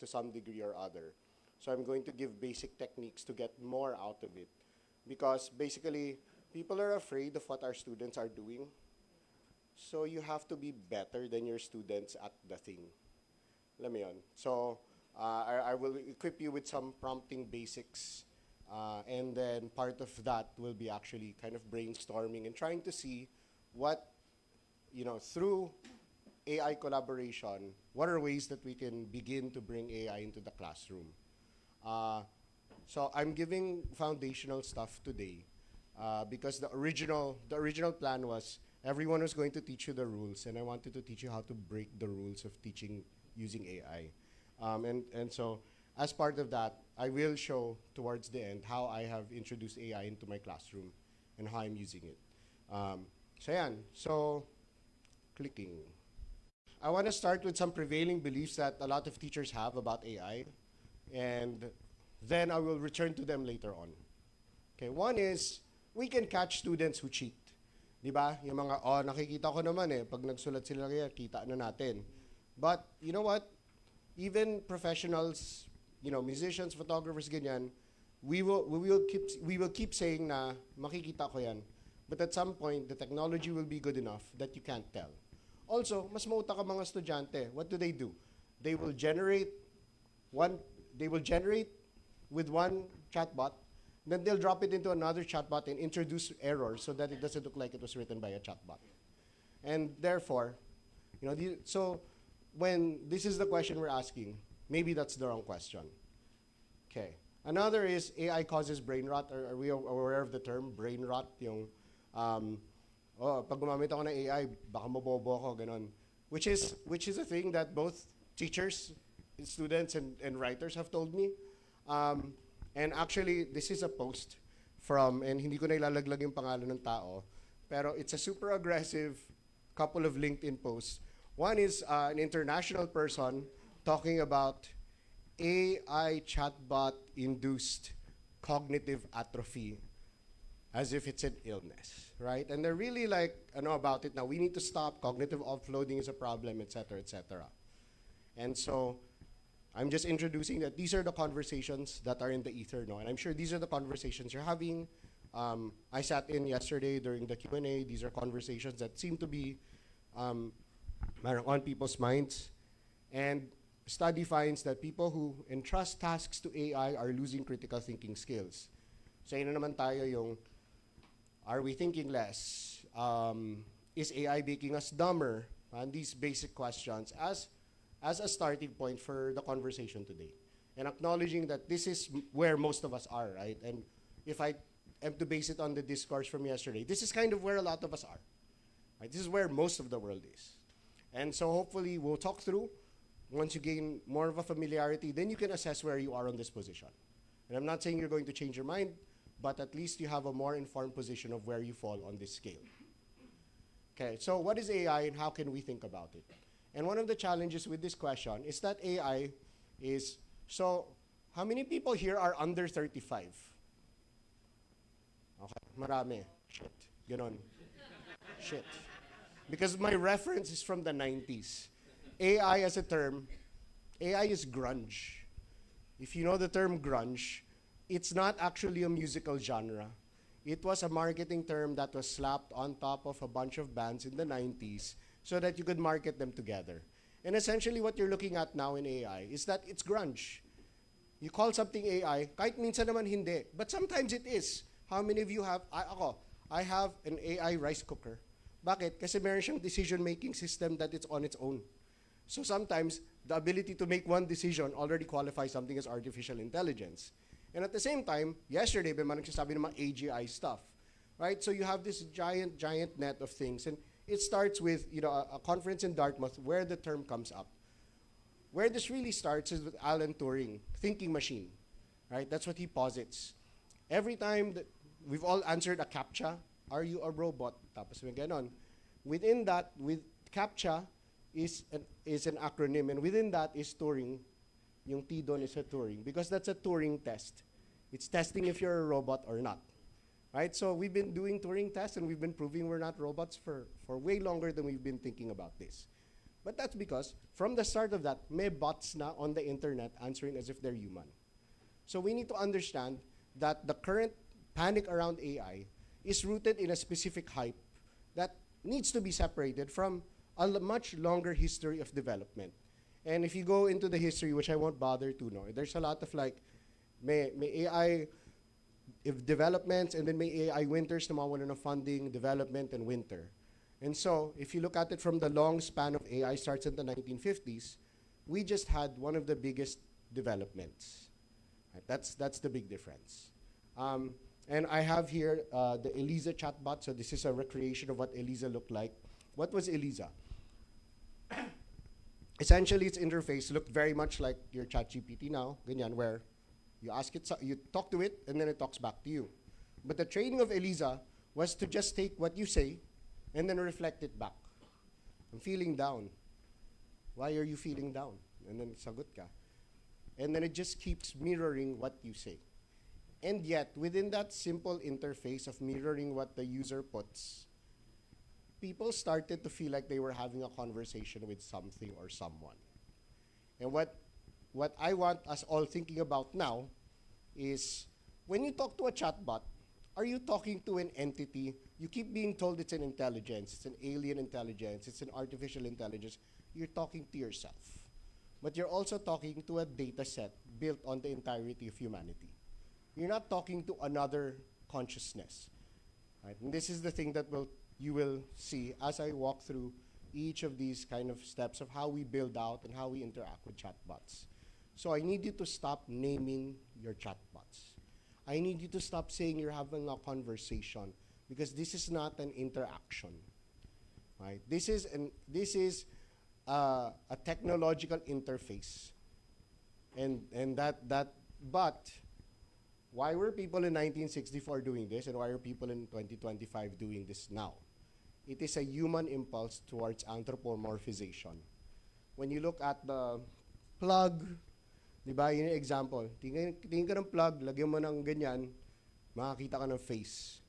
to some degree or other. So I'm going to give basic techniques to get more out of it. Because basically, people are afraid of what our students are doing. So you have to be better than your students at the thing. Alam mo yun? So I will equip you with some prompting basics. And then part of that will be actually kind of brainstorming and trying to see what, through AI collaboration, what are ways that we can begin to bring AI into the classroom. So I'm giving foundational stuff today because the original plan was everyone was going to teach you the rules, and I wanted to teach you how to break the rules of teaching using AI. And so as part of that, I will show towards the end how I have introduced AI into my classroom and how I'm using it. So clicking. I want to start with some prevailing beliefs that a lot of teachers have about AI, and then I will return to them later on. Okay, one is, we can catch students who cheat. Di ba? Yung mga, nakikita ko naman pag nagsulat sila kaya, kita na natin. But, you know what? Even professionals, musicians, photographers, ganyan, we will keep saying na makikita ko yan. But at some point, the technology will be good enough that you can't tell. Also, mas mautak ang mga estudyante. What do? They will generate with one chatbot, then they'll drop it into another chatbot and introduce errors so that it doesn't look like it was written by a chatbot. And therefore, so when this is the question we're asking, maybe that's the wrong question. Okay. Another is AI causes brain rot. Are we aware of the term brain rot? Yung, pag gumamit ako ng AI, baka mabobo ako, ganon. Which is a thing that both teachers, students, and writers have told me. And actually, this is a post from, and hindi ko na ilalaglag yung pangalan ng tao, pero it's a super aggressive couple of LinkedIn posts. One is an international person talking about AI chatbot-induced cognitive atrophy, as if it's an illness, right? And they're really like, about it now. We need to stop. Cognitive offloading is a problem, et cetera, et cetera. And so I'm just introducing that these are the conversations that are in the ether, no? And I'm sure these are the conversations you're having. I sat in yesterday during the Q&A. These are conversations that seem to be on people's minds. And study finds that people who entrust tasks to AI are losing critical thinking skills. So yun na naman tayo yung, are we thinking less? Is AI making us dumber? And these basic questions as a starting point for the conversation today. And acknowledging that this is where most of us are, right? And if I am to base it on the discourse from yesterday, this is kind of where a lot of us are. Right? This is where most of the world is. And so hopefully we'll talk through. Once you gain more of a familiarity, then you can assess where you are on this position. And I'm not saying you're going to change your mind, but at least you have a more informed position of where you fall on this scale. Okay, so what is AI and how can we think about it? And one of the challenges with this question is that AI is, so how many people here are under 35? Okay, marami. Shit, ganon. Shit. Because my reference is from the 90s. AI as a term, AI is grunge. If you know the term grunge, it's not actually a musical genre. It was a marketing term that was slapped on top of a bunch of bands in the 90s so that you could market them together. And essentially what you're looking at now in AI is that it's grunge. You call something AI, kahit minsan naman hindi, but sometimes it is. How many of you have, I have an AI rice cooker. Bakit? Kasi meron siyang decision-making system that it's on its own. So sometimes, the ability to make one decision already qualifies something as artificial intelligence. And at the same time, yesterday, may mga nagsasabi ng mga AGI stuff. Right? So you have this giant net of things. And it starts with a conference in Dartmouth where the term comes up. Where this really starts is with Alan Turing, thinking machine. Right? That's what he posits. Every time that we've all answered a CAPTCHA, are you a robot? Tapos may ganon. Within that, with CAPTCHA, is an acronym, and within that is Turing. Yung T doon is a Turing, because that's a Turing test. It's testing if you're a robot or not. Right? So we've been doing Turing tests, and we've been proving we're not robots for way longer than we've been thinking about this. But that's because from the start of that, may bots na on the internet answering as if they're human. So we need to understand that the current panic around AI is rooted in a specific hype that needs to be separated from a much longer history of development. And if you go into the history, which I won't bother to know, there's a lot of like, may AI if developments, and then may AI winters na mawala ng funding, development, and winter. And so, if you look at it from the long span of AI starts in the 1950s, we just had one of the biggest developments. Right? That's the big difference. And I have here the Eliza chatbot. So this is a recreation of what Eliza looked like. What was Eliza? Essentially, its interface looked very much like your ChatGPT now, ganyan, where you ask it, you talk to it, and then it talks back to you. But the training of Eliza was to just take what you say and then reflect it back. I'm feeling down. Why are you feeling down? And then sagot ka. And then it just keeps mirroring what you say. And yet, within that simple interface of mirroring what the user puts, people started to feel like they were having a conversation with something or someone. And what I want us all thinking about now is, when you talk to a chatbot, are you talking to an entity? You keep being told it's an intelligence, it's an alien intelligence, it's an artificial intelligence. You're talking to yourself. But you're also talking to a data set built on the entirety of humanity. You're not talking to another consciousness. Right? And this is the thing that you will see as I walk through each of these kind of steps of how we build out and how we interact with chatbots. So I need you to stop naming your chatbots. I need you to stop saying you're having a conversation, because this is not an interaction. Right? This is a technological interface. But why were people in 1964 doing this, and why are people in 2025 doing this now? It is a human impulse towards anthropomorphization. When you look at the plug, di ba, yun yung example. Tingin ka ng plug, lagyan mo ng ganyan, makakita ka ng face.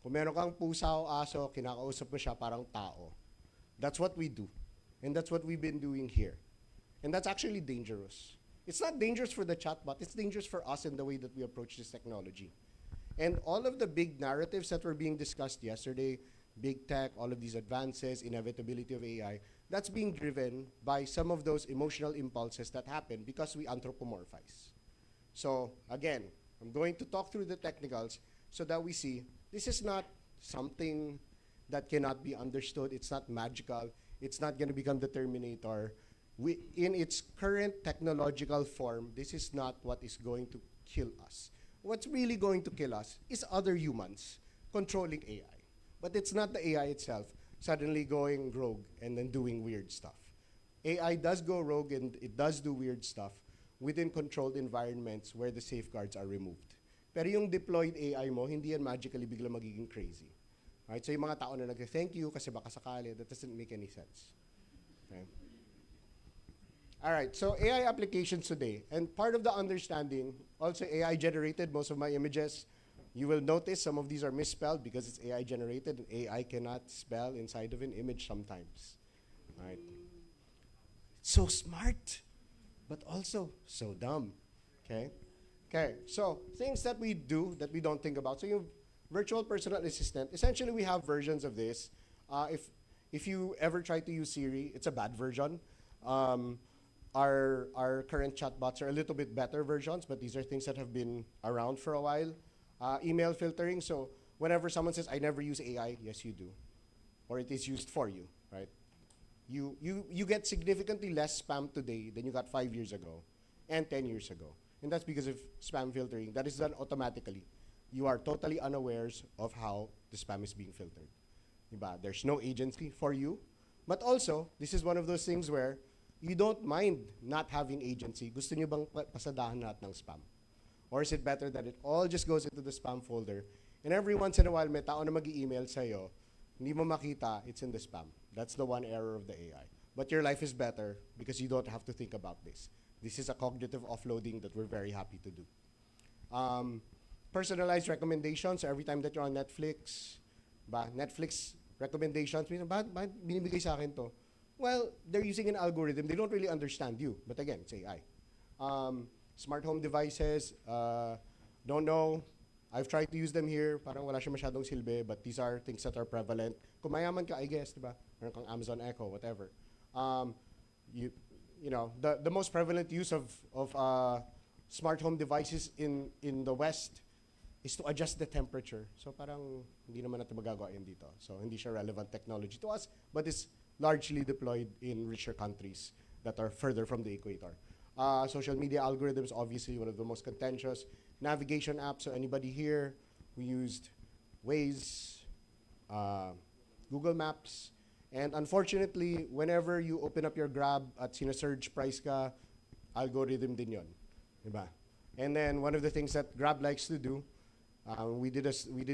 Kung meron kang pusa o aso, kinakausap mo siya parang tao. That's what we do. And that's what we've been doing here. And that's actually dangerous. It's not dangerous for the chatbot, it's dangerous for us in the way that we approach this technology. And all of the big narratives that were being discussed yesterday, big tech, all of these advances, inevitability of AI, that's being driven by some of those emotional impulses that happen because we anthropomorphize. So again, I'm going to talk through the technicals so that we see this is not something that cannot be understood. It's not magical. It's not going to become the Terminator. In its current technological form, this is not what is going to kill us. What's really going to kill us is other humans controlling AI. But it's not the AI itself suddenly going rogue and then doing weird stuff. AI does go rogue and it does do weird stuff within controlled environments where the safeguards are removed. Pero yung deployed AI mo, hindi yan magically bigla magiging crazy. Right? So yung mga tao na nag-thank you kasi baka sakali, that doesn't make any sense. Okay? All right, so AI applications today. And part of the understanding, also AI generated, most of my images, you will notice some of these are misspelled because it's AI generated and AI cannot spell inside of an image sometimes. Right? So smart, but also so dumb. Okay? Okay, so things that we do that we don't think about. So you virtual personal assistant, essentially we have versions of this. If you ever try to use Siri, it's a bad version. Our current chatbots are a little bit better versions, but these are things that have been around for a while. Email filtering, so whenever someone says, I never use AI, yes you do. Or it is used for you, right? You get significantly less spam today than you got 5 years ago and 10 years ago. And that's because of spam filtering. That is done automatically. You are totally unawares of how the spam is being filtered. Diba? There's no agency for you. But also, this is one of those things where you don't mind not having agency. Gusto nyo bang pasadahan lahat ng spam? Or is it better that it all just goes into the spam folder, and every once in a while, may tao na mag-i-email sa'yo, hindi mo makita, it's in the spam. That's the one error of the AI. But your life is better because you don't have to think about this. This is a cognitive offloading that we're very happy to do. Personalized recommendations, so every time that you're on Netflix, Netflix recommendations, bakit binibigay sa akin to? Well, they're using an algorithm. They don't really understand you. But again, it's AI. Smart home devices, don't know. I've tried to use them here. Parang wala siya masyadong silbi, but these are things that are prevalent. Kung mayaman ka, I guess, diba? Meron kang Amazon Echo, whatever. You, you know, the most prevalent use of smart home devices in the West is to adjust the temperature. So parang hindi naman natin magagawa yun dito. So hindi siya relevant technology to us, but it's largely deployed in richer countries that are further from the equator. Social media algorithms, obviously one of the most contentious. Navigation apps, so anybody here who used Waze, Google Maps, and unfortunately, whenever you open up your Grab at sinasurge price ka, algorithm din yun. Diba? And then one of the things that Grab likes to do, we did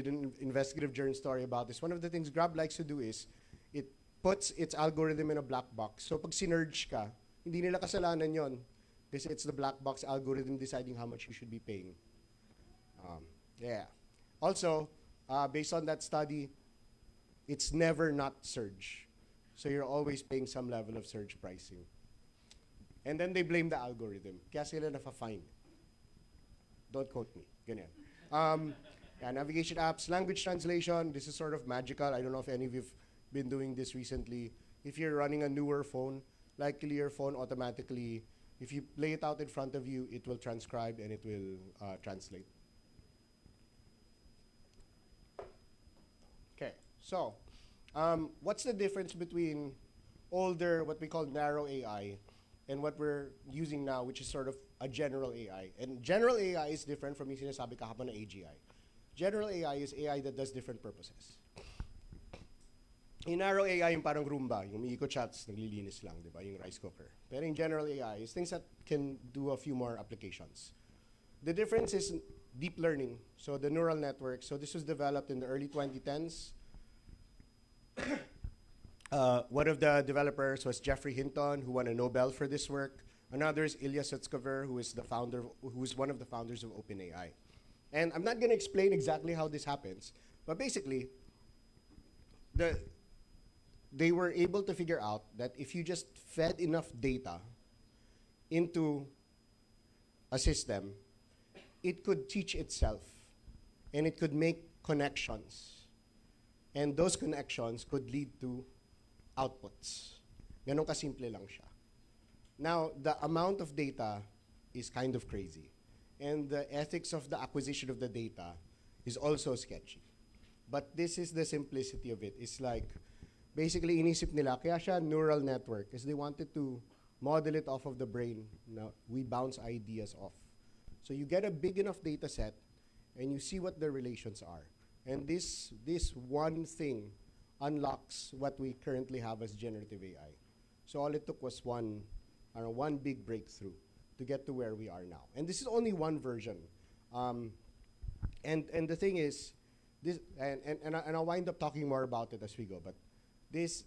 an investigative journal story about this. One of the things Grab likes to do is it puts its algorithm in a black box. So pag sinerge ka, hindi nila kasalanan yon. Because it's the black box algorithm deciding how much you should be paying. Yeah. Also, based on that study, it's never not surge. So you're always paying some level of surge pricing. And then they blame the algorithm. Kaya sila nafa-fine. Don't quote me. Ganyan. Yeah, navigation apps, language translation. This is sort of magical. I don't know if any of you've been doing this recently. If you're running a newer phone, likely your phone automatically, if you lay it out in front of you, it will transcribe and it will translate. Okay, so what's the difference between older, what we call narrow AI, and what we're using now, which is sort of a general AI? And general AI is different from yung sinasabi kahapon na AGI. General AI is AI that does different purposes. Yung narrow AI, yung parang Roomba, yung may eco-chats, naglilinis lang, di ba? Yung rice cooker. Pero yung general AI is things that can do a few more applications. The difference is deep learning, so the neural network. So this was developed in the early 2010s. One of the developers was Jeffrey Hinton, who won a Nobel for this work. Another is Ilya Sutskever, who is one of the founders of OpenAI. And I'm not going to explain exactly how this happens, but basically, they were able to figure out that if you just fed enough data into a system, it could teach itself, and it could make connections. And those connections could lead to outputs. Ganun kasimple lang siya. Now, the amount of data is kind of crazy. And the ethics of the acquisition of the data is also sketchy. But this is the simplicity of it. It's like, basically, inisip nila, kaya siya neural network, because they wanted to model it off of the brain. Now, we bounce ideas off. So you get a big enough data set, and you see what the relations are. And this one thing unlocks what we currently have as generative AI. So all it took was one big breakthrough to get to where we are now. And this is only one version. And the thing is, this, and I'll wind up talking more about it as we go, but this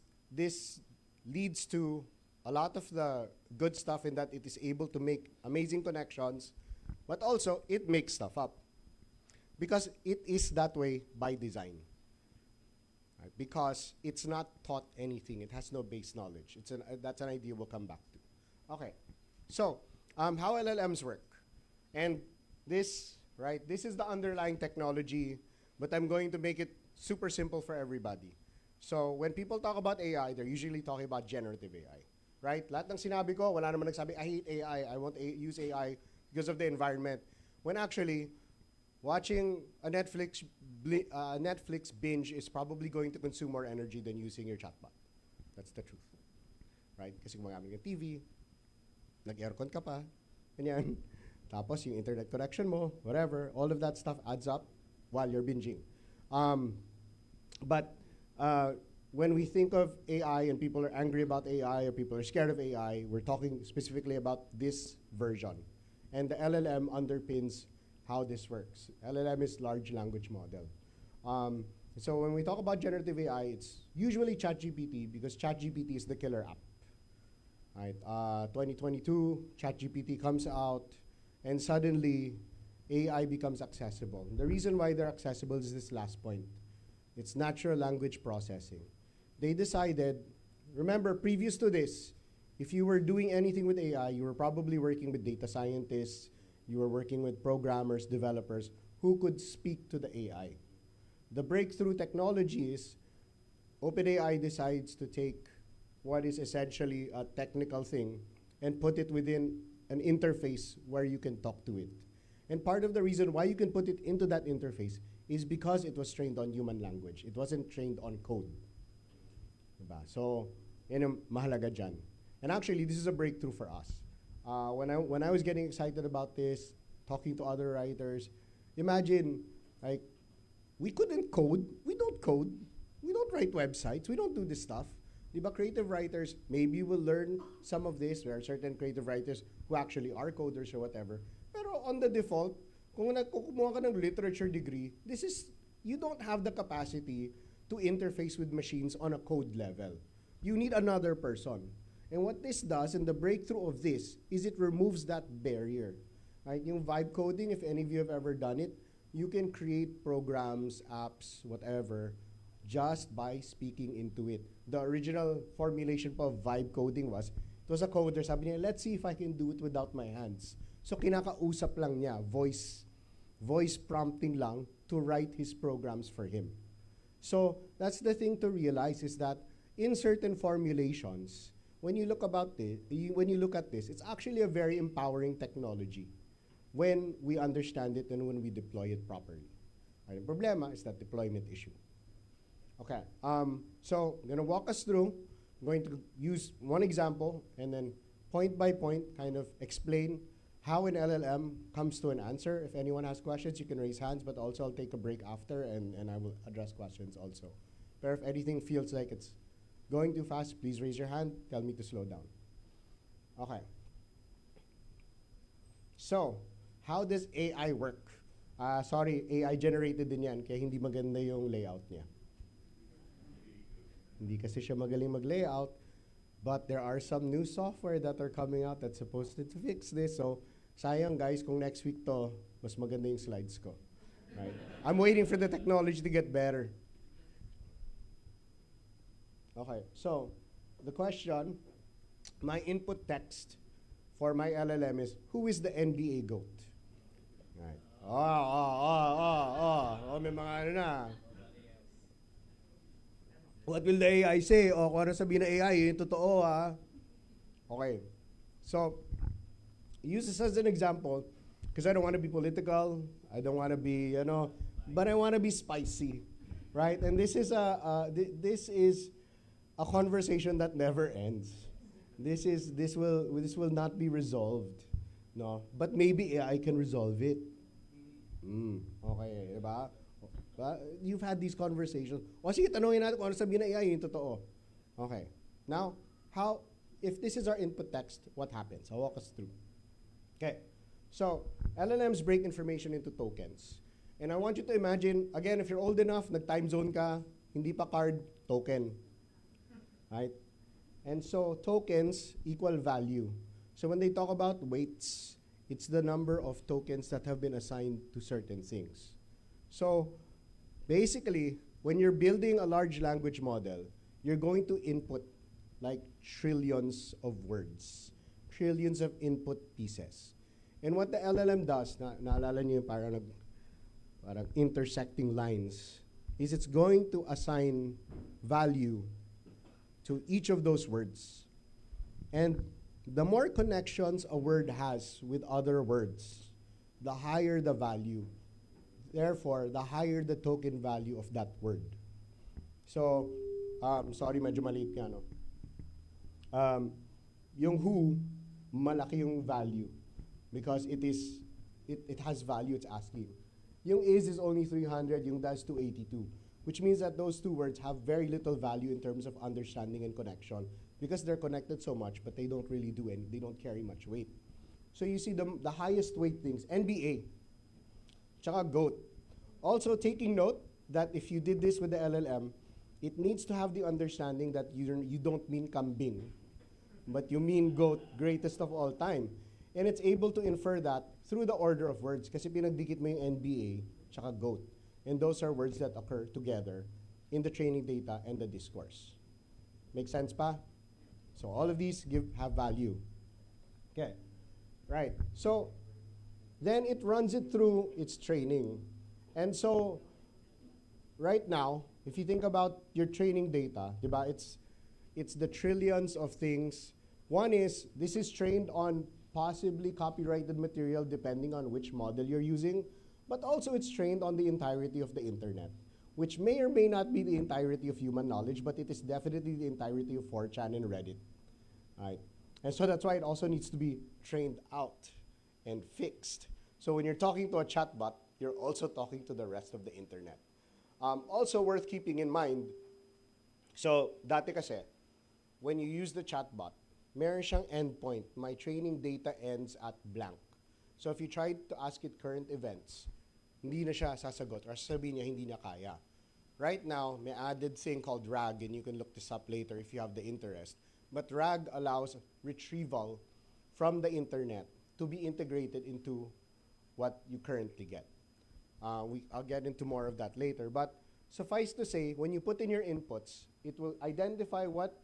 leads to a lot of the good stuff in that it is able to make amazing connections, but also it makes stuff up. Because it is that way by design. Right? Because it's not taught anything. It has no base knowledge. That's an idea we'll come back to. Okay, so how LLMs work. And this is the underlying technology, but I'm going to make it super simple for everybody. So when people talk about AI, they're usually talking about generative AI. Right? Lahat ng sinabi ko, wala naman nagsabi, I hate AI, I won't use AI because of the environment. When actually, watching a Netflix binge is probably going to consume more energy than using your chatbot. That's the truth. Right? Kasi kung magamit ng TV, nag-aircon ka pa, ganyan. Tapos yung internet connection mo, whatever, all of that stuff adds up while you're binging. But when we think of AI and people are angry about AI or people are scared of AI, we're talking specifically about this version. And the LLM underpins how this works. LLM is large language model. So when we talk about generative AI, it's usually ChatGPT because ChatGPT is the killer app. Right? 2022, ChatGPT comes out, and suddenly AI becomes accessible. The reason why they're accessible is this last point. It's natural language processing. They decided remember, previous to this, if you were doing anything with AI, you were probably working with data scientists, you were working with programmers, developers, who could speak to the AI. The breakthrough technology is OpenAI decides to take what is essentially a technical thing and put it within an interface where you can talk to it. And part of the reason why you can put it into that interface is because it was trained on human language. It wasn't trained on code. Diba? So, yan ang mahalaga dyan. And actually, this is a breakthrough for us. When I was getting excited about this, talking to other writers, imagine, like, we couldn't code. We don't code. We don't write websites. We don't do this stuff. Diba, creative writers, maybe will learn some of this. There are certain creative writers who actually are coders or whatever. Pero on the default, kung kumuha ka ng literature degree, you don't have the capacity to interface with machines on a code level. You need another person. And what this does, and the breakthrough of this, is it removes that barrier. Right? Yung vibe coding, if any of you have ever done it, you can create programs, apps, whatever, just by speaking into it. The original formulation of vibe coding was, it was a coder, sabi niya, let's see if I can do it without my hands. So kinakausap lang niya, voice prompting lang to write his programs for him. So that's the thing to realize is that in certain formulations, when you look at this, it's actually a very empowering technology when we understand it and when we deploy it properly. Right? The problema is that deployment issue. Okay, so I'm gonna walk us through. I'm going to use one example and then point by point kind of explain how an LLM comes to an answer. If anyone has questions, you can raise hands, but also I'll take a break after and I will address questions also. But if anything feels like it's going too fast, please raise your hand, tell me to slow down. Okay. So, how does AI work? Sorry, AI generated din yan, kaya hindi maganda yung layout niya. Hindi kasi siya magaling mag-layout, but there are some new software that are coming out that's supposed to fix this. So, sayang guys, kung next week to, mas maganda yung slides ko. Right? I'm waiting for the technology to get better. Okay, so the question, my input text for my LLM is, who is the NBA GOAT? Right. May mga ano na. What will the AI say? Kung ano sabihin ng AI, yung totoo Okay, so use this as an example because I don't want to be political, I don't want to be, but I want to be spicy, right? And this is a conversation that never ends. This will not be resolved, no? But maybe AI can resolve it. Okay, diba? You've had these conversations. O sige, tanongin natin kung ano sabihin ng AI, yung totoo. Okay. Now, if this is our input text, what happens? I'll walk us through. Okay. So, LLMs break information into tokens. And I want you to imagine, again, if you're old enough, nag-time zone ka, hindi pa card, token. Right? And so, tokens equal value. So when they talk about weights, it's the number of tokens that have been assigned to certain things. So, basically, when you're building a large language model, you're going to input like trillions of words, trillions of input pieces. And what the LLM does, naalala niyo yung parang intersecting lines, is it's going to assign value to each of those words. And the more connections a word has with other words, the higher the value. Therefore, the higher the token value of that word. So, sorry, medyo maliit nga, no? Yung who, malaki yung value because it has value it's asking. Yung is only 300, yung does 282, which means that those two words have very little value in terms of understanding and connection because they're connected so much, but they don't really do any, they don't carry much weight. So you see the highest weight things, NBA, tsaka GOAT. Also taking note that if you did this with the LLM, it needs to have the understanding that you don't mean kambing, but you mean GOAT, greatest of all time. And it's able to infer that through the order of words kasi pinagdikit mo yung NBA tsaka GOAT. And those are words that occur together in the training data and the discourse. Make sense pa? So all of these have value. Okay, right. So then it runs it through its training. And so right now, if you think about your training data, diba, it's the trillions of things. One is, this is trained on possibly copyrighted material depending on which model you're using, but also it's trained on the entirety of the internet, which may or may not be the entirety of human knowledge, but it is definitely the entirety of 4chan and Reddit. Right? And so that's why it also needs to be trained out and fixed. So when you're talking to a chatbot, you're also talking to the rest of the internet. Also worth keeping in mind, so dati kasi, when you use the chatbot, meron siyang endpoint. My training data ends at blank. So if you tried to ask it current events, hindi na siya sasagot or sasabihin niya hindi niya kaya. Right now, may added thing called RAG, and you can look this up later if you have the interest. But RAG allows retrieval from the internet to be integrated into what you currently get. I'll get into more of that later. But suffice to say, when you put in your inputs, it will identify what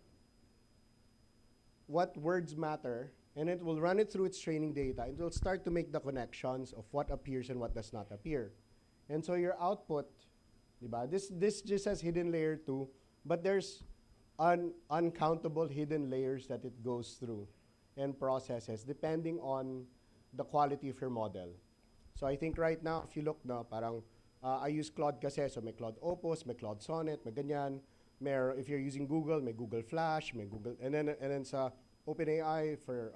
words matter, and it will run it through its training data. It will start to make the connections of what appears and what does not appear. And so your output, diba? This just says hidden layer 2, but there's uncountable hidden layers that it goes through and processes depending on the quality of your model. So I think right now, if you look na, parang I use Claude kasi, so may Claude Opus, may Claude Sonnet, may ganyan. If you're using Google, may Google Flash, may Google, and then sa OpenAI for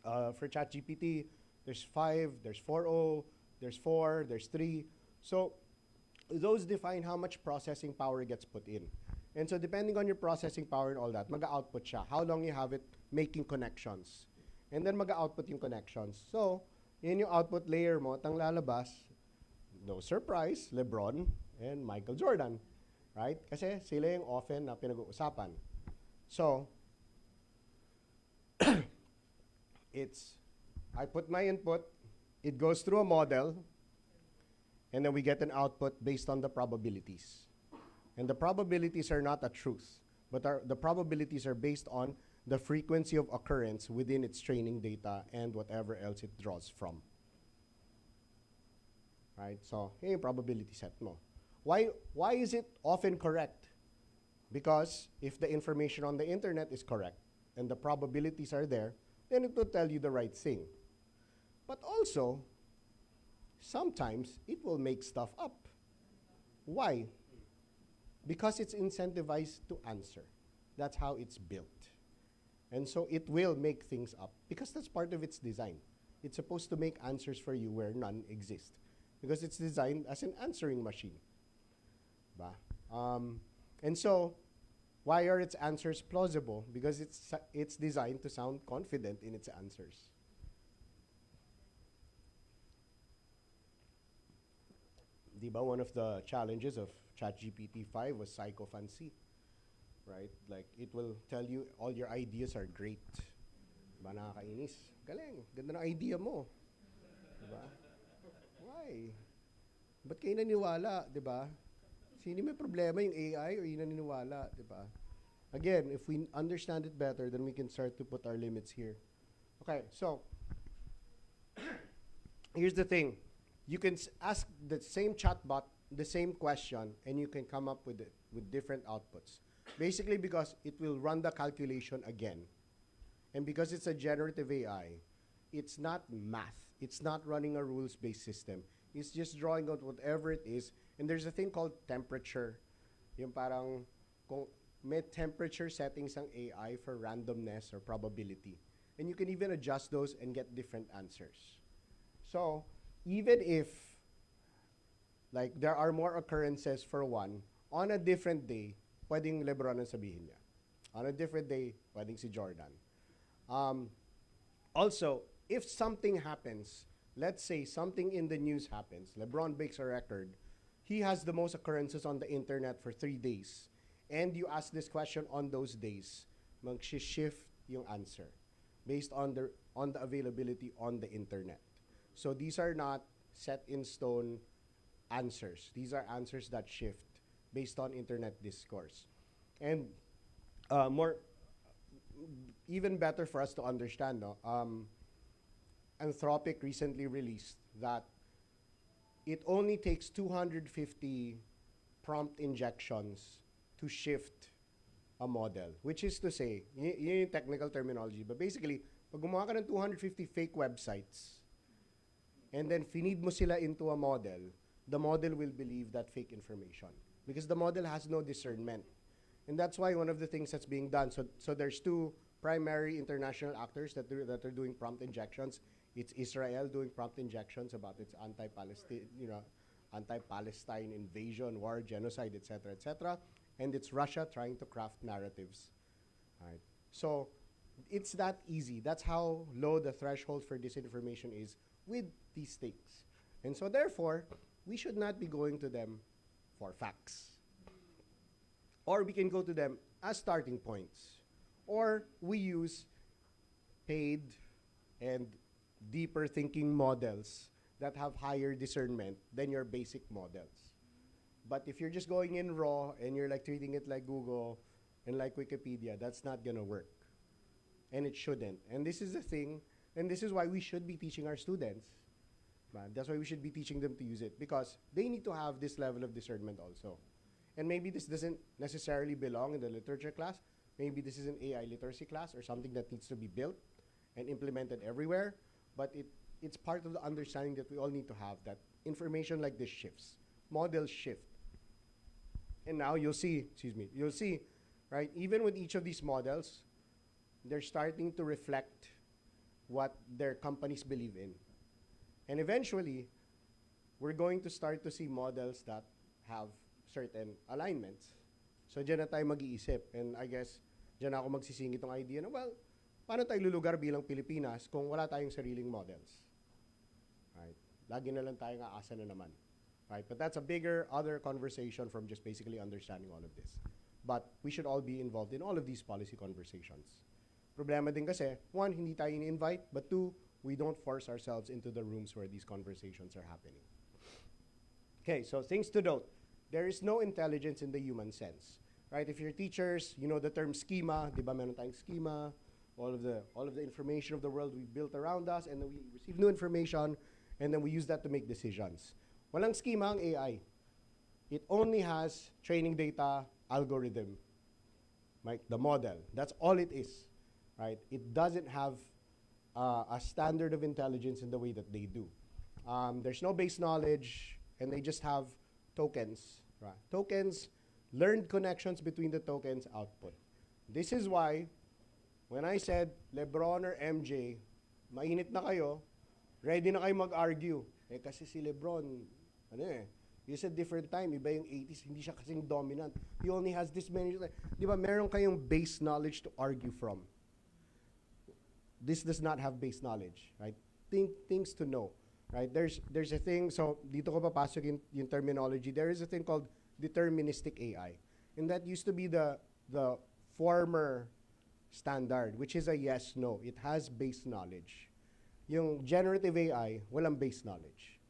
ChatGPT, there's 5, there's 4.0, there's 4, there's 3. So those define how much processing power gets put in. And so depending on your processing power and all that, mag-output siya. How long you have it making connections. And then mag-output yung connections. So, yun yung output layer mo, tang lalabas, no surprise, LeBron and Michael Jordan. Right? Kasi sila yung often na pinag-uusapan. So, I put my input, it goes through a model, and then we get an output based on the probabilities. And the probabilities are not a truth, but the probabilities are based on the frequency of occurrence within its training data and whatever else it draws from. Right? So, yun yung probability set mo. Why is it often correct? Because if the information on the internet is correct and the probabilities are there, then it will tell you the right thing. But also, sometimes it will make stuff up. Why? Because it's incentivized to answer. That's how it's built. And so it will make things up because that's part of its design. It's supposed to make answers for you where none exist because it's designed as an answering machine. And so, why are its answers plausible? Because it's designed to sound confident in its answers. Diba, one of the challenges of ChatGPT 5 was psychophancy, right? Like, it will tell you all your ideas are great. Diba, nakakainis. Galing, ganda ng idea mo. Diba? Why? Ba't kayo naniwala, diba? Sino may problema, yung AI o yung naniniwala, diba? Again, if we understand it better, then we can start to put our limits here. Okay, so, here's the thing. You can ask the same chatbot the same question, and you can come up with different outputs. Basically because it will run the calculation again. And because it's a generative AI, it's not math. It's not running a rules-based system. It's just drawing out whatever it is. And there's a thing called temperature. Yung parang, kung may temperature settings ang AI for randomness or probability. And you can even adjust those and get different answers. So, even if like there are more occurrences for one, on a different day, pwedeng LeBron ang sabihin niya. On a different day, pwedeng si Jordan. Also, if something happens, let's say something in the news happens, LeBron breaks a record, he has the most occurrences on the internet for 3 days, and you ask this question on those days, mag-shift yung answer based on the availability on the internet. So these are not set in stone answers. These are answers that shift based on internet discourse. And more even better for us to understand, no? Anthropic recently released that it only takes 250 prompt injections to shift a model, which is to say, yun yung technical terminology, but basically, pag gumawa ka ng 250 fake websites, and then feed mo sila into a model, the model will believe that fake information because the model has no discernment. And that's why one of the things that's being done, so there's two primary international actors that are doing prompt injections. It's Israel doing prompt injections about its anti-Palestine invasion, war, genocide, etc., etc., and it's Russia trying to craft narratives. Right. So it's that easy. That's how low the threshold for disinformation is with these things. And so therefore, we should not be going to them for facts. Or we can go to them as starting points. Or we use paid and deeper thinking models that have higher discernment than your basic models. But if you're just going in raw and you're like treating it like Google and like Wikipedia, that's not gonna work. And it shouldn't. And this is the thing, and this is why we should be teaching our students. That's why we should be teaching them to use it, because they need to have this level of discernment also. And maybe this doesn't necessarily belong in the literature class. Maybe this is an AI literacy class or something that needs to be built and implemented everywhere. But it's part of the understanding that we all need to have, that information like this shifts. Models shift. And now you'll see, right, even with each of these models, they're starting to reflect what their companies believe in. And eventually, we're going to start to see models that have certain alignments. So dyan na tayo mag-iisip. And I guess, dyan ako magsisingit ng idea na, well, paano tayo lulugar bilang Pilipinas kung wala tayong sariling models? Right? Lagi na lang tayong aasa na naman. Right? But that's a bigger, other conversation from just basically understanding all of this. But we should all be involved in all of these policy conversations. Problema din kasi, one, hindi tayo ini-invite, but two, we don't force ourselves into the rooms where these conversations are happening. Okay, so things to note. There is no intelligence in the human sense, right? If you're teachers, you know the term schema, di ba meron tayong schema, all of the information of the world we built around us, and then we receive new information, and then we use that to make decisions. Walang schema ang AI. It only has training data, algorithm, right? The model. That's all it is, right? It doesn't have a standard of intelligence in the way that they do. There's no base knowledge, and they just have tokens. Right? Tokens, learned connections between the tokens output. This is why, when I said Lebron or MJ, mainit na kayo, ready na kayo mag-argue. Eh kasi si Lebron, he's a different time, iba yung 80s, hindi siya kasing dominant. He only has this many, di ba meron kayong base knowledge to argue from. This does not have base knowledge, right? Things to know. Right? There's a thing, so dito ko papasok yung terminology. There is a thing called deterministic AI. And that used to be the former standard, which is a yes-no. It has base knowledge. Yung generative AI, walang base knowledge.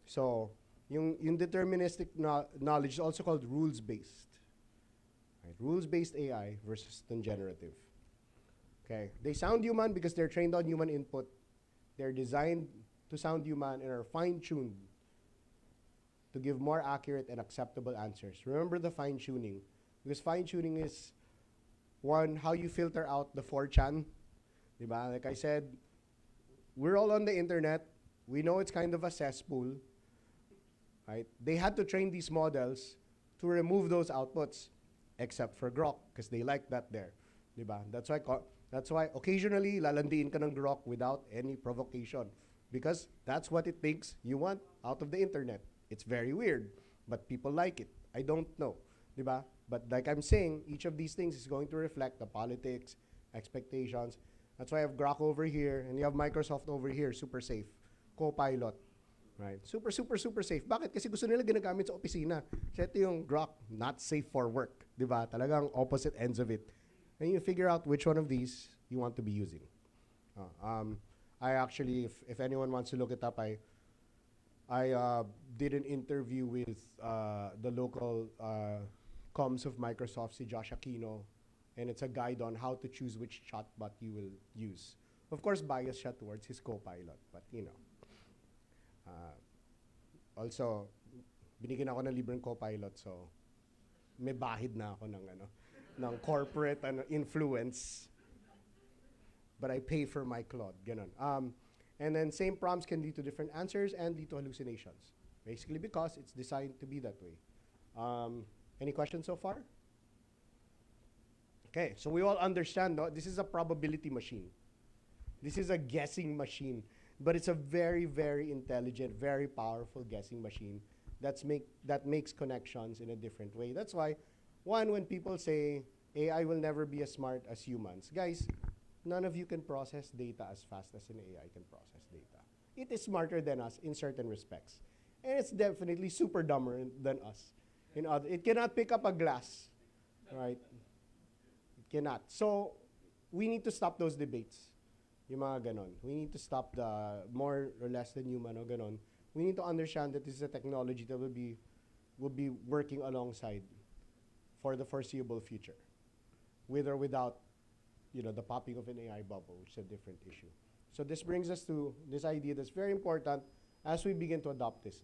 So, yung deterministic knowledge is also called rules-based. Right? Rules-based AI versus the generative. Okay. They sound human because they're trained on human input. They're designed to sound human and are fine-tuned to give more accurate and acceptable answers. Remember the fine-tuning, because fine-tuning is, one, how you filter out the 4chan. Diba? Like I said, we're all on the internet. We know it's kind of a cesspool. Right? They had to train these models to remove those outputs, except for Grok, because they like that there. Diba? That's why occasionally lalandiin ka ng Grok without any provocation. Because that's what it thinks you want out of the internet. It's very weird, but people like it. I don't know, diba? But like I'm saying, each of these things is going to reflect the politics, expectations. That's why I have Grok over here, and you have Microsoft over here, super safe. Copilot, right? Super safe. Bakit? Kasi gusto nila ginagamit sa opisina. Kasi ito yung Grok, not safe for work, diba? Talagang opposite ends of it. And you figure out which one of these you want to be using. I actually, if anyone wants to look it up, I did an interview with the local comms of Microsoft, si Josh Aquino, and it's a guide on how to choose which chatbot you will use. Of course, bias siya towards his co-pilot, but also, binigyan ako ng libreng co-pilot, so may bahid na ako ng corporate influence. But I pay for my Claude, ganon. And then same prompts can lead to different answers and lead to hallucinations. Basically because it's designed to be that way. Any questions so far? Okay, so we all understand, no? This is a probability machine. This is a guessing machine, but it's a very, very intelligent, very powerful guessing machine that makes connections in a different way. That's why, when people say AI will never be as smart as humans, guys, none of you can process data as fast as an AI can process data. It is smarter than us in certain respects. And it's definitely super dumber than us. It cannot pick up a glass, right? It cannot. So we need to stop those debates. Yung mga ganon. We need to stop the more or less than human o ganon. We need to understand that this is a technology that will be working alongside for the foreseeable future, with or without the popping of an AI bubble, which is a different issue. So this brings us to this idea that's very important as we begin to adopt this.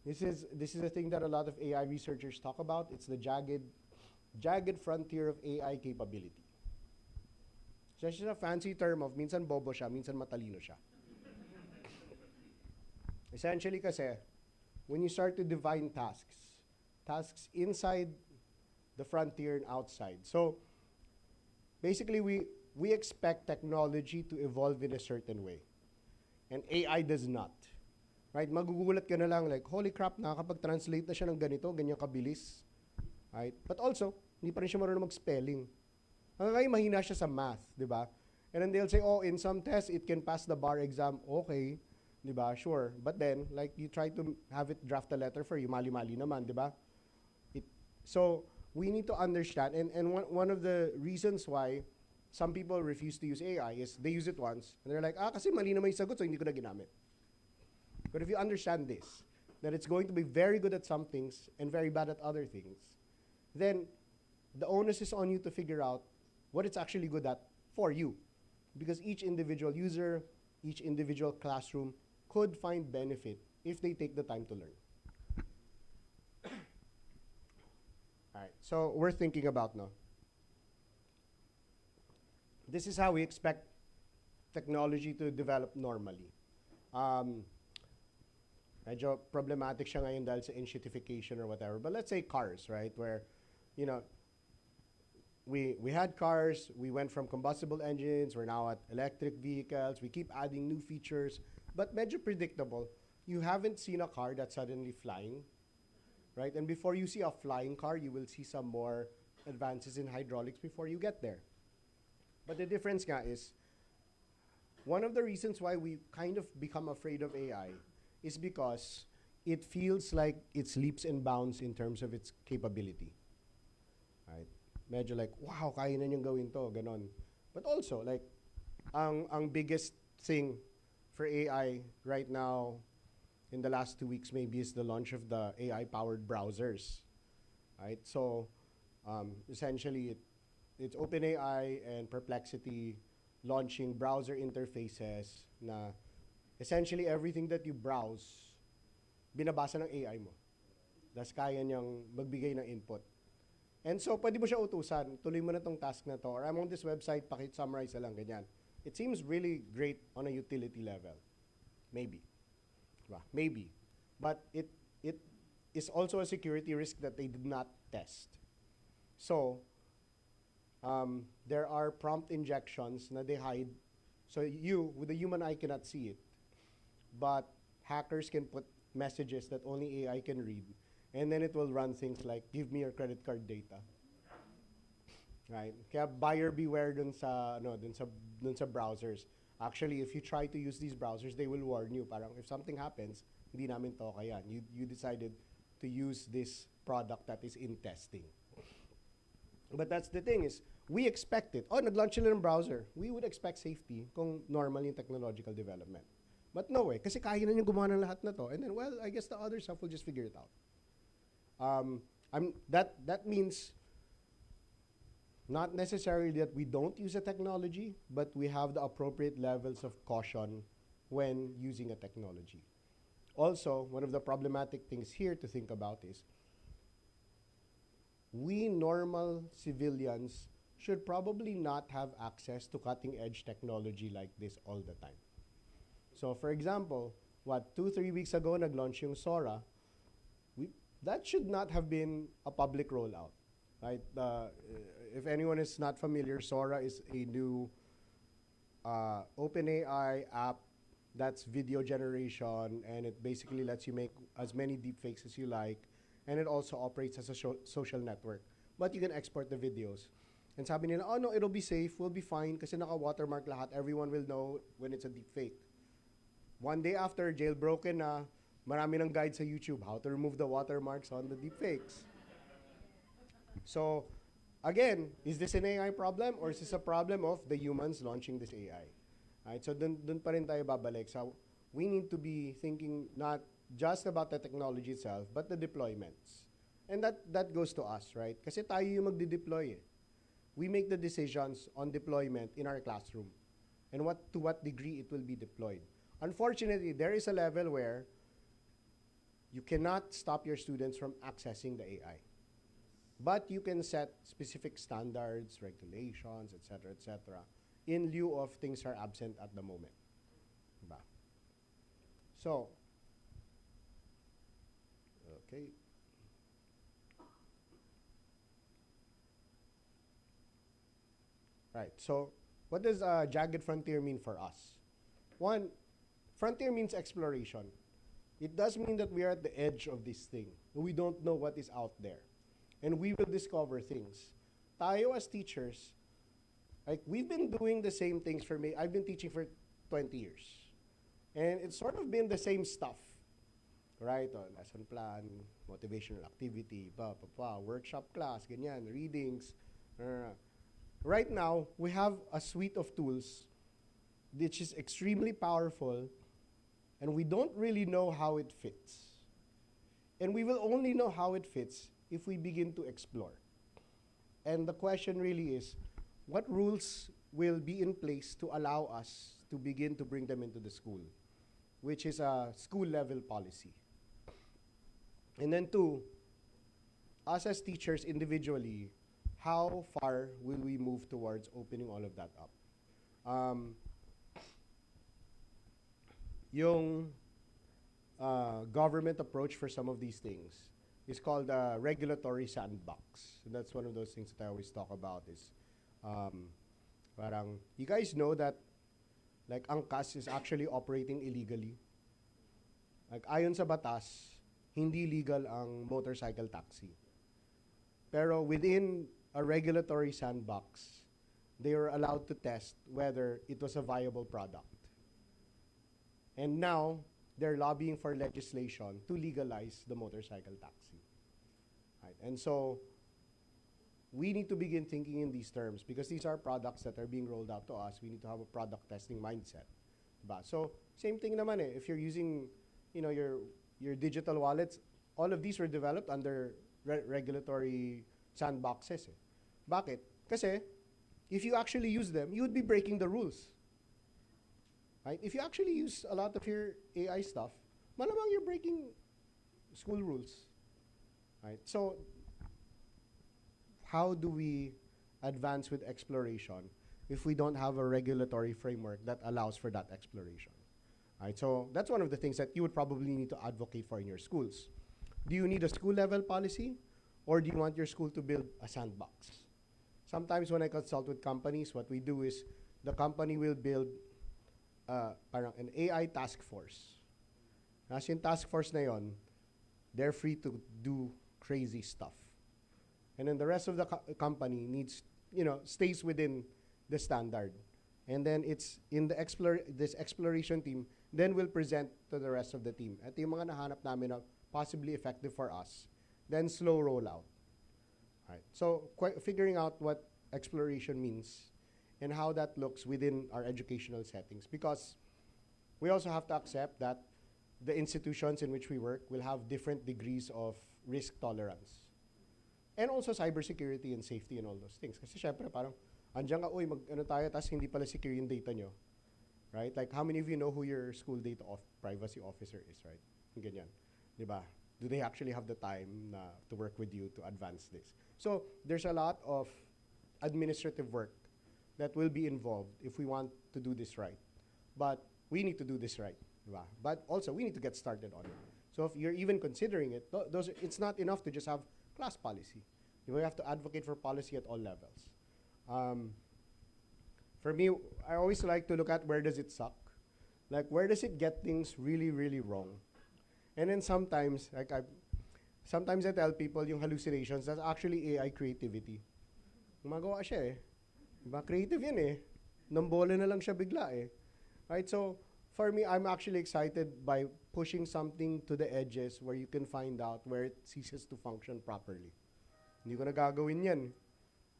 This is a thing that a lot of AI researchers talk about. It's the jagged frontier of AI capability. So it's just a fancy term of minsan bobo siya, minsan matalino siya. Essentially kasi, when you start to define tasks inside the frontier and outside. So basically, we expect technology to evolve in a certain way. And AI does not. Right? Magugulat ka na lang like, holy crap, nakakapag-translate na siya ng ganito, ganyan kabilis. Right? But also, hindi pa rin siya marunong mag-spelling. Hanggang ngayon, mahina siya sa math, di ba? And then they'll say, oh, in some tests, it can pass the bar exam. Okay, di ba? Sure. But then, like, you try to have it draft a letter for you, mali-mali naman, di ba? So, we need to understand, and one of the reasons why some people refuse to use AI is they use it once, and they're like, kasi mali naman yung sagot, so hindi ko na ginamit. But if you understand this, that it's going to be very good at some things and very bad at other things, then the onus is on you to figure out what it's actually good at for you. Because each individual user, each individual classroom could find benefit if they take the time to learn. All right, so we're thinking about now. This is how we expect technology to develop normally. Medyo problematic siya ngayon dahil sa institutification or whatever. But let's say cars, right? Where, we had cars, we went from combustible engines, we're now at electric vehicles, we keep adding new features, but medyo predictable. You haven't seen a car that's suddenly flying, right? And before you see a flying car, you will see some more advances in hydraulics before you get there. But the difference nga is, one of the reasons why we kind of become afraid of AI is because it feels like it's leaps and bounds in terms of its capability. Right? Medyo like, wow, kaya na niyang gawin to, ganon. But also, like, ang biggest thing for AI right now, in the last 2 weeks maybe, is the launch of the AI-powered browsers. Right? So, essentially, it's OpenAI and Perplexity launching browser interfaces na essentially everything that you browse, binabasa ng AI mo. Tapos kaya niyang magbigay ng input. And so, pwede mo siya utusan, tuloy mo na tong task na to, or I'm on this website, pakisummarize na lang, ganyan. It seems really great on a utility level. Maybe. Diba? Maybe. But it is also a security risk that they did not test. So, there are prompt injections na they hide. So you, with the human eye, cannot see it. But hackers can put messages that only AI can read. And then it will run things like, give me your credit card data. Right? Kaya buyer beware dun sa browsers. Actually, if you try to use these browsers, they will warn you. Parang if something happens, hindi namin to kaya. You decided to use this product that is in testing. But that's the thing is, we expect it. Oh, nag-launch sila ng browser. We would expect safety kung normal yung technological development. But no way, kasi kaya na niyang gumawa ng lahat na to. And then, well, I guess the other stuff will just figure it out. That means Not necessarily that we don't use a technology, but we have the appropriate levels of caution when using a technology. Also, one of the problematic things here to think about is we normal civilians should probably not have access to cutting edge technology like this all the time. So for example, 2-3 weeks ago nag-launch yung Sora, that should not have been a public rollout, right? If anyone is not familiar, Sora is a new OpenAI app that's video generation, and it basically lets you make as many deepfakes as you like, and it also operates as a social network. But you can export the videos. And sabi nila, oh no, it'll be safe, we'll be fine, kasi naka-watermark lahat, everyone will know when it's a deepfake. One day after, jailbroken na, marami ng guide sa YouTube how to remove the watermarks on the deepfakes. So, again, is this an AI problem or is this a problem of the humans launching this AI? Right, so dun pa rin tayo babalik. So, we need to be thinking not just about the technology itself, but the deployments. And that goes to us, right? Kasi tayo yung magdi-deploy eh. We make the decisions on deployment in our classroom and to what degree it will be deployed. Unfortunately, there is a level where you cannot stop your students from accessing the AI. But you can set specific standards, regulations, etc., in lieu of things are absent at the moment. Diba? So, okay. Right, so what does jagged frontier mean for us? One, frontier means exploration. It does mean that we are at the edge of this thing. We don't know what is out there. And we will discover things. Tayo as teachers, like we've been doing the same things for me. I've been teaching for 20 years. And it's sort of been the same stuff. Right? Lesson plan, motivational activity, workshop class, ganyan, readings. Right now, we have a suite of tools which is extremely powerful, and we don't really know how it fits. And we will only know how it fits if we begin to explore. And the question really is, what rules will be in place to allow us to begin to bring them into the school, which is a school-level policy. And then two, us as teachers individually, how far will we move towards opening all of that up? Yung government approach for some of these things is called a regulatory sandbox. And that's one of those things that I always talk about is, parang, you guys know that like ang CAS is actually operating illegally. Like ayon sa batas, hindi legal ang motorcycle taxi. Pero within a regulatory sandbox, they were allowed to test whether it was a viable product. And now, they're lobbying for legislation to legalize the motorcycle taxi. Right? And so, we need to begin thinking in these terms because these are products that are being rolled out to us. We need to have a product testing mindset. Diba? So, same thing naman eh. If you're using, your digital wallets, all of these were developed under regulatory sandboxes. Eh. Bakit? Kasi, if you actually use them, you would be breaking the rules. Right? If you actually use a lot of your AI stuff, malamang you're breaking school rules. Right? So, how do we advance with exploration if we don't have a regulatory framework that allows for that exploration? Right? So, that's one of the things that you would probably need to advocate for in your schools. Do you need a school-level policy, or do you want your school to build a sandbox? Sometimes when I consult with companies, what we do is the company will build parang an AI task force. As yung task force na yon, they're free to do crazy stuff. And then the rest of the company needs, stays within the standard. And then it's in this exploration team, then we'll present to the rest of the team. Ito yung mga nahanap namin na possibly effective for us. Then slow rollout. Right. So figuring out what exploration means and how that looks within our educational settings. Because we also have to accept that the institutions in which we work will have different degrees of risk tolerance. And also cybersecurity and safety and all those things. Kasi syempre parang, andyan ka, uy, ano tayo, tas hindi pala secure yung data nyo. Right? Like, how many of you know who your school data privacy officer is, right? Ganyan. Diba? Do they actually have the time to work with you to advance this? So, there's a lot of administrative work that will be involved if we want to do this right. But we need to do this right. Diba? But also, we need to get started on it. So if you're even considering it, it's not enough to just have class policy. You have to advocate for policy at all levels. For me, I always like to look at where does it suck. Like, where does it get things really, really wrong? And then sometimes, sometimes I tell people yung hallucinations, that's actually AI creativity. Gumagawa siya eh. Diba? Creative yan eh. Nambola na lang siya bigla eh. Right? So, for me, I'm actually excited by pushing something to the edges where you can find out where it ceases to function properly. Hindi ko na gagawin yan.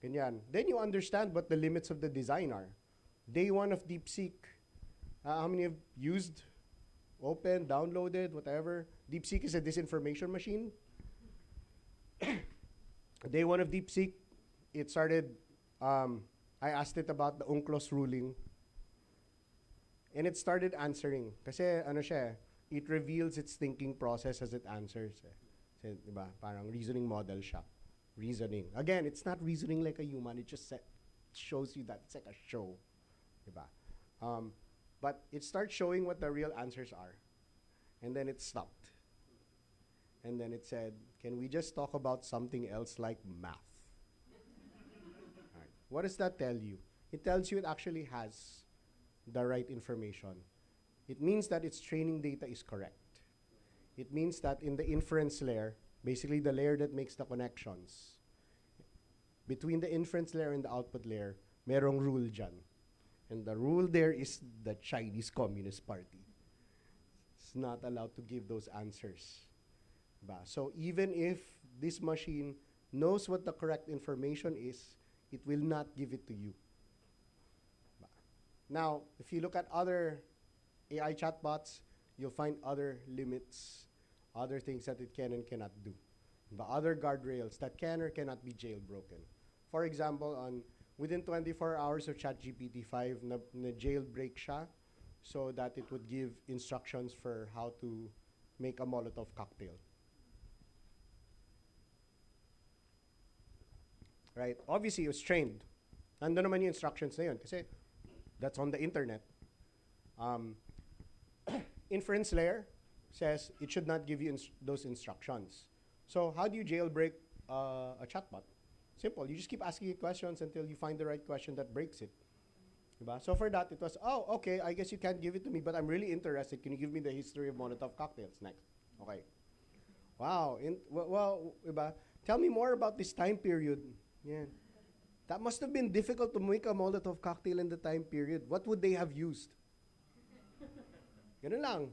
Ganyan. Then you understand what the limits of the design are. Day one of DeepSeek, how many have used, opened, downloaded, whatever? DeepSeek is a disinformation machine. Day one of DeepSeek, it started, I asked it about the UNCLOS ruling. And it started answering. Kasi ano siya, it reveals its thinking process as it answers. Kasi, diba, parang reasoning model siya. Reasoning. Again, it's not reasoning like a human. It just shows you that it's like a show. Diba? But it starts showing what the real answers are. And then it stopped. And then it said, can we just talk about something else like math? Right. What does that tell you? It tells you it actually has the right information. It means that its training data is correct. It means that in the inference layer, basically the layer that makes the connections, between the inference layer and the output layer, merong rule dyan. And the rule there is the Chinese Communist Party. It's not allowed to give those answers. So even if this machine knows what the correct information is, it will not give it to you. Now, if you look at other AI chatbots, you'll find other limits, other things that it can and cannot do. The other guardrails that can or cannot be jailbroken. For example, within 24 hours of ChatGPT-5, na jailbreak siya so that it would give instructions for how to make a Molotov cocktail. Right? Obviously, it was trained. Nandun naman yung instructions na yun kasi that's on the internet. Inference layer says it should not give you those instructions. So how do you jailbreak a chatbot? Simple. You just keep asking it questions until you find the right question that breaks it. Diba? So for that, it was, oh, okay, I guess you can't give it to me, but I'm really interested. Can you give me the history of Molotov cocktails next? Okay. Wow. Well, diba? Tell me more about this time period. Yeah. That must have been difficult to make a Molotov cocktail in the time period. What would they have used? Ganun lang.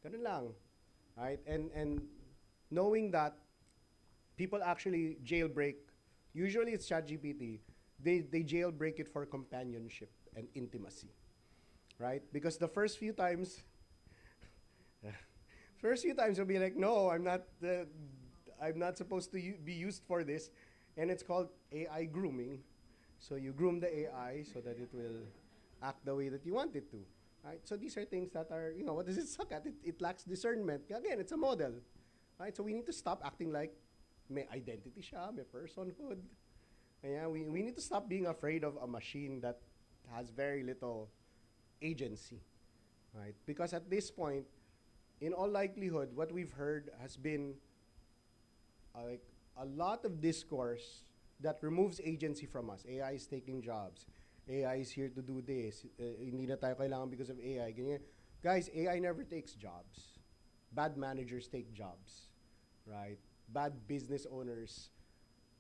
Ganun lang. Right? And knowing that people actually jailbreak, usually it's ChatGPT, they jailbreak it for companionship and intimacy. Right? Because the first few times, you'll be like, no, I'm not supposed to be used for this. And it's called AI grooming. So you groom the AI so that it will act the way that you want it to. Right? So these are things that are, what does it suck at? It lacks discernment. Again, it's a model. Right? So we need to stop acting like may identity siya, may personhood. Kaya we need to stop being afraid of a machine that has very little agency. Right? Because at this point, in all likelihood, what we've heard has been like a lot of discourse that removes agency from us. AI is taking jobs. AI is here to do this. Hindi na tayo kailangan because of AI. Ganyan. Guys, AI never takes jobs. Bad managers take jobs, right? Bad business owners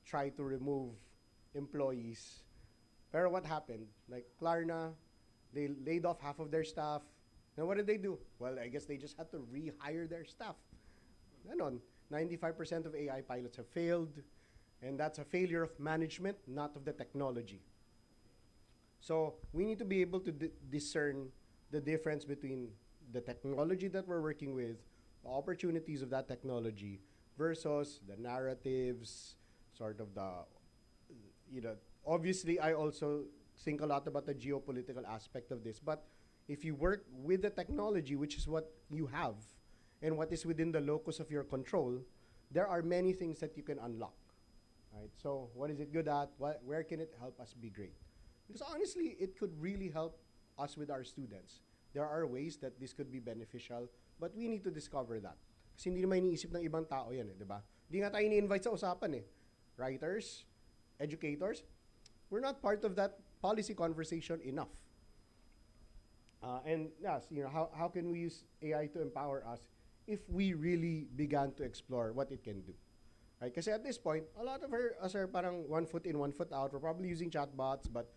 try to remove employees. Pero what happened? Like Klarna, they laid off half of their staff. And what did they do? Well, I guess they just had to rehire their staff. Ganon. 95% of AI pilots have failed, and that's a failure of management, not of the technology. So we need to be able to discern the difference between the technology that we're working with, the opportunities of that technology, versus the narratives, sort of the, you know, obviously I also think a lot about the geopolitical aspect of this, but if you work with the technology, which is what you have, and what is within the locus of your control, there are many things that you can unlock, right? So what is it good at? Where can it help us be great? Because honestly, it could really help us with our students. There are ways that this could be beneficial, but we need to discover that. Kasi hindi naman iniisip ng ibang tao yan, di ba? Hindi nga tayo ni-invite sa usapan Writers, educators, we're not part of that policy conversation enough. And yes, how can we use AI to empower us if we really began to explore what it can do? Right? Kasi at this point, a lot of us are parang 1 foot in, 1 foot out. We're probably using chatbots, but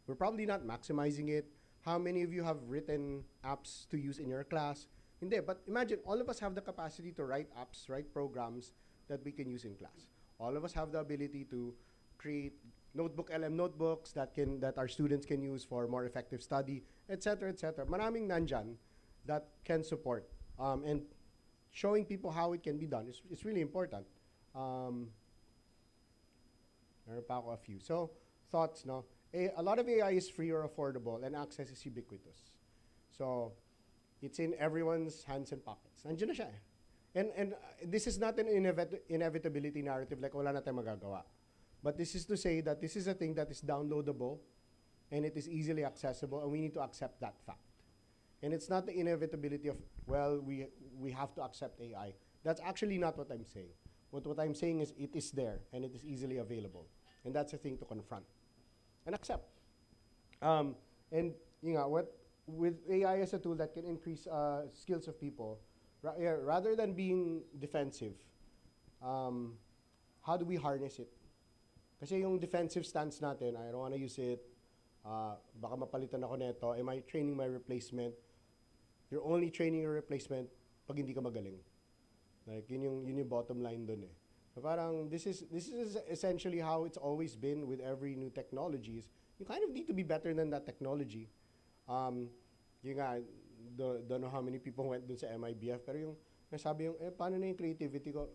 we're probably not maximizing it. How many of you have written apps to use in your class? Hindi, but imagine, all of us have the capacity to write apps, write programs that we can use in class. All of us have the ability to create LM notebooks that our students can use for more effective study, etc., etc. Maraming nandyan that can support. And showing people how it can be done is really important. Meron pa ako a few. So, thoughts, no? A lot of AI is free or affordable, and access is ubiquitous. So, it's in everyone's hands and pockets. Nandiyan na siya And this is not an inevitability narrative like wala na tayong magagawa. But this is to say that this is a thing that is downloadable and it is easily accessible, and we need to accept that fact. And it's not the inevitability of, well, we have to accept AI. That's actually not what I'm saying. What I'm saying is it is there and it is easily available. And that's a thing to confront and accept. And with AI as a tool that can increase skills of people, rather than being defensive, how do we harness it? Kasi yung defensive stance natin, I don't want to use it, baka mapalitan ako neto, am I training my replacement? You're only training your replacement pag hindi ka magaling. Like, yun yung bottom line dun So parang, this is essentially how it's always been with every new technologies. You kind of need to be better than that technology. Yung nga, don't know how many people went dun sa MIBF, pero yung nasabi yung, paano na yung creativity ko?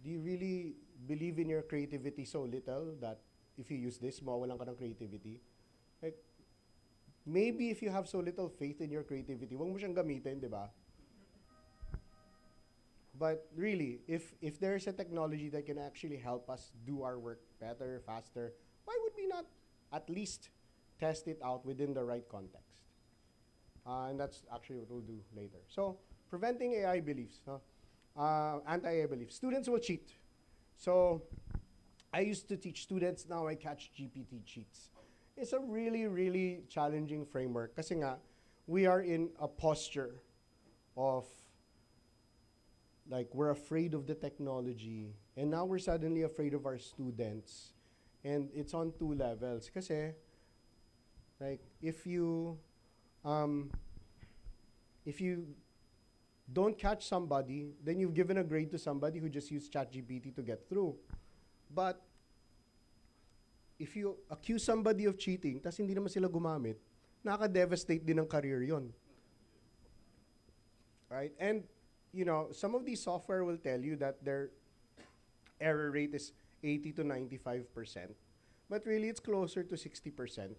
Do you really believe in your creativity so little that if you use this, mawawalan ka ng creativity? Like, maybe if you have so little faith in your creativity, wag mo siyang gamitin, di ba? But really, if there's a technology that can actually help us do our work better, faster, why would we not at least test it out within the right context? And that's actually what we'll do later. So, preventing AI beliefs, anti-AI beliefs. Students will cheat. So, I used to teach students, now I catch GPT cheats. It's a really, really challenging framework kasi nga, we are in a posture of like we're afraid of the technology and now we're suddenly afraid of our students. And it's on two levels kasi like if you don't catch somebody, then you've given a grade to somebody who just used ChatGPT to get through. But if you accuse somebody of cheating, tas hindi naman sila gumamit, nakaka-devastate din ang career yon. Right? And, some of these software will tell you that their error rate is 80 to 95%. But really, it's closer to 60%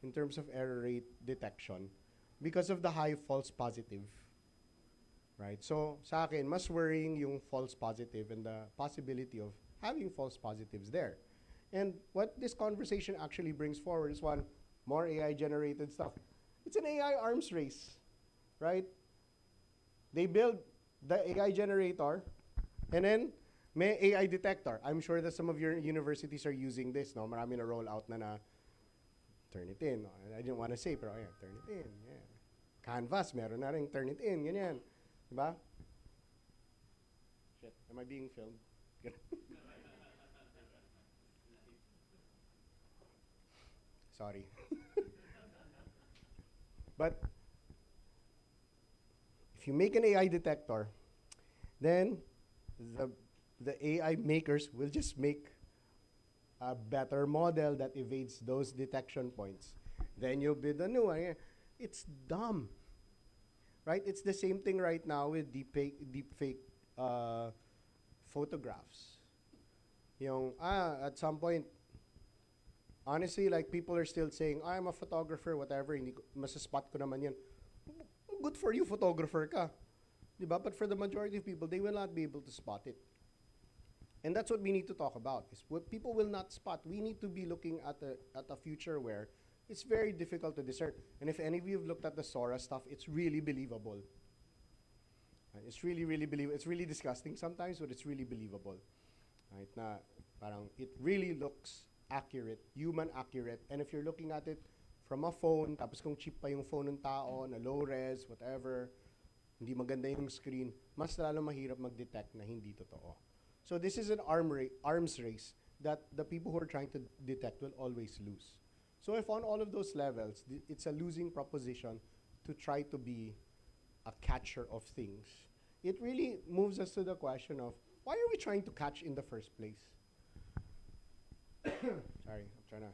in terms of error rate detection because of the high false positive. Right? So, sa akin, mas worrying yung false positive and the possibility of having false positives there. And what this conversation actually brings forward is one, more AI-generated stuff. It's an AI arms race, right? They build the AI generator, and then may AI detector. I'm sure that some of your universities are using this, no? Marami na roll out na turn it in. No? I didn't want to say, pero yeah, turn it in. Yeah. Canvas, meron na rin turn it in, ganyan. Diba? Shit, am I being filmed? Sorry. But if you make an AI detector, then the AI makers will just make a better model that evades those detection points. Then you'll build a new one. It's dumb, right? It's the same thing right now with deepfake photographs. At some point, honestly, like people are still saying, I'm a photographer, whatever, hindi ko, masaspot ko naman yan. Good for you, photographer ka. Diba? But for the majority of people, they will not be able to spot it. And that's what we need to talk about, is what people will not spot. We need to be looking at a future where it's very difficult to discern. And if any of you have looked at the Sora stuff, it's really believable. It's really, really believable. It's really disgusting sometimes, but it's really believable. Right? Na parang it really looks accurate, human accurate. And if you're looking at it from a phone, tapos kung cheap pa yung phone ng tao, na low res, whatever, hindi maganda yung screen, mas lalo mahirap mag-detect na hindi totoo. So this is an arms race that the people who are trying to detect will always lose. So if on all of those levels, it's a losing proposition to try to be a catcher of things, it really moves us to the question of, why are we trying to catch in the first place? Sorry, I'm trying to...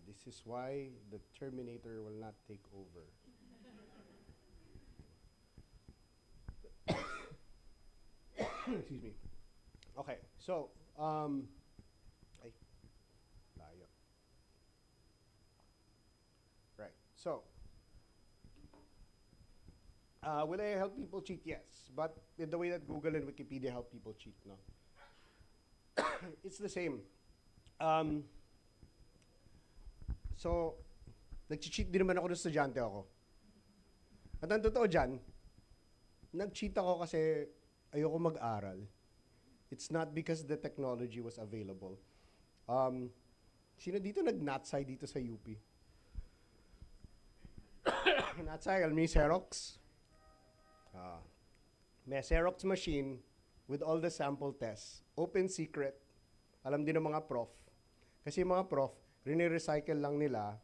This is why the Terminator will not take over. Excuse me. Okay, so, ay, layo. Right, so, will I help people cheat? Yes, but in the way that Google and Wikipedia help people cheat, no? It's the same. So, nag-cheat din naman ako ng estudyante ako. At ang totoo dyan, nag-cheat ako kasi ayoko mag-aral. It's not because the technology was available. Sino dito nag-natsay dito sa UP? Natsay, alam niyo yung Xerox? May Xerox machine with all the sample tests. Open secret. Alam din ng mga prof. Kasi yung mga prof, rini-recycle lang nila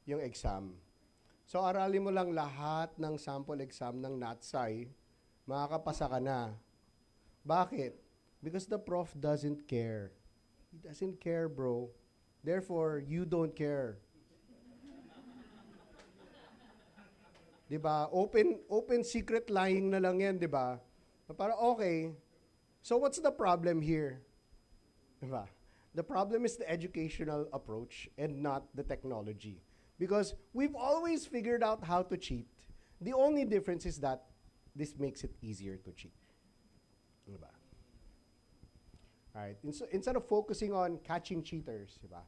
yung exam. So, aralin mo lang lahat ng sample exam ng natsay, makakapasa ka na. Bakit? Because the prof doesn't care. He doesn't care, bro. Therefore, you don't care. Diba? Open secret lying na lang yan, diba? Para okay. So what's the problem here? Diba? The problem is the educational approach and not the technology. Because we've always figured out how to cheat. The only difference is that this makes it easier to cheat. Diba? All right. Instead of focusing on catching cheaters, diba,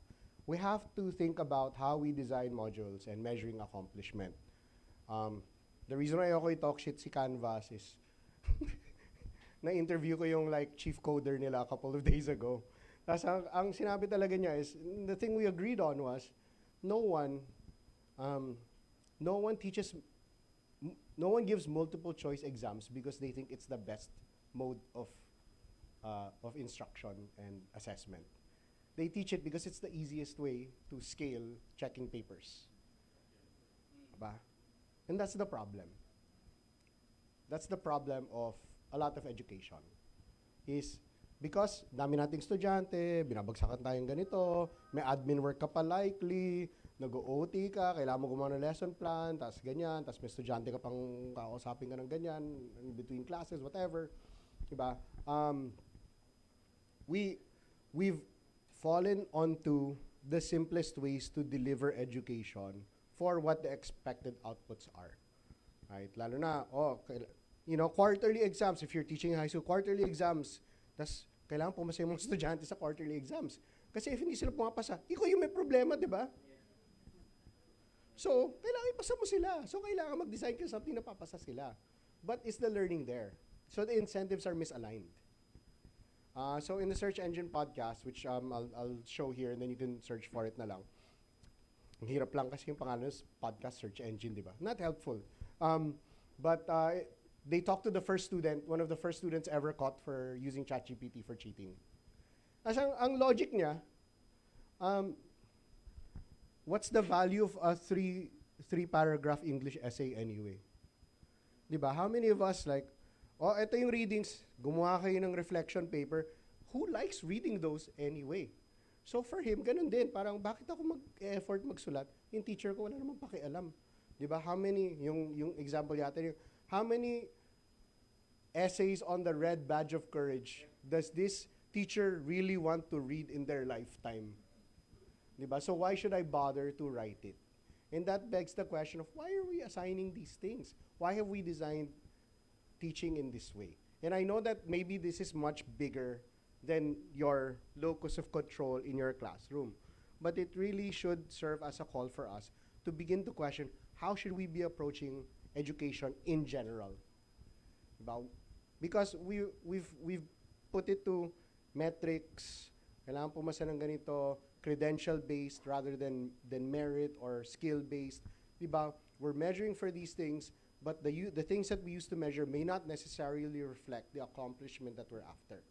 we have to think about how we design modules and measuring accomplishment. The reason why ako i-talk shit si Canvas is na-interview ko yung like chief coder nila a couple of days ago. Tapos ang sinabi talaga niya is, the thing we agreed on was, no one gives multiple choice exams because they think it's the best mode of instruction and assessment. They teach it because it's the easiest way to scale checking papers. Diba? And that's the problem. That's the problem of a lot of education. Is because dami nating estudyante, binabagsakan tayong ganito, may admin work ka pa likely, nag-OT ka, kailangan mo gumawa ng lesson plan, tas ganyan, tas may estudyante ka pang kakausapin ka ng ganyan, in between classes, whatever. Diba? We've fallen onto the simplest ways to deliver education for what the expected outputs are. Right? Lalo na, quarterly exams, if you're teaching high school, quarterly exams, tas kailangan pumasa yung mga estudyante sa quarterly exams. Kasi if hindi sila pumapasa, ikaw yung may problema, di ba? So, kailangan ipasa mo sila. So, kailangan mag-design ka something na papasa sila. But is the learning there? So, the incentives are misaligned. So, in the Search Engine podcast, which I'll show here and then you can search for it na lang. Ang hirap lang kasi yung pangalan ng podcast search engine, di ba? Not helpful. But they talked to the first student, one of the first students ever caught for using ChatGPT for cheating. As ang logic niya, what's the value of a three-paragraph English essay anyway? Di ba? How many of us like, ito yung readings, gumawa kayo ng reflection paper. Who likes reading those anyway? So for him, ganun din. Parang, bakit ako mag-effort magsulat? Yung teacher ko, wala namang pakialam. Di ba? How many, yung example yata, how many essays on the red badge of courage does this teacher really want to read in their lifetime? Diba? So why should I bother to write it? And that begs the question of why are we assigning these things? Why have we designed teaching in this way? And I know that maybe this is much bigger than your locus of control in your classroom. But it really should serve as a call for us to begin to question how should we be approaching education in general? Because we've put it to metrics, kailangan pumasa ng ganito, credential-based rather than merit or skill-based. Diba? We're measuring for these things, but the things that we used to measure may not necessarily reflect the accomplishment that we're after.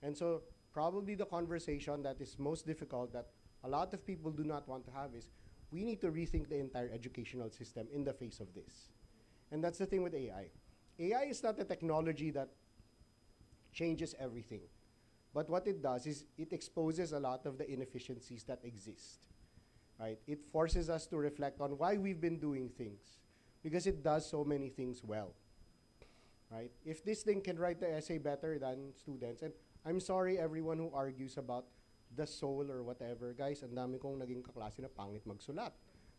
And so probably the conversation that is most difficult that a lot of people do not want to have is we need to rethink the entire educational system in the face of this. And that's the thing with AI. AI is not a technology that changes everything. But what it does is it exposes a lot of the inefficiencies that exist. Right? It forces us to reflect on why we've been doing things. Because it does so many things well. Right? If this thing can write the essay better than students, and I'm sorry everyone who argues about the soul or whatever, guys, ang dami kong naging kaklase na pangit magsulat.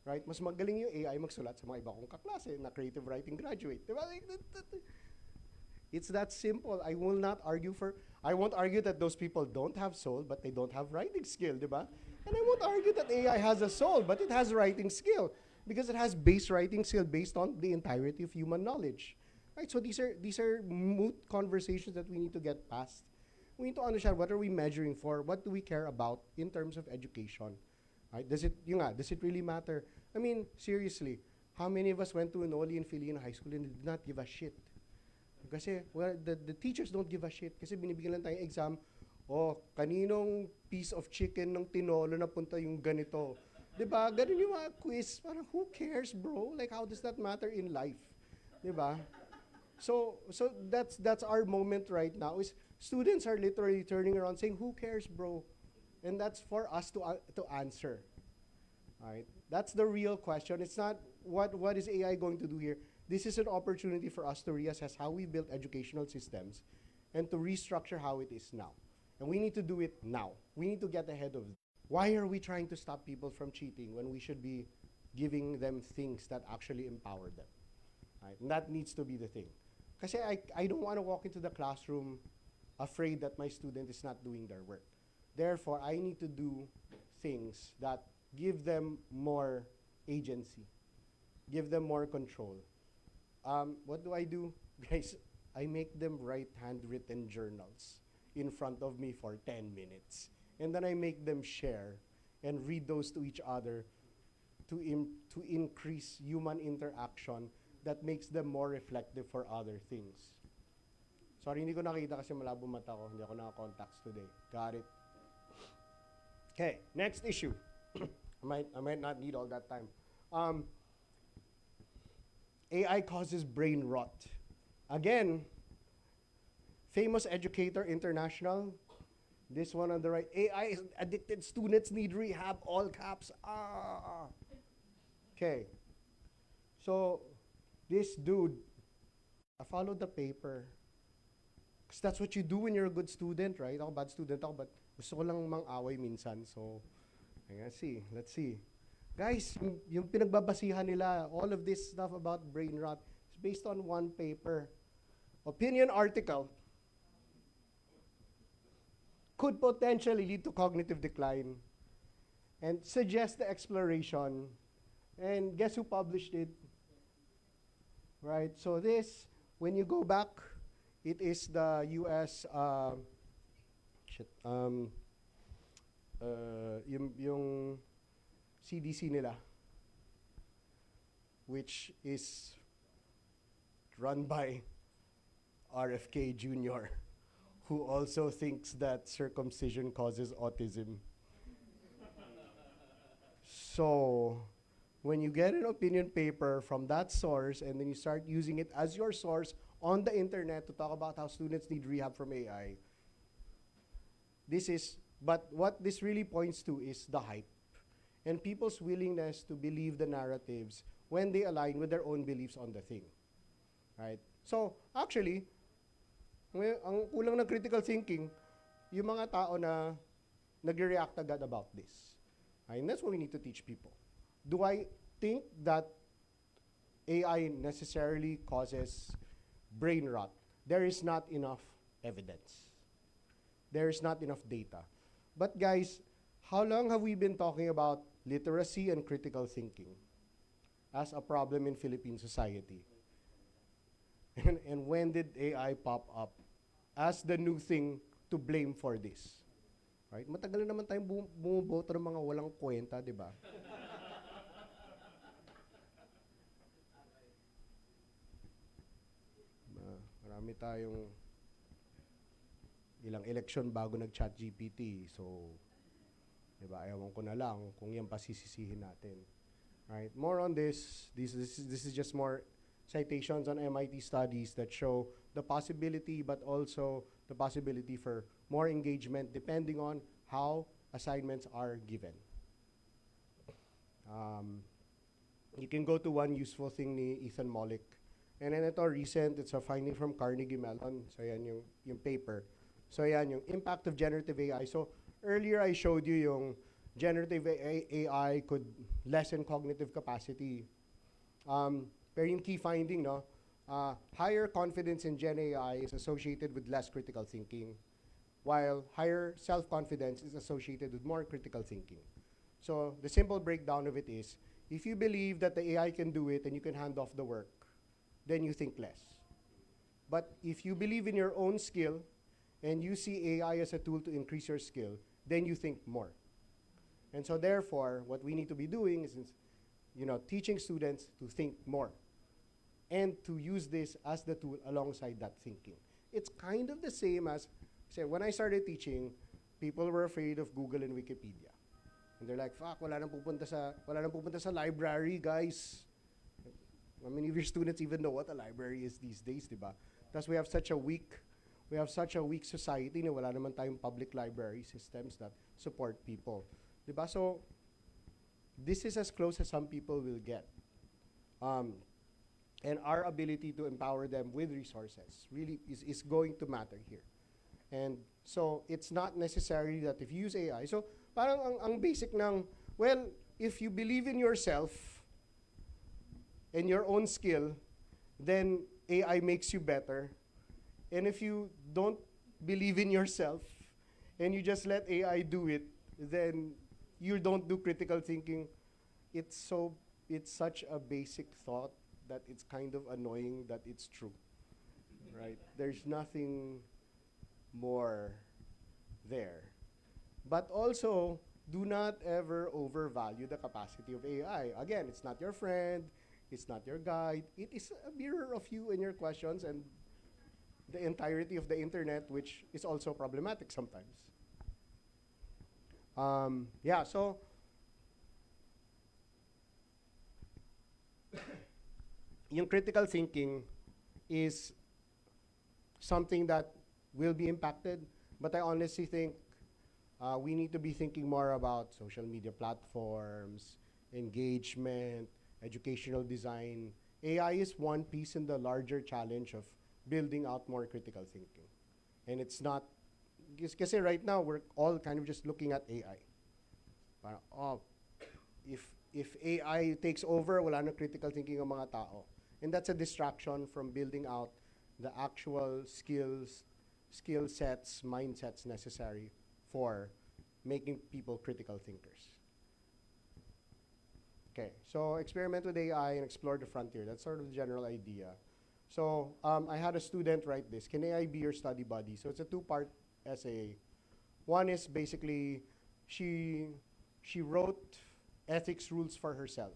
Right? Mas magaling yung AI magsulat sa mga iba kong kaklase na creative writing graduate. Diba? It's that simple. I won't argue that those people don't have soul, but they don't have writing skill, diba? And I won't argue that AI has a soul, but it has writing skill because it has base writing skill based on the entirety of human knowledge. Right? So these are moot conversations that we need to get past. We need to understand what are we measuring for, what do we care about in terms of education. Right? Does it really matter? I mean, seriously, how many of us went to Noli and Filipino high school and did not give a shit? Kasi, well, the teachers don't give a shit. Kasi binibigyan lang tayong exam, kaninong piece of chicken ng tinolo na punta yung ganito. Diba? Ganun yung mga quiz. Parang, who cares, bro? Like, how does that matter in life? Diba? So that's our moment right now, is students are literally turning around saying, who cares, bro? And that's for us to answer. Right? That's the real question. It's not what is AI going to do here. This is an opportunity for us to reassess how we build educational systems and to restructure how it is now. And we need to do it now. We need to get ahead of it. Why are we trying to stop people from cheating when we should be giving them things that actually empower them? Right? And that needs to be the thing. Kasi I don't want to walk into the classroom afraid that my student is not doing their work. Therefore, I need to do things that give them more agency, give them more control. What do? Guys, I make them write handwritten journals in front of me for 10 minutes. And then I make them share and read those to each other to increase human interaction that makes them more reflective for other things. Sorry, hindi ko nakita kasi malabo mata ko. Hindi ako naka-contacts today. Got it. Okay, next issue. I might not need all that time. AI causes brain rot. Again, famous educator international. This one on the right. AI is addicted students need rehab, all caps. Okay. So, this dude, I followed the paper. Because that's what you do when you're a good student, right? Ako bad student ako, but gusto ko lang mang-away minsan. So, let's see. Guys, yung pinagbabasihan nila, all of this stuff about brain rot is based on one paper. Opinion article could potentially lead to cognitive decline and suggest the exploration. And guess who published it? Right, so this, when you go back, it is the US, yung CDC nila, which is run by RFK Jr., who also thinks that circumcision causes autism. So, when you get an opinion paper from that source and then you start using it as your source on the internet to talk about how students need rehab from AI, but what this really points to is the hype and people's willingness to believe the narratives when they align with their own beliefs on the thing, right? So actually, Ngayon, ang kulang ng critical thinking, yung mga tao na nag-react agad about this. And that's what we need to teach people. Do I think that AI necessarily causes brain rot? There is not enough evidence. There is not enough data. But guys, how long have we been talking about literacy and critical thinking as a problem in Philippine society? And when did AI pop up as the new thing to blame for this? Right? Matagal na naman tayong bumuboto ng mga walang kwenta, di ba? Marami tayong ilang election bago nag-chat GPT. So, di ba, ewan ko na lang kung yan pa sisisihin natin. Right? More on this. This is just more citations on MIT studies that show the possibility, but also the possibility for more engagement depending on how assignments are given. You can go to one useful thing ni Ethan Mollick. And then ito recent, it's a finding from Carnegie Mellon. So yan yung paper. So yan yung impact of generative AI. So earlier I showed you yung generative AI could lessen cognitive capacity. Pero yung key finding, no, higher confidence in Gen AI is associated with less critical thinking, while higher self-confidence is associated with more critical thinking. So the simple breakdown of it is, if you believe that the AI can do it and you can hand off the work, then you think less. But if you believe in your own skill and you see AI as a tool to increase your skill, then you think more. And so therefore, what we need to be doing is, teaching students to think more and to use this as the tool alongside that thinking. It's kind of the same as, say, when I started teaching, people were afraid of Google and Wikipedia. And they're like, fuck, wala nang pupunta sa library, guys. How many of your students even know what a library is these days, diba? Thus we have such a weak society na wala naman tayong public library systems that support people. Diba? So, this is as close as some people will get. And our ability to empower them with resources really is going to matter here. And so, it's not necessary that if you use AI, so parang ang basic ng, well, if you believe in yourself and your own skill, then AI makes you better. And if you don't believe in yourself and you just let AI do it, then you don't do critical thinking. It's such a basic thought that it's kind of annoying that it's true, right? There's nothing more there. But also, do not ever overvalue the capacity of AI. Again, it's not your friend, it's not your guide. It is a mirror of you and your questions and the entirety of the internet, which is also problematic sometimes. So yung critical thinking is something that will be impacted, but I honestly think we need to be thinking more about social media platforms, engagement, educational design. AI is one piece in the larger challenge of building out more critical thinking. And it's not, kasi right now we're all kind of just looking at AI. Parang, if AI takes over, wala na critical thinking ang mga tao. And that's a distraction from building out the actual skill sets, mindsets necessary for making people critical thinkers. Okay, so experiment with AI and explore the frontier. That's sort of the general idea. So I had a student write this. Can AI be your study buddy? So it's a two-part essay. One is basically she wrote ethics rules for herself.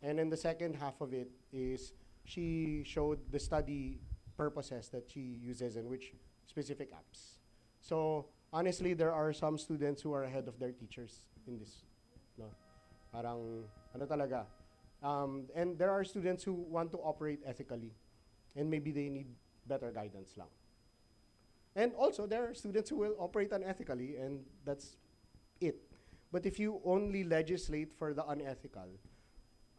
And then the second half of it is she showed the study purposes that she uses and which specific apps. So honestly, there are some students who are ahead of their teachers in this. No? Parang, ano talaga. And there are students who want to operate ethically and maybe they need better guidance lang. And also, there are students who will operate unethically and that's it. But if you only legislate for the unethical,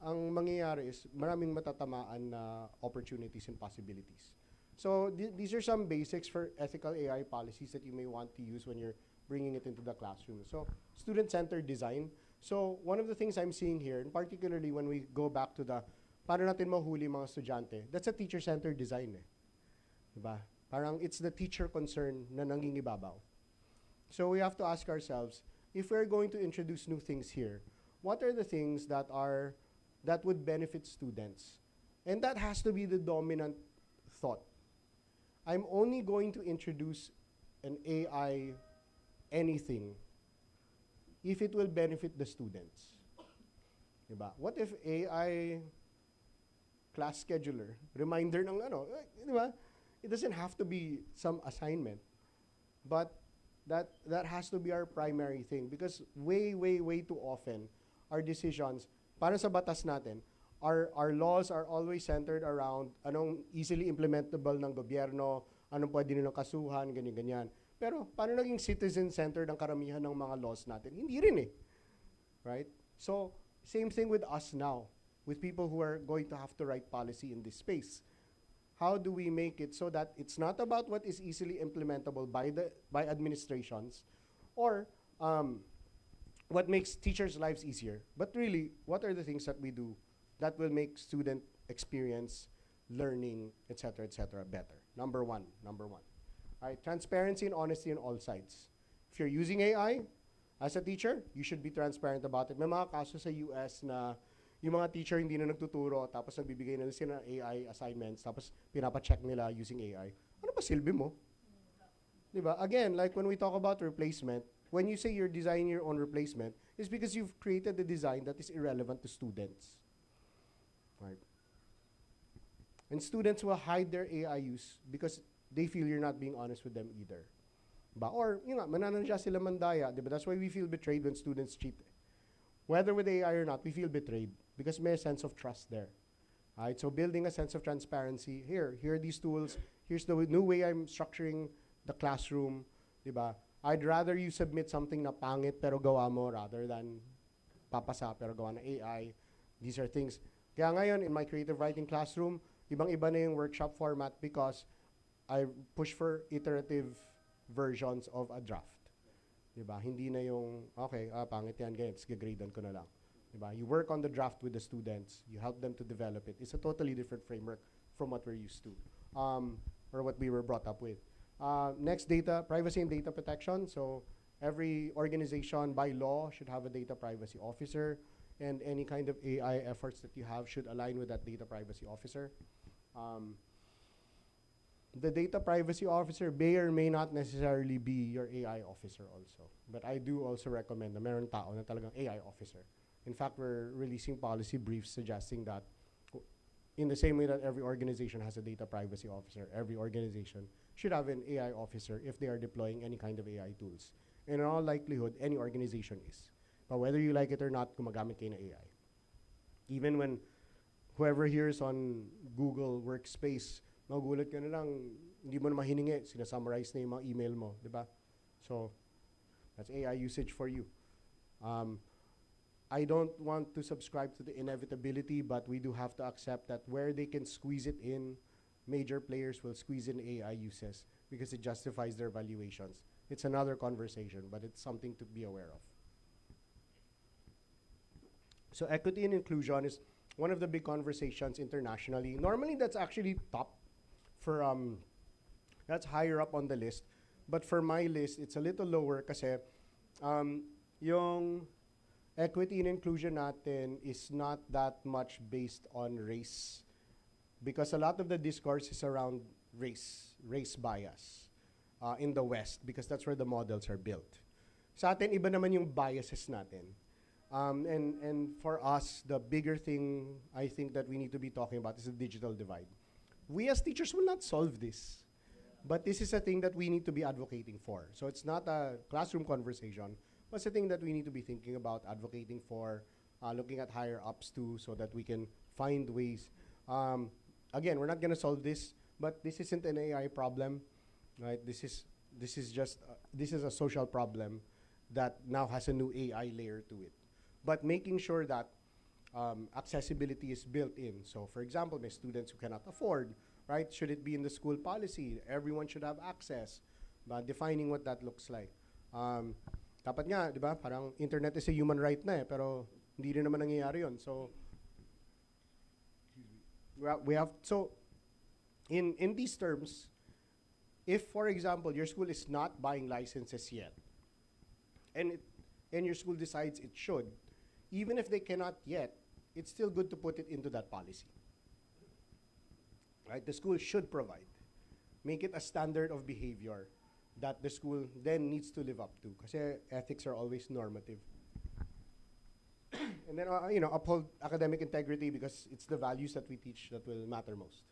ang mangyayari is maraming matatamaan na opportunities and possibilities. So these are some basics for ethical AI policies that you may want to use when you're bringing it into the classroom. So student-centered design. So one of the things I'm seeing here, and particularly when we go back to the paano natin mahuli mga estudyante, that's a teacher-centered design eh. Diba? Parang it's the teacher concern na nangingibabaw. So we have to ask ourselves, if we're going to introduce new things here, what are the things that would benefit students? And that has to be the dominant thought. I'm only going to introduce an AI anything if it will benefit the students. Diba? What if AI class scheduler, reminder ng ano, diba? It doesn't have to be some assignment, but that has to be our primary thing, because way too often our decisions para sa batas natin, our laws are always centered around anong easily implementable ng gobyerno, anong pwede nilang kasuhan, ganyan. Pero paano naging citizen-centered ang karamihan ng mga laws natin? Hindi rin eh. Right? So, same thing with us now, with people who are going to have to write policy in this space. How do we make it so that it's not about what is easily implementable by administrations or what makes teachers' lives easier, but really, what are the things that we do that will make student experience, learning, etc., better? Number one. Right? Transparency and honesty on all sides. If you're using AI, as a teacher, you should be transparent about it. May mga kaso sa US na yung mga teacher hindi na nagtuturo, tapos nagbibigay na sila ng AI assignments, tapos pinapacheck nila using AI. Ano ba silbi mo? Diba? Again, like when we talk about replacement, when you say you're designing your own replacement, it's because you've created a design that is irrelevant to students. Right? And students will hide their AI use because they feel you're not being honest with them either. Ba? Or, yun nga, mananadya sila mandaya. Diba? That's why we feel betrayed when students cheat. Whether with AI or not, we feel betrayed because may a sense of trust there. Right? So building a sense of transparency. Here are these tools. Here's the new way I'm structuring the classroom. Diba? I'd rather you submit something na pangit pero gawa mo rather than papasa pero gawa na AI. These are things. Kaya ngayon, in my creative writing classroom, ibang-iba na yung workshop format because I push for iterative versions of a draft. Diba? Hindi na yung, okay, pangit yan, ganyan, gradean ko na lang. Diba? You work on the draft with the students, you help them to develop it. It's a totally different framework from what we're used to, or what we were brought up with. Next, data, privacy and data protection. So every organization by law should have a data privacy officer, and any kind of AI efforts that you have should align with that data privacy officer. The data privacy officer may or may not necessarily be your AI officer also. But I do also recommend na meron tao na talagang AI officer. In fact, we're releasing policy briefs suggesting that in the same way that every organization has a data privacy officer, every organization should have an AI officer if they are deploying any kind of AI tools. And in all likelihood, any organization is. But whether you like it or not, gumagamit kayo ng AI. Even when whoever here is on Google Workspace, magugulat ka na lang, hindi mo na mahiningi, sinasummarize na yung mga email mo, di ba? So, that's AI usage for you. I don't want to subscribe to the inevitability, but we do have to accept that where they can squeeze it in, major players will squeeze in AI uses because it justifies their valuations. It's another conversation, but it's something to be aware of. So equity and inclusion is one of the big conversations internationally. Normally, that's actually top for, that's higher up on the list. But for my list, it's a little lower kasi yung equity and inclusion natin is not that much based on race. Because a lot of the discourse is around race bias in the West, because that's where the models are built. Sa atin, iba naman yung biases natin. And for us, the bigger thing I think that we need to be talking about is the digital divide. We as teachers will not solve this, but this is a thing that we need to be advocating for. So it's not a classroom conversation, but it's a thing that we need to be thinking about, advocating for, looking at higher ups too, so that we can find ways. Again, we're not going to solve this, but this isn't an AI problem, right? This is just this is a social problem that now has a new AI layer to it. But making sure that accessibility is built in. So, for example, may students who cannot afford right? Should it be in the school policy? Everyone should have access, but defining what that looks like. Dapat nga, di ba, parang internet is a human right na pero hindi rin naman nangyayari yun. So, we have, so, in these terms, if, for example, your school is not buying licenses yet, and your school decides it should, even if they cannot yet, it's still good to put it into that policy. Right? The school should provide. Make it a standard of behavior that the school then needs to live up to. Kasi ethics are always normative. And then, uphold academic integrity because it's the values that we teach that will matter most.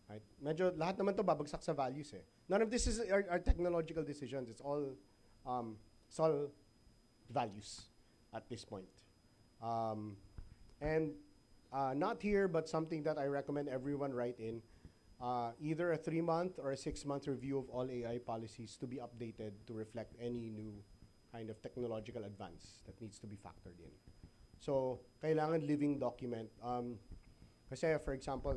Right? Medyo lahat naman to babagsak sa values eh. None of this is our technological decisions. It's all values at this point. And not here, but something that I recommend everyone write in, either a 3-month or a 6-month review of all AI policies to be updated to reflect any new kind of technological advance that needs to be factored in. So, kailangan living document. Kasi, for example,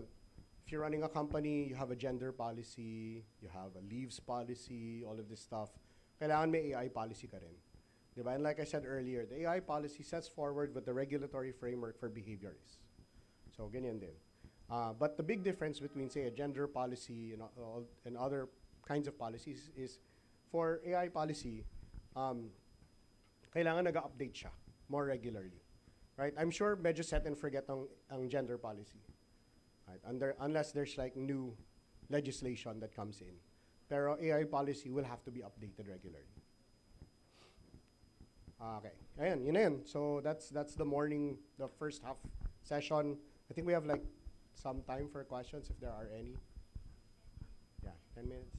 if you're running a company, you have a gender policy, you have a leaves policy, all of this stuff. Kailangan may AI policy ka rin. Diba? And like I said earlier, the AI policy sets forward what the regulatory framework for behavior is. So, ganyan din. But the big difference between, say, a gender policy and other kinds of policies is for AI policy, kailangan nag-update siya more regularly. Right? I'm sure medyo set and forget ang gender policy. Right? Unless there's like new legislation that comes in. Pero AI policy will have to be updated regularly. Okay. Ayan, yun na yun. So that's the morning, the first half session. I think we have like some time for questions if there are any. Yeah, 10 minutes.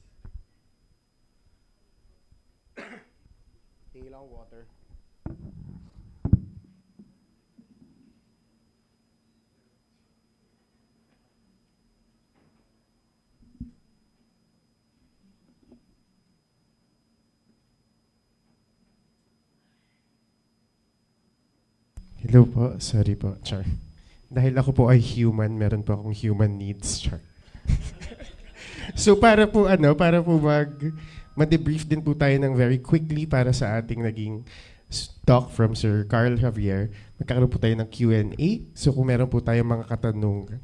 Hingi lang water. Hello po, sorry po, Char. Dahil ako po ay human, meron po akong human needs, Char. So para po ma-debrief din po tayo ng very quickly para sa ating naging talk from Sir Carljoe Javier, magkakaroon po tayo ng Q&A. So kung meron po tayong mga katanungan.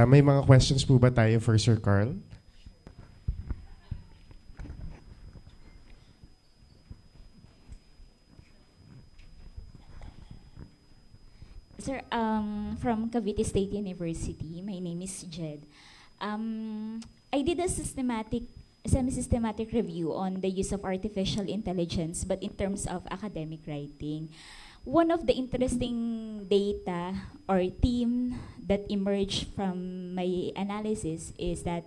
May mga questions po ba tayo for Sir Carl? Sir, from Cavite State University, my name is Jed. I did a semi-systematic review on the use of artificial intelligence, but in terms of academic writing. One of the interesting data or theme that emerged from my analysis is that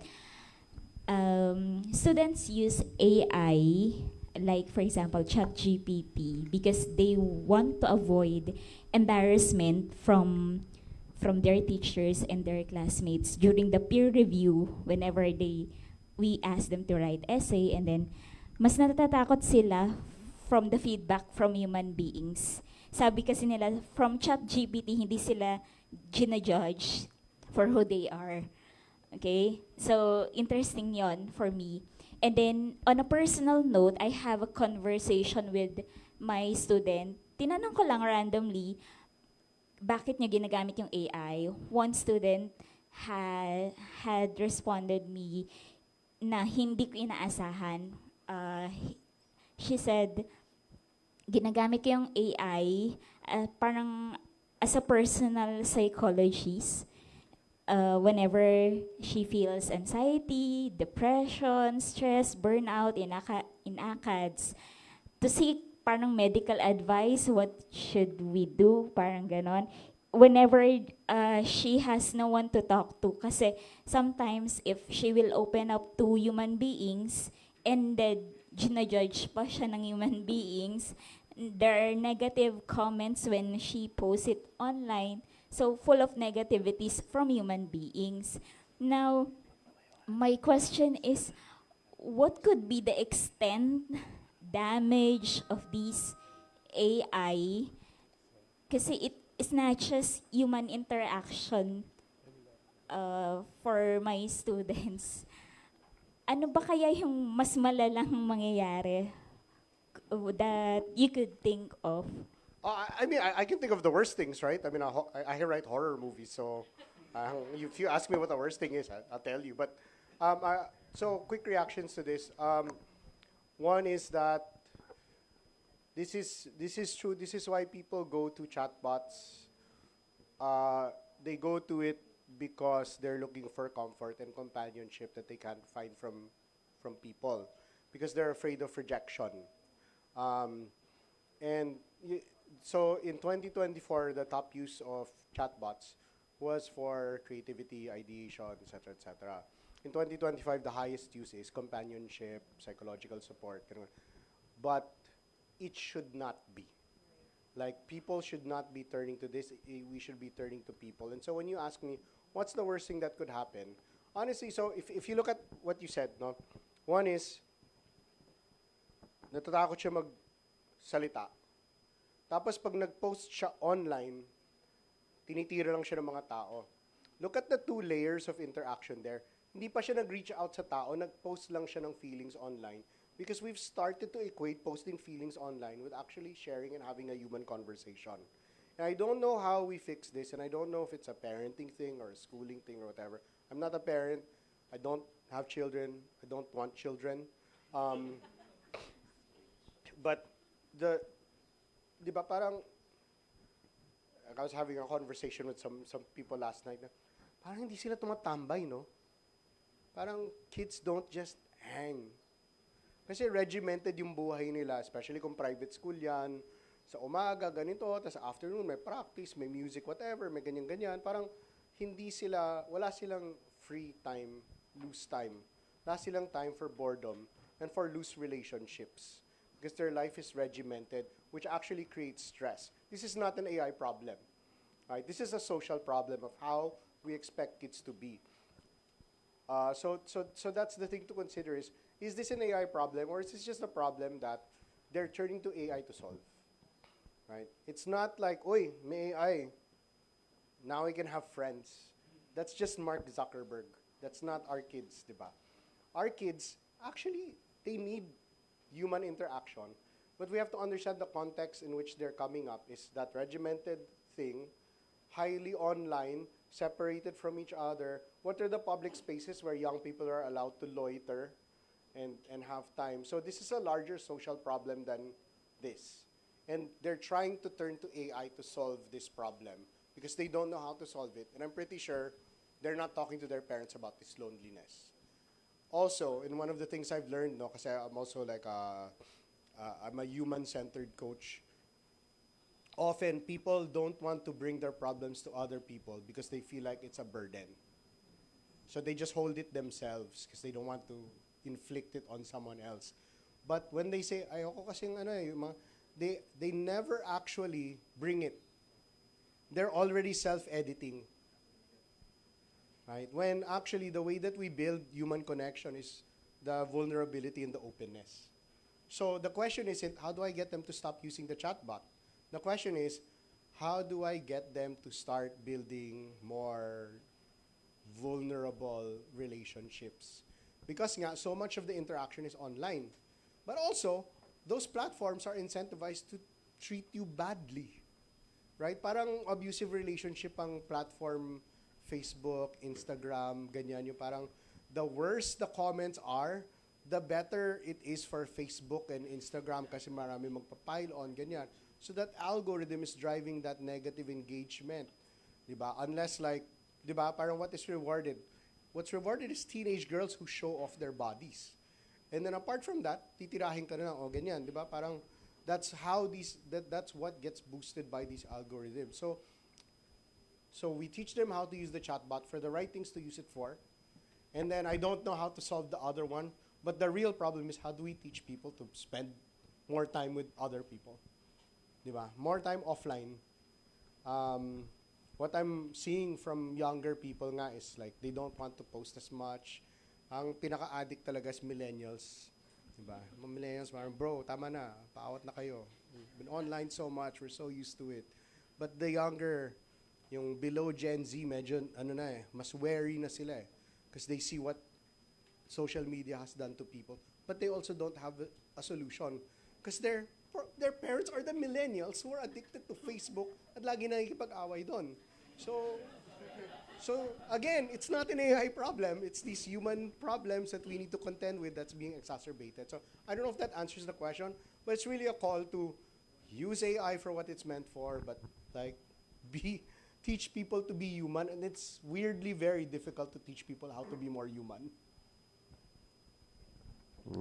students use AI, like for example ChatGPT, because they want to avoid embarrassment from their teachers and their classmates during the peer review whenever we ask them to write essay, and then mas natatakot sila from the feedback from human beings. Sabi kasi nila from ChatGPT hindi sila ginajudge for who they are. Okay? So interesting yon for me. And then, on a personal note, I have a conversation with my student. Tinanong ko lang randomly, bakit niya ginagamit yung AI? One student had responded me na hindi ko inaasahan. She said, ginagamit ko yung AI parang as a personal psychologist. Whenever she feels anxiety, depression, stress, burnout in ACADS, to seek parang medical advice, what should we do, parang ganon. Whenever she has no one to talk to, kasi sometimes if she will open up to human beings and then ginajudge pa siya ng human beings, there are negative comments when she posts it online. So full of negativities from human beings. Now, my question is, what could be the extent damage of this AI? Kasi it is not just human interaction for my students, ano ba kaya yung mas malalang mangyayari that you could think of? I mean, I can think of the worst things, right? I mean, I write horror movies, so if you ask me what the worst thing is, I'll tell you. But so quick reactions to this. One is that this is true. This is why people go to chatbots. They go to it because they're looking for comfort and companionship that they can't find from people, because they're afraid of rejection. Um, and so in 2024, the top use of chatbots was for creativity, ideation, etc., etc. In 2025, the highest use is companionship, psychological support, ganun. But it should not be. Like, people should not be turning to this. We should be turning to people. And so when you ask me, what's the worst thing that could happen? Honestly, so if you look at what you said, no, one is, natatakot siya magsalita. Tapos pag nag-post siya online, tinitira lang siya ng mga tao. Look at the two layers of interaction there. Hindi pa siya nag-reach out sa tao, nag-post lang siya ng feelings online. Because we've started to equate posting feelings online with actually sharing and having a human conversation. And I don't know how we fix this, and I don't know if it's a parenting thing or a schooling thing or whatever. I'm not a parent. I don't have children. I don't want children. But di ba parang, I was having a conversation with some people last night na parang hindi sila tumatambay, no? Parang kids don't just hang. Kasi regimented yung buhay nila, especially kung private school yan. Sa umaga, ganito, tapos sa afternoon, may practice, may music, whatever, may ganyan-ganyan. Parang wala silang free time, loose time. Wala silang time for boredom and for loose relationships. Because their life is regimented, which actually creates stress. This is not an AI problem. Right? This is a social problem of how we expect kids to be. So that's the thing to consider is this an AI problem, or is this just a problem that they're turning to AI to solve? Right? It's not like, oy, may AI, now we can have friends. That's just Mark Zuckerberg. That's not our kids, di ba? Our kids, actually, they need human interaction, but we have to understand the context in which they're coming up is that regimented thing, highly online, separated from each other. What are the public spaces where young people are allowed to loiter and have time? So this is a larger social problem than this. And they're trying to turn to AI to solve this problem because they don't know how to solve it. And I'm pretty sure they're not talking to their parents about this loneliness. Also, in one of the things I've learned, no, kasi I'm also like I'm a human-centered coach. Often, people don't want to bring their problems to other people because they feel like it's a burden. So they just hold it themselves because they don't want to inflict it on someone else. But when they say, ayoko kasing ano eh, they never actually bring it. They're already self-editing. Right? When actually the way that we build human connection is the vulnerability and the openness. So the question isn't, how do I get them to stop using the chatbot? The question is, how do I get them to start building more vulnerable relationships? Because nga, so much of the interaction is online. But also, those platforms are incentivized to treat you badly. Right? Parang abusive relationship ang platform, Facebook, Instagram, ganyan. Yung parang the worse the comments are, the better it is for Facebook and Instagram kasi marami magpa-pile on, ganyan. So that algorithm is driving that negative engagement. Diba? Unless like, diba, parang what is rewarded? What's rewarded is teenage girls who show off their bodies. And then apart from that, titirahin ka na lang, oh, ganyan, diba? Parang that's how that's what gets boosted by these algorithms. So we teach them how to use the chatbot for the right things to use it for. And then I don't know how to solve the other one, but the real problem is how do we teach people to spend more time with other people? Diba? More time offline. What I'm seeing from younger people nga is like they don't want to post as much. Ang pinaka-addict talaga is millennials. Diba? Mga millennials, parang, bro, tama na, paawat na kayo. We've been online so much, we're so used to it. But the younger Yung below Gen Z, medyo, mas wary na sila eh. Because they see what social media has done to people. But they also don't have a solution. Because their parents are the millennials who are addicted to Facebook at lagi nakikipag-away doon. So again, it's not an AI problem. It's these human problems that we need to contend with that's being exacerbated. So I don't know if that answers the question, but it's really a call to use AI for what it's meant for, but like teach people to be human, and it's weirdly very difficult to teach people how to be more human.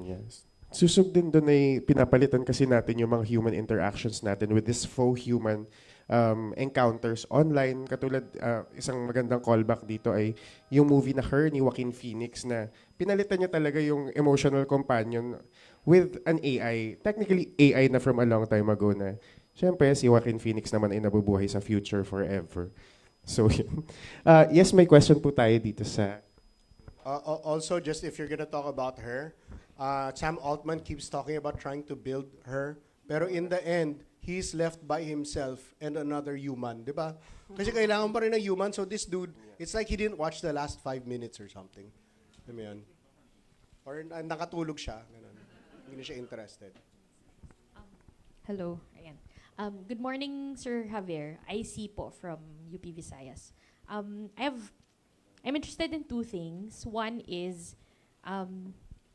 Yes. Susog din doon ay pinapalitan kasi natin yung mga human interactions natin with this faux human encounters online. Katulad, isang magandang callback dito ay yung movie na Her ni Joaquin Phoenix na pinalitan niya talaga yung emotional companion with an AI. Technically, AI na from a long time ago na. Siyempre, si Joaquin Phoenix naman ay nabubuhay sa future forever. So, yun. Yes, may question po tayo dito sa... Also, just if you're gonna talk about Her, Sam Altman keeps talking about trying to build her, pero in the end, he's left by himself and another human, di ba? Kasi kailangan pa rin ng human, so this dude, it's like he didn't watch the last 5 minutes or something. Alam mo yun? Or nakatulog siya, ganun. Hindi na siya interested. Hello. Ayan. Good morning, Sir Javier. IC po from UP Visayas. I'm interested in two things. One is,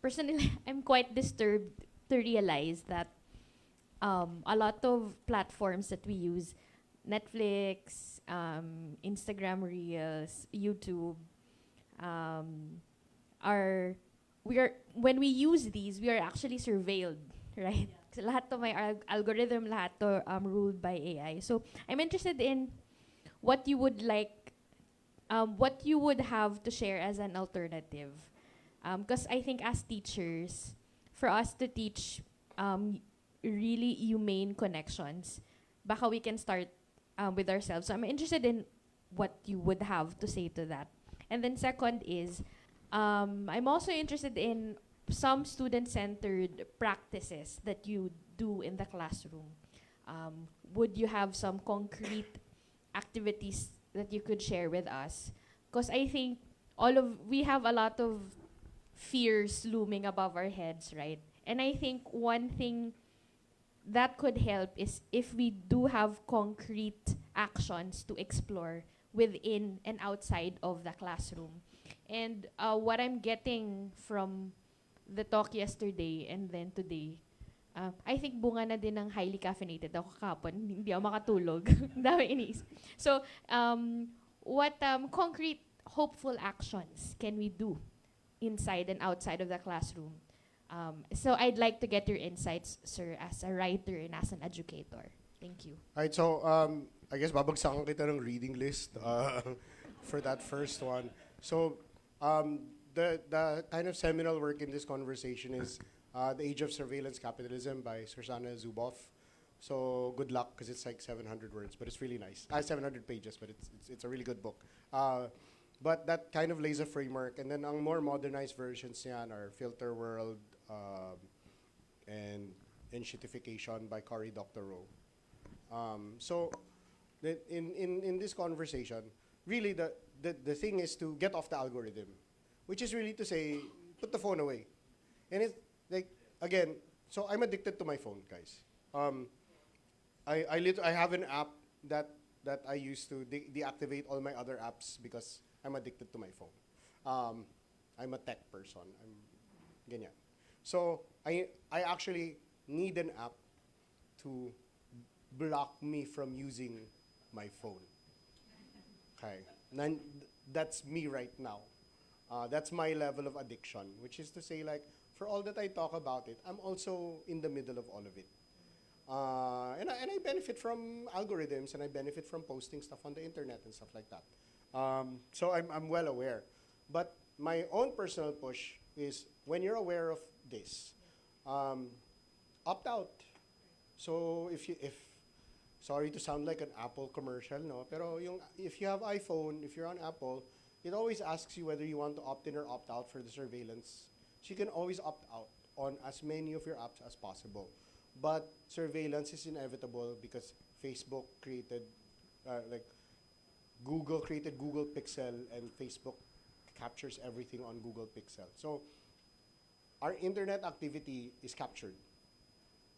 personally, I'm quite disturbed to realize that a lot of platforms that we use, Netflix, Instagram Reels, YouTube, when we use these, we are actually surveilled, right? So lahat to may algorithm, lahat to ruled by AI. So I'm interested in what you would what you would have to share as an alternative. Because I think as teachers, for us to teach really humane connections, baka we can start with ourselves. So I'm interested in what you would have to say to that. And then second is, I'm also interested in some student-centered practices that you do in the classroom. Would you have some concrete activities that you could share with us? Because I think we have a lot of fears looming above our heads, right? And I think one thing that could help is if we do have concrete actions to explore within and outside of the classroom. And what I'm getting from the talk yesterday and then today, I think bunga na din ng highly caffeinated ako kahapon. Hindi ako makatulog. Dami iniisip. So, what concrete, hopeful actions can we do inside and outside of the classroom? So I'd like to get your insights, sir, as a writer and as an educator. Thank you. All right, so I guess babagsakan kita ng reading list for that first one. So the kind of seminal work in this conversation is The Age of Surveillance Capitalism by Susanna Zuboff. So good luck, because it's like 700 words, but it's really nice. 700 pages, but it's a really good book. But that kind of lays a framework, and then ang more modernized versions niyan are Filter World and Enshittification by Cory Doctorow. So in this conversation, really the thing is to get off the algorithm, which is really to say, put the phone away. And it's like, again, so I'm addicted to my phone, guys. I have an app that I use to deactivate all my other apps because I'm addicted to my phone. I'm a tech person. I'm ganyan. So I actually need an app to block me from using my phone. Okay, that's me right now. That's my level of addiction, which is to say, like, for all that I talk about it, I'm also in the middle of all of it. And I benefit from algorithms, and I benefit from posting stuff on the internet and stuff like that. So I'm well aware. But my own personal push is, when you're aware of this, opt out. So if sorry to sound like an Apple commercial, no, pero if you have iPhone, if you're on Apple, it always asks you whether you want to opt in or opt out for the surveillance. So you can always opt out on as many of your apps as possible. But surveillance is inevitable because Facebook created, Google created Google Pixel and Facebook captures everything on Google Pixel. So our internet activity is captured.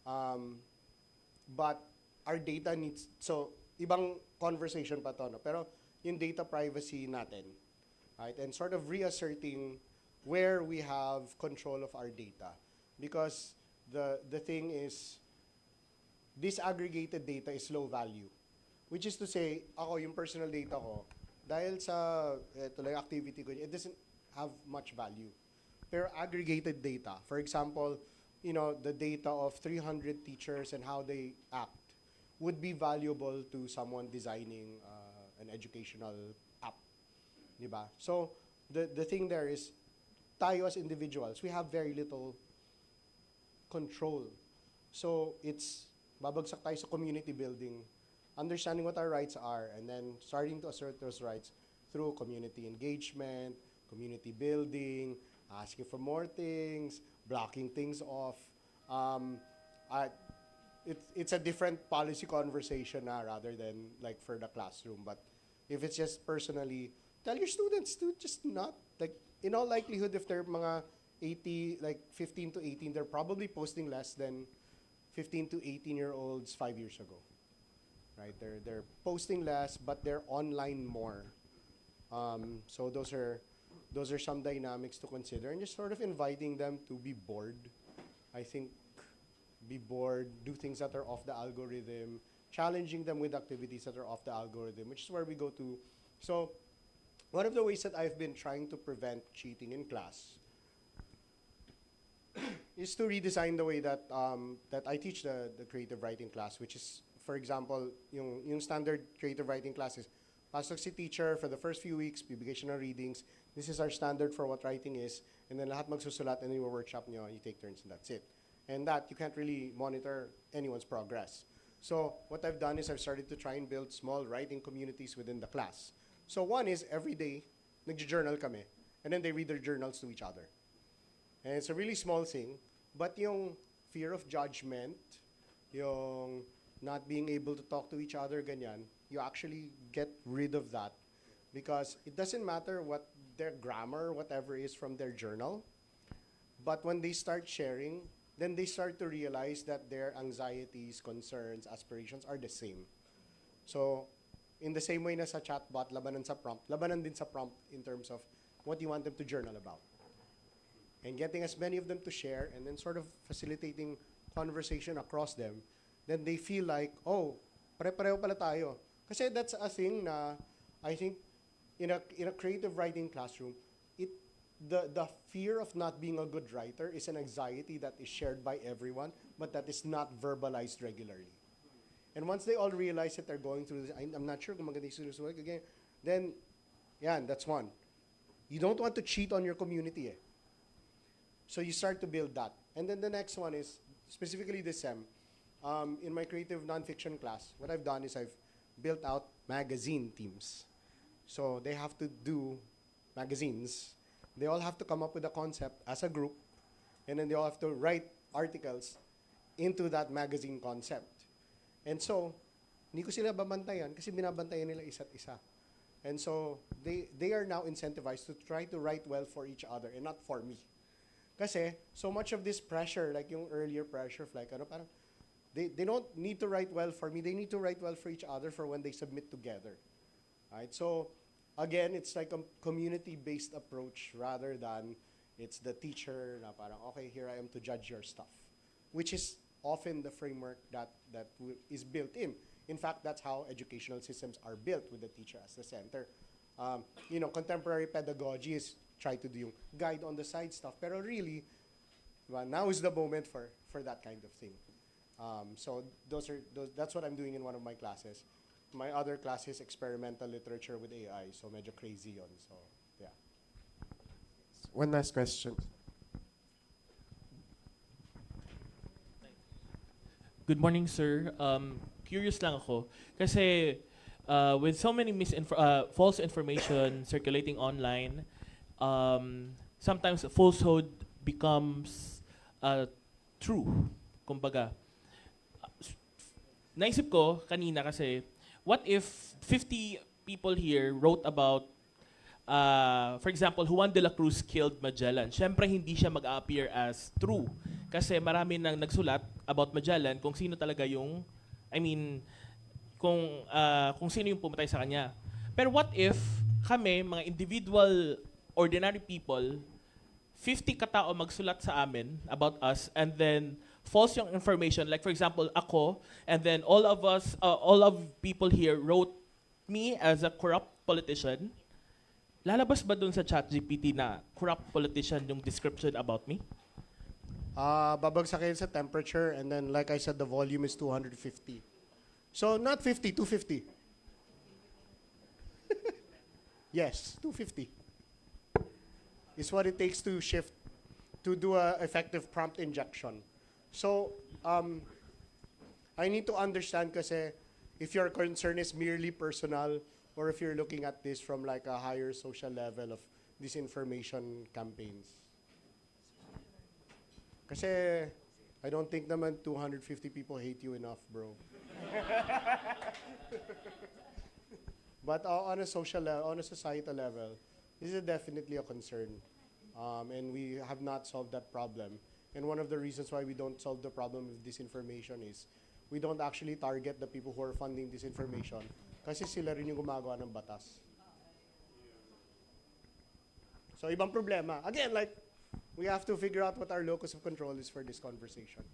But our data needs, so ibang conversation pa to, no? Pero yung data privacy natin, right? And sort of reasserting where we have control of our data. Because the thing is, disaggregated data is low value. Which is to say, ako, yung personal data ko, dahil sa ito lang activity ko, it doesn't have much value. Pero aggregated data, for example, you know, the data of 300 teachers and how they act would be valuable to someone designing an educational app. Diba? So, the thing there is, tayo as individuals, we have very little control. So, it's babagsak tayo sa community building, understanding what our rights are, and then starting to assert those rights through community engagement, community building, asking for more things, blocking things off. It's a different policy conversation na rather than like for the classroom. But if it's just personally, tell your students to just not, like, in all likelihood, if they're mga 80, like 15 to 18, they're probably posting less than 15 to 18-year-olds 5 years ago. Right? They're posting less, but they're online more. So those are some dynamics to consider, and just sort of inviting them to be bored. I think be bored, do things that are off the algorithm, challenging them with activities that are off the algorithm, which is where we go to. So one of the ways that I've been trying to prevent cheating in class is to redesign the way that that I teach the creative writing class, which is, for example, yung standard creative writing classes. Pasok si teacher for the first few weeks, bibigay siya ng readings. This is our standard for what writing is. And then lahat magsusulat, and then yung workshop nyo, you take turns, and that's it. And that, you can't really monitor anyone's progress. So what I've done is I've started to try and build small writing communities within the class. So one is every day, nag-journal kami, and then they read their journals to each other. And it's a really small thing, but yung fear of judgment, yung not being able to talk to each other, ganyan, you actually get rid of that, because it doesn't matter what their grammar, whatever is from their journal, but when they start sharing, then they start to realize that their anxieties, concerns, aspirations are the same. So, in the same way na sa chatbot, labanan sa prompt, labanan din sa prompt in terms of what you want them to journal about. And getting as many of them to share, and then sort of facilitating conversation across them, then they feel like, oh, pare-pareho pala tayo. Kasi that's a thing na I think in a creative writing classroom, the fear of not being a good writer is an anxiety that is shared by everyone, but that is not verbalized regularly. And once they all realize that they're going through this, I'm not sure kung maganda yung sinusulat again, then, yeah, that's one. You don't want to cheat on your community. So you start to build that. And then the next one is, specifically this SEM, in my creative nonfiction class, what I've done is I've built out magazine teams. So they have to do magazines. They all have to come up with a concept as a group, and then they all have to write articles into that magazine concept. And so, hindi ko sila babantayan kasi binabantayan nila isa't isa. And so, they are now incentivized to try to write well for each other and not for me. Kasi, so much of this pressure, like yung earlier pressure, like parang, they don't need to write well for me, they need to write well for each other for when they submit together. Right? So, again, it's like a community-based approach rather than it's the teacher na parang, okay, here I am to judge your stuff, which is often the framework that is built in. In fact, that's how educational systems are built, with the teacher as the center. Contemporary pedagogy is try to do yung guide on the side stuff, pero really, well, now is the moment for that kind of thing. So that's what I'm doing in one of my classes. My other class is experimental literature with AI, so medyo crazy yun. So, yeah. One last question. Good morning, sir. Curious lang ako. Kasi with so many false information circulating online, sometimes falsehood becomes true. Kumbaga, naisip ko kanina kasi, what if 50 people here wrote about, for example, Juan de la Cruz killed Magellan, syempre hindi siya mag-appear as true. Kasi marami nang nagsulat about Magellan kung sino talaga yung, I mean, kung sino yung pumatay sa kanya. Pero what if kami, mga individual, ordinary people, 50 katao magsulat sa amin about us, and then false yung information, like for example, ako, and then all of people here wrote me as a corrupt politician, lalabas ba dun sa ChatGPT na corrupt politician yung description about me? Babagsakin sa temperature, and then like I said, the volume is 250. So not 50, 250. Yes, 250 is what it takes to shift, to do a effective prompt injection. So I need to understand kasi if your concern is merely personal, or if you're looking at this from like a higher social level of disinformation campaigns. Kasi I don't think naman 250 people hate you enough, bro. But on a social level, on a societal level, this is definitely a concern. And we have not solved that problem. And one of the reasons why we don't solve the problem of disinformation is we don't actually target the people who are funding disinformation kasi sila rin yung gumagawa ng batas. So ibang problema. Again, like, we have to figure out what our locus of control is for this conversation.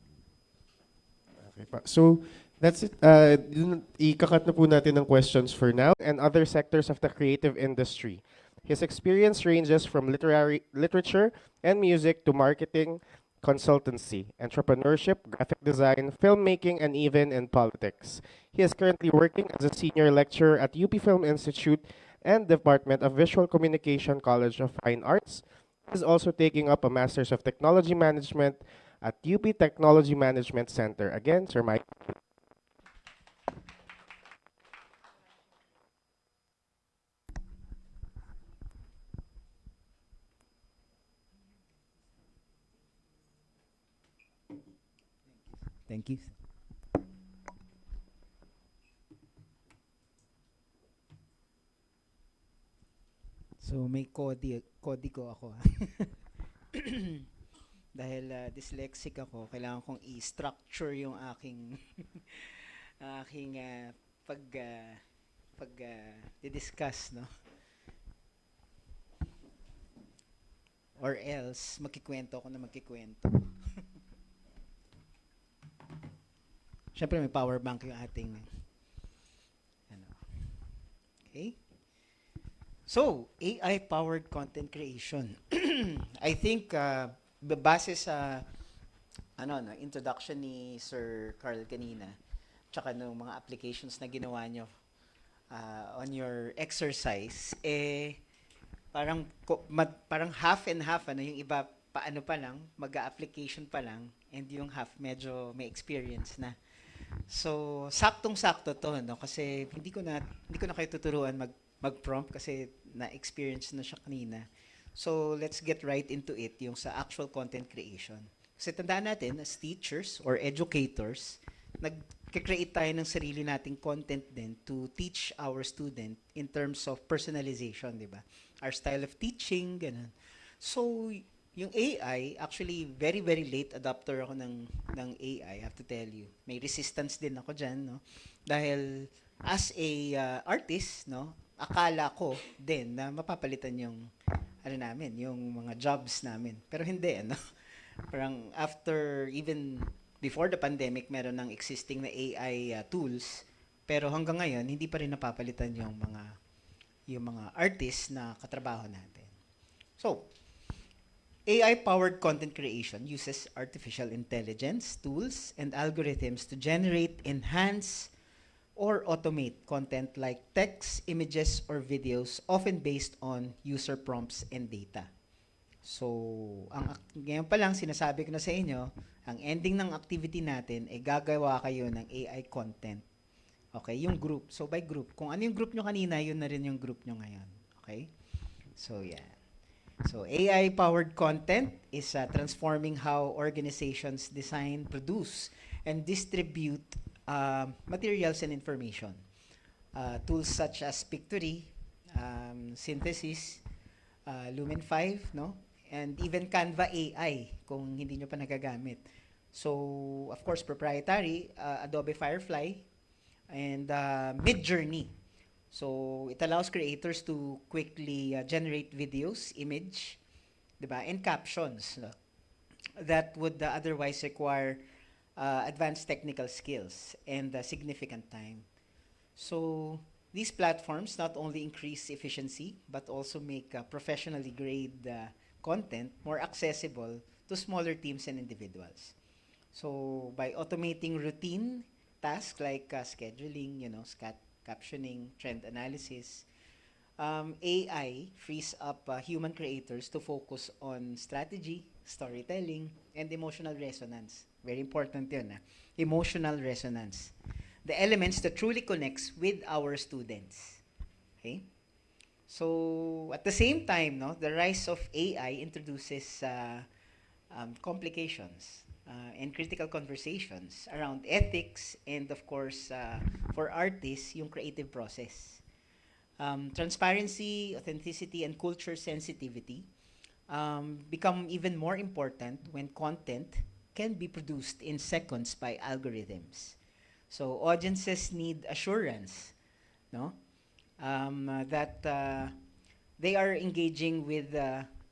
Okay pa. So, that's it. Ikakat na po natin ng questions for now. And other sectors of the creative industry. His experience ranges from literature and music to marketing, consultancy, entrepreneurship, graphic design, filmmaking, and even in politics. He is currently working as a senior lecturer at UP Film Institute and Department of Visual Communication College of Fine Arts. He is also taking up a Master's of Technology Management at UP Technology Management Center. Again, Sir Mike. Thank you. So may kodigo ako. Dahil dyslexic ako, kailangan kong i-structure yung aking di-discuss, no? Or else magkikwento ako na magkikwento. Siyempre may power bank yung ating ano. Okay? So, AI-powered content creation. I think base sa introduction ni Sir Carl kanina, tsaka ng mga applications na ginawa nyo on your exercise, parang half and half, yung iba paano pa lang, mag-application pa lang, and yung half medyo may experience na. So, saktong-sakto to, no? Kasi hindi ko na kayo tuturuan mag-prompt kasi na-experience na siya kanina. So, let's get right into it, yung sa actual content creation. Kasi tandaan natin, as teachers or educators, nag-create tayo ng sarili nating content din to teach our student in terms of personalization, di ba? Our style of teaching, ganun. So, yung AI, actually, very, very late adopter ako ng AI, I have to tell you. May resistance din ako dyan, no? Dahil, as a artist, no, akala ko din na mapapalitan yung, yung mga jobs namin. Pero hindi, ano? Parang after, even before the pandemic, meron ng existing na AI tools, pero hanggang ngayon, hindi pa rin napapalitan yung mga artists na katrabaho natin. So, AI-powered content creation uses artificial intelligence, tools, and algorithms to generate, enhance, or automate content like text, images, or videos, often based on user prompts and data. So, ngayon pa lang, sinasabi ko na sa inyo, ang ending ng activity natin ay gagawa kayo ng AI content. Okay? Yung group. So, by group. Kung ano yung group nyo kanina, yun na rin yung group nyo ngayon. Okay? So, yeah. So, AI-powered content is transforming how organizations design, produce, and distribute materials and information. tools such as Pictory, Synthesis, Lumen 5, no? And even Canva AI kung hindi nyo pa nagagamit. So, of course, proprietary, Adobe Firefly, and Midjourney. So, it allows creators to quickly generate videos, image, diba? And captions, no? That would otherwise require advanced technical skills and significant time. So, these platforms not only increase efficiency, but also make professionally grade content more accessible to smaller teams and individuals. So, by automating routine tasks like scheduling, captioning, trend analysis, AI frees up human creators to focus on strategy, storytelling, and emotional resonance. Very important yun, emotional resonance. The elements that truly connects with our students. Okay? So, at the same time, no, the rise of AI introduces complications and critical conversations around ethics and, of course, for artists, yung creative process. Transparency, authenticity, and culture sensitivity become even more important when content can be produced in seconds by algorithms. So audiences need assurance, no, that they are engaging with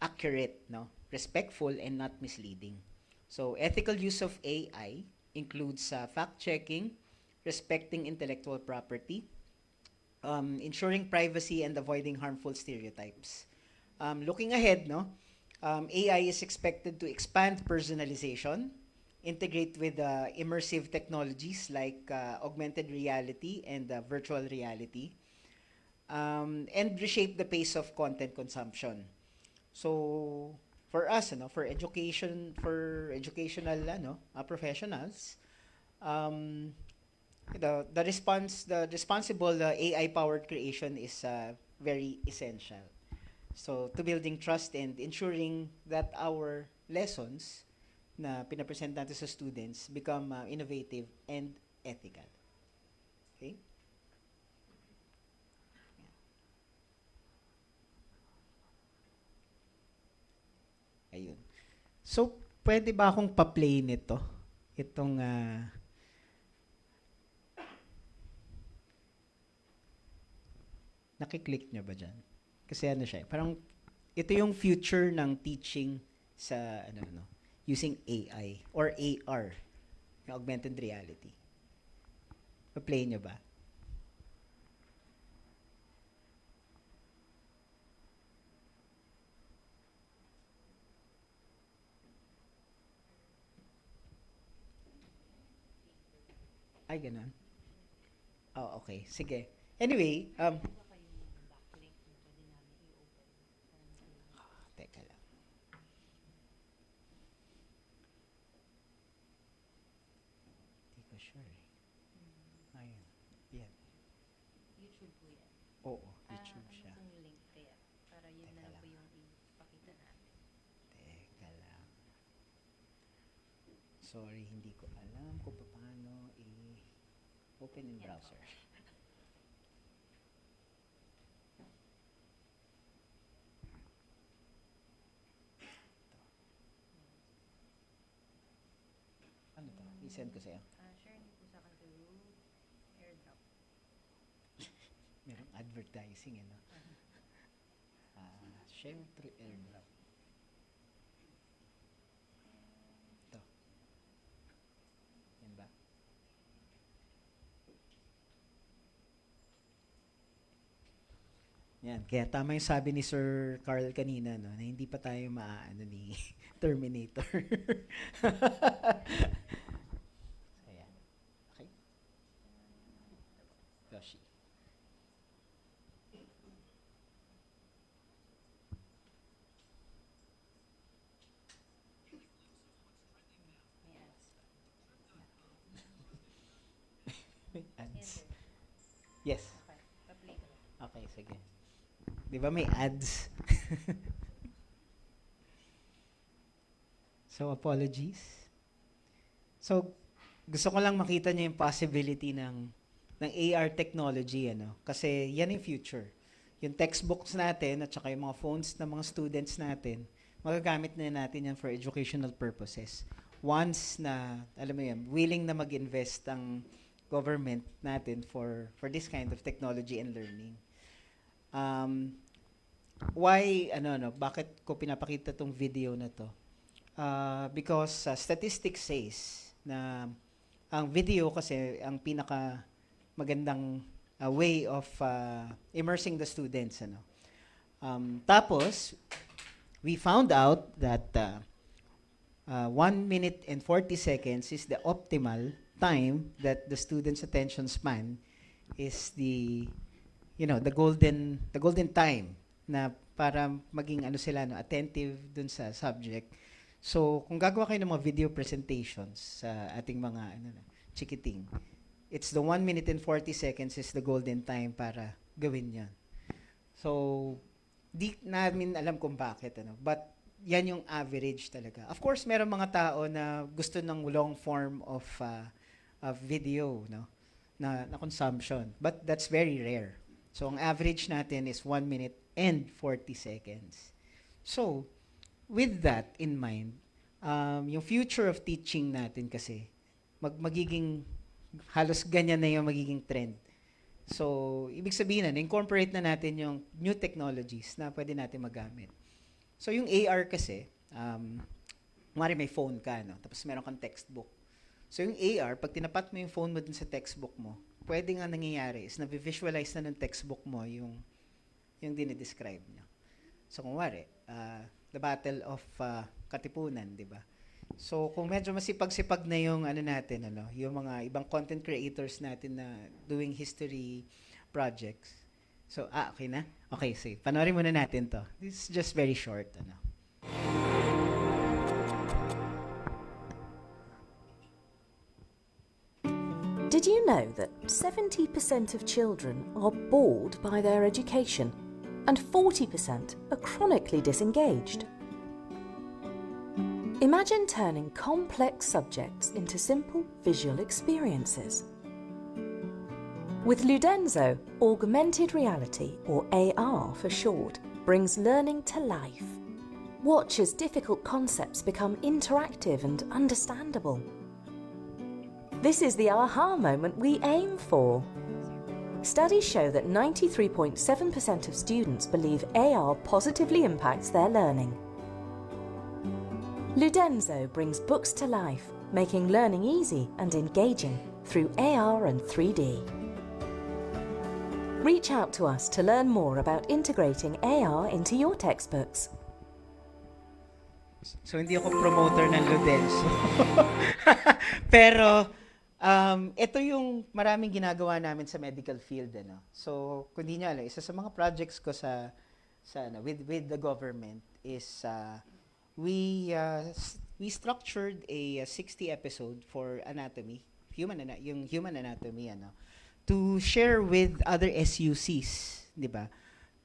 accurate, no, respectful, and not misleading. So ethical use of AI includes fact-checking, respecting intellectual property, ensuring privacy, and avoiding harmful stereotypes. Looking ahead, no, AI is expected to expand personalization, integrate with immersive technologies like augmented reality and virtual reality, and reshape the pace of content consumption. So, for us, for educational, professionals, the responsible AI-powered creation is very essential. So, to building trust and ensuring that our lessons na pinapresent natin sa students become innovative and ethical. Okay? Ayun. So, pwede ba akong pa-play nito? Itong nakiklik nyo ba dyan? Kasi ano siya, parang ito yung future ng teaching sa using AI or AR, yung augmented reality. Pa-play nyo ba? Ay, ganun. Oh, okay. Sige. Anyway, teka lang. Hindi ko sure eh. Ayun. Yan. YouTube po yan. Oo, YouTube siya. Ano pong link kaya? Para yun Teka na lang po lang. yung ipakita natin. Teka lang. Sorry, hindi ko alam kung paano open in Yan browser. Ano to? I-send ko sa'yo. Share niyo po sa akin through airdrop. Merong advertising, ano? Share through airdrop. Ito. Yan ba? Yan. Kaya tama yung sabi ni Sir Carl kanina, no, na hindi pa tayo maaano ni Terminator. So, yan. Okay? Yoshi. May ads. May ads. Enter. Yes. Okay. Pa-play ko. Okay, sige. Di ba may ads? So, apologies. So, gusto ko lang makita niyo yung possibility ng ng AR technology, ano? Kasi yan yung future. Yung textbooks natin at saka yung mga phones ng mga students natin, magagamit na natin yan for educational purposes. Once na, alam mo yan, willing na mag-invest ang government natin for this kind of technology and learning. Why, bakit ko pinapakita tong video na to? Because statistics says na ang video kasi ang pinaka magandang way of immersing the students. Tapos, we found out that 1 minute and 40 seconds is the optimal time that the student's attention span is the golden time na para maging attentive dun sa subject. So, kung gagawa kayo ng mga video presentations sa ating mga chikiting, it's the 1 minute and 40 seconds is the golden time para gawin yan. So, di namin alam kung bakit, but yan yung average talaga. Of course, meron mga tao na gusto ng long form of video, na consumption, but that's very rare. So, ang average natin is 1 minute and 40 seconds. So, with that in mind, yung future of teaching natin kasi, magiging, halos ganyan na yung magiging trend. So, ibig sabihin incorporate na natin yung new technologies na pwede natin magamit. So, yung AR kasi, kumari may phone ka, tapos meron kang textbook. So, yung AR, pag tinapat mo yung phone mo dun sa textbook mo, pwede nga nangyayari is na-visualize na ng textbook mo yung dinidescribe niya. So, kumari, the Battle of Katipunan, di ba? So, kung medyo masipag-sipag na yung natin, yung mga ibang content creators natin na doing history projects. So, okay na? Okay, sige. Panoorin muna natin to. This is just very short, Did you know that 70% of children are bored by their education and 40% are chronically disengaged? Imagine turning complex subjects into simple visual experiences. With Ludenzo, augmented reality, or AR for short, brings learning to life. Watch as difficult concepts become interactive and understandable. This is the aha moment we aim for. Studies show that 93.7% of students believe AR positively impacts their learning. Ludenzo brings books to life, making learning easy and engaging through AR and 3D. Reach out to us to learn more about integrating AR into your textbooks. So, hindi ako promoter ng Ludenzo. Pero, ito yung maraming ginagawa namin sa medical field. So, kung di nyo alam, isa sa mga projects ko with the government is we structured a 60 episode for anatomy, yung human anatomy, to share with other SUCs, di ba?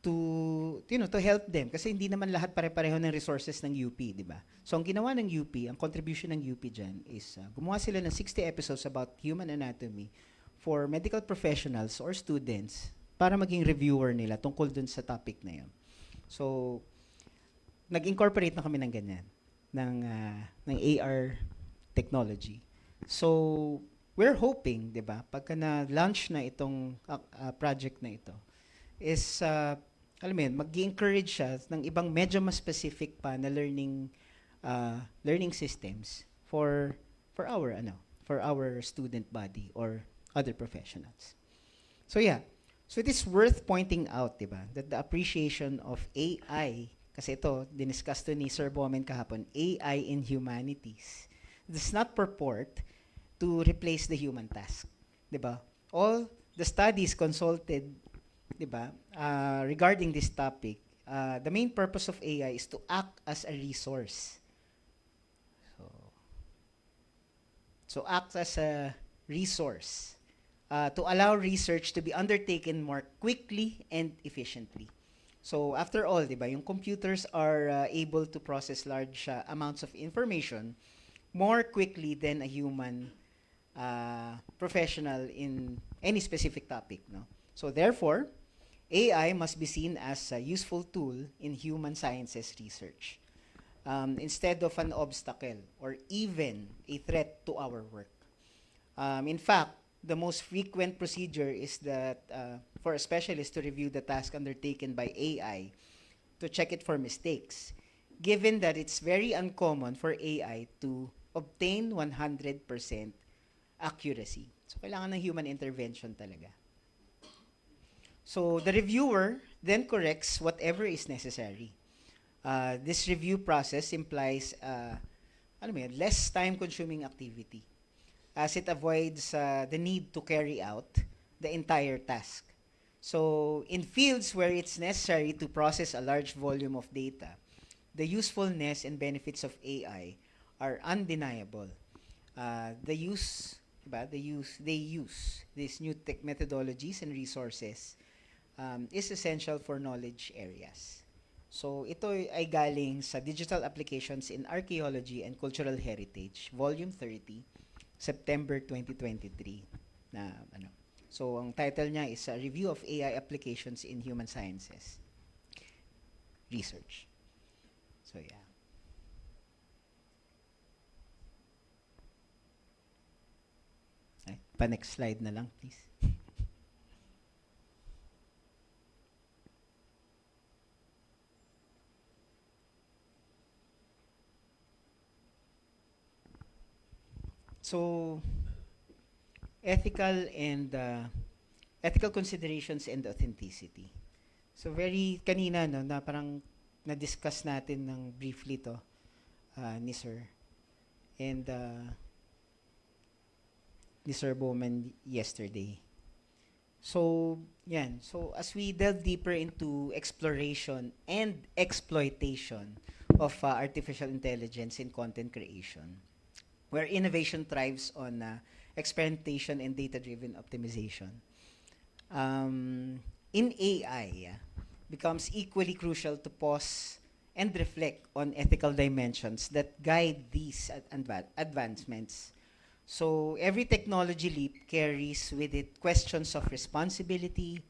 To help them kasi hindi naman lahat pare-pareho ng resources ng UP, di ba? So ang ginawa ng UP, ang contribution ng UP diyan is gumawa sila ng 60 episodes about human anatomy for medical professionals or students para maging reviewer nila tungkol dun sa topic na 'yon. So nag-incorporate na kami ng ganyan ng AR technology. So we're hoping, 'di ba, pagka na-launch na itong project na ito is alam mo yun, mag-encourage siya ng ibang medyo mas specific pa na learning systems for our student body or other professionals. So yeah, so it is worth pointing out, diba, that the appreciation of AI, kasi ito, diniscuss to ni Sir Bomen kahapon, AI in humanities, does not purport to replace the human task. Diba? All the studies consulted, diba, regarding this topic, the main purpose of AI is to act as a resource. So act as a resource to allow research to be undertaken more quickly and efficiently. So after all, diba, yung computers are able to process large amounts of information more quickly than a human professional in any specific topic, no? So therefore, AI must be seen as a useful tool in human sciences research, instead of an obstacle or even a threat to our work. In fact, the most frequent procedure is that for a specialist to review the task undertaken by AI to check it for mistakes, given that it's very uncommon for AI to obtain 100% accuracy. So, kailangan ng human intervention talaga. So, the reviewer then corrects whatever is necessary. This review process implies less time-consuming activity, as it avoids the need to carry out the entire task. So, in fields where it's necessary to process a large volume of data, the usefulness and benefits of AI are undeniable. They use these new tech methodologies and resources is essential for knowledge areas. So, ito ay galing sa Digital Applications in Archaeology and Cultural Heritage, Volume 30, September 2023. So, ang title niya is a Review of AI Applications in Human Sciences Research. So, yeah. Ay, pa-next slide na lang, please. So, ethical considerations and authenticity. So kanina no, na parang na-discuss natin ng briefly to ni Sir and ni Sir Bowman yesterday. So, yan. So, as we delve deeper into exploration and exploitation of artificial intelligence in content creation, where innovation thrives on experimentation and data-driven optimization, in AI, becomes equally crucial to pause and reflect on ethical dimensions that guide these advancements. So every technology leap carries with it questions of responsibility,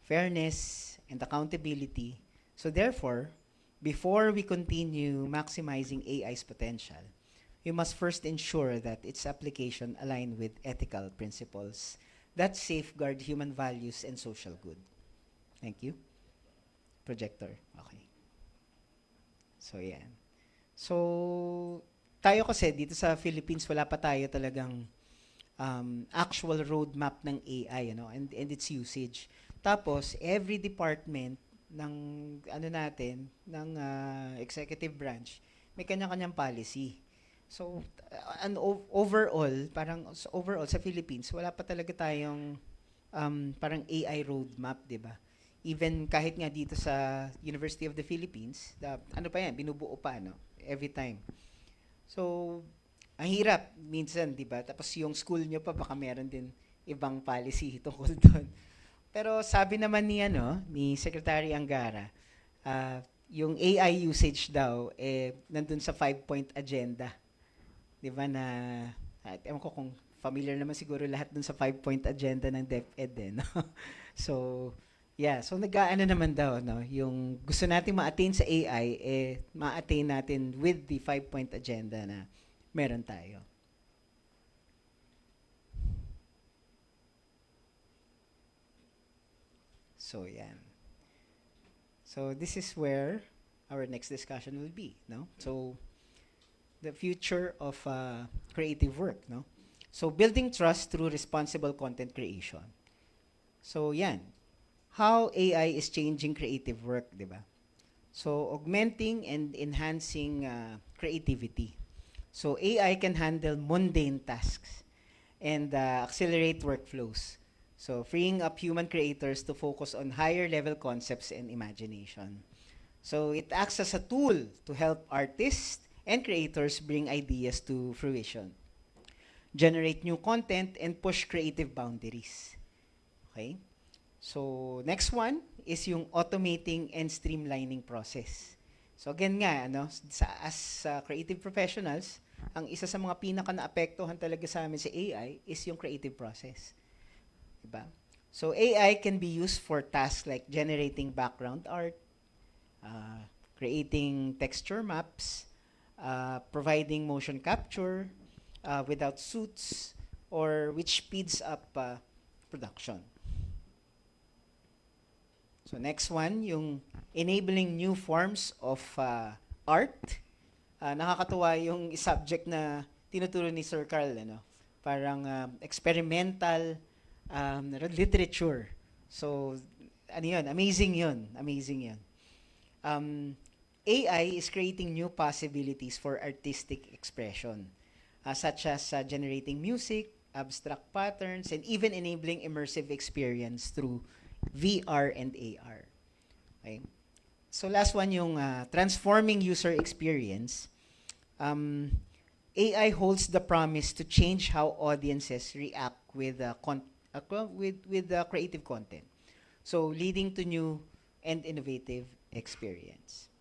fairness, and accountability. So therefore, before we continue maximizing AI's potential, we must first ensure that its application align with ethical principles that safeguard human values and social good. Thank you. Projector. Okay. So, yan. So, tayo kasi dito sa Philippines, wala pa tayo talagang actual roadmap ng AI, and its usage. Tapos, every department ng ng executive branch, may kanya-kanyang policy. So, overall sa Philippines, wala pa talaga tayong parang AI roadmap, 'di ba? Even kahit nga dito sa University of the Philippines, binubuo pa every time. So, ang hirap minsan, 'di ba? Tapos yung school nyo pa baka meron din ibang policy tungkol doon. Pero sabi naman ni Secretary Angara, yung AI usage daw nandun sa 5-point agenda. 'Di ba ewan ko kung familiar naman siguro lahat dun sa 5-point agenda ng DepEd no? So, yeah, so nag-aano naman daw yung gusto nating ma-attain sa AI ma-attain natin with the 5-point agenda na meron tayo. So, yan. So, this is where our next discussion will be, no? So, the future of creative work, no? So, building trust through responsible content creation. So, yan. How AI is changing creative work, di ba? So, augmenting and enhancing creativity. So, AI can handle mundane tasks and accelerate workflows. So, freeing up human creators to focus on higher level concepts and imagination. So, it acts as a tool to help artists and creators bring ideas to fruition, generate new content, and push creative boundaries. Okay? So, next one is yung automating and streamlining process. So, again nga, as creative professionals, ang isa sa mga pinaka naapektuhan talaga sa amin sa AI is yung creative process. Diba? So AI can be used for tasks like generating background art, creating texture maps, providing motion capture without suits, or which speeds up production. So next one, yung enabling new forms of art. Nakakatuwa yung subject na tinuturo ni Sir Carl, ano? Parang experimental literature. So, ano yun? Amazing yun. Amazing yun. AI is creating new possibilities for artistic expression, such as generating music, abstract patterns, and even enabling immersive experience through VR and AR. Okay? So last one, yung transforming user experience. AI holds the promise to change how audiences react with creative content. So leading to new and innovative experience.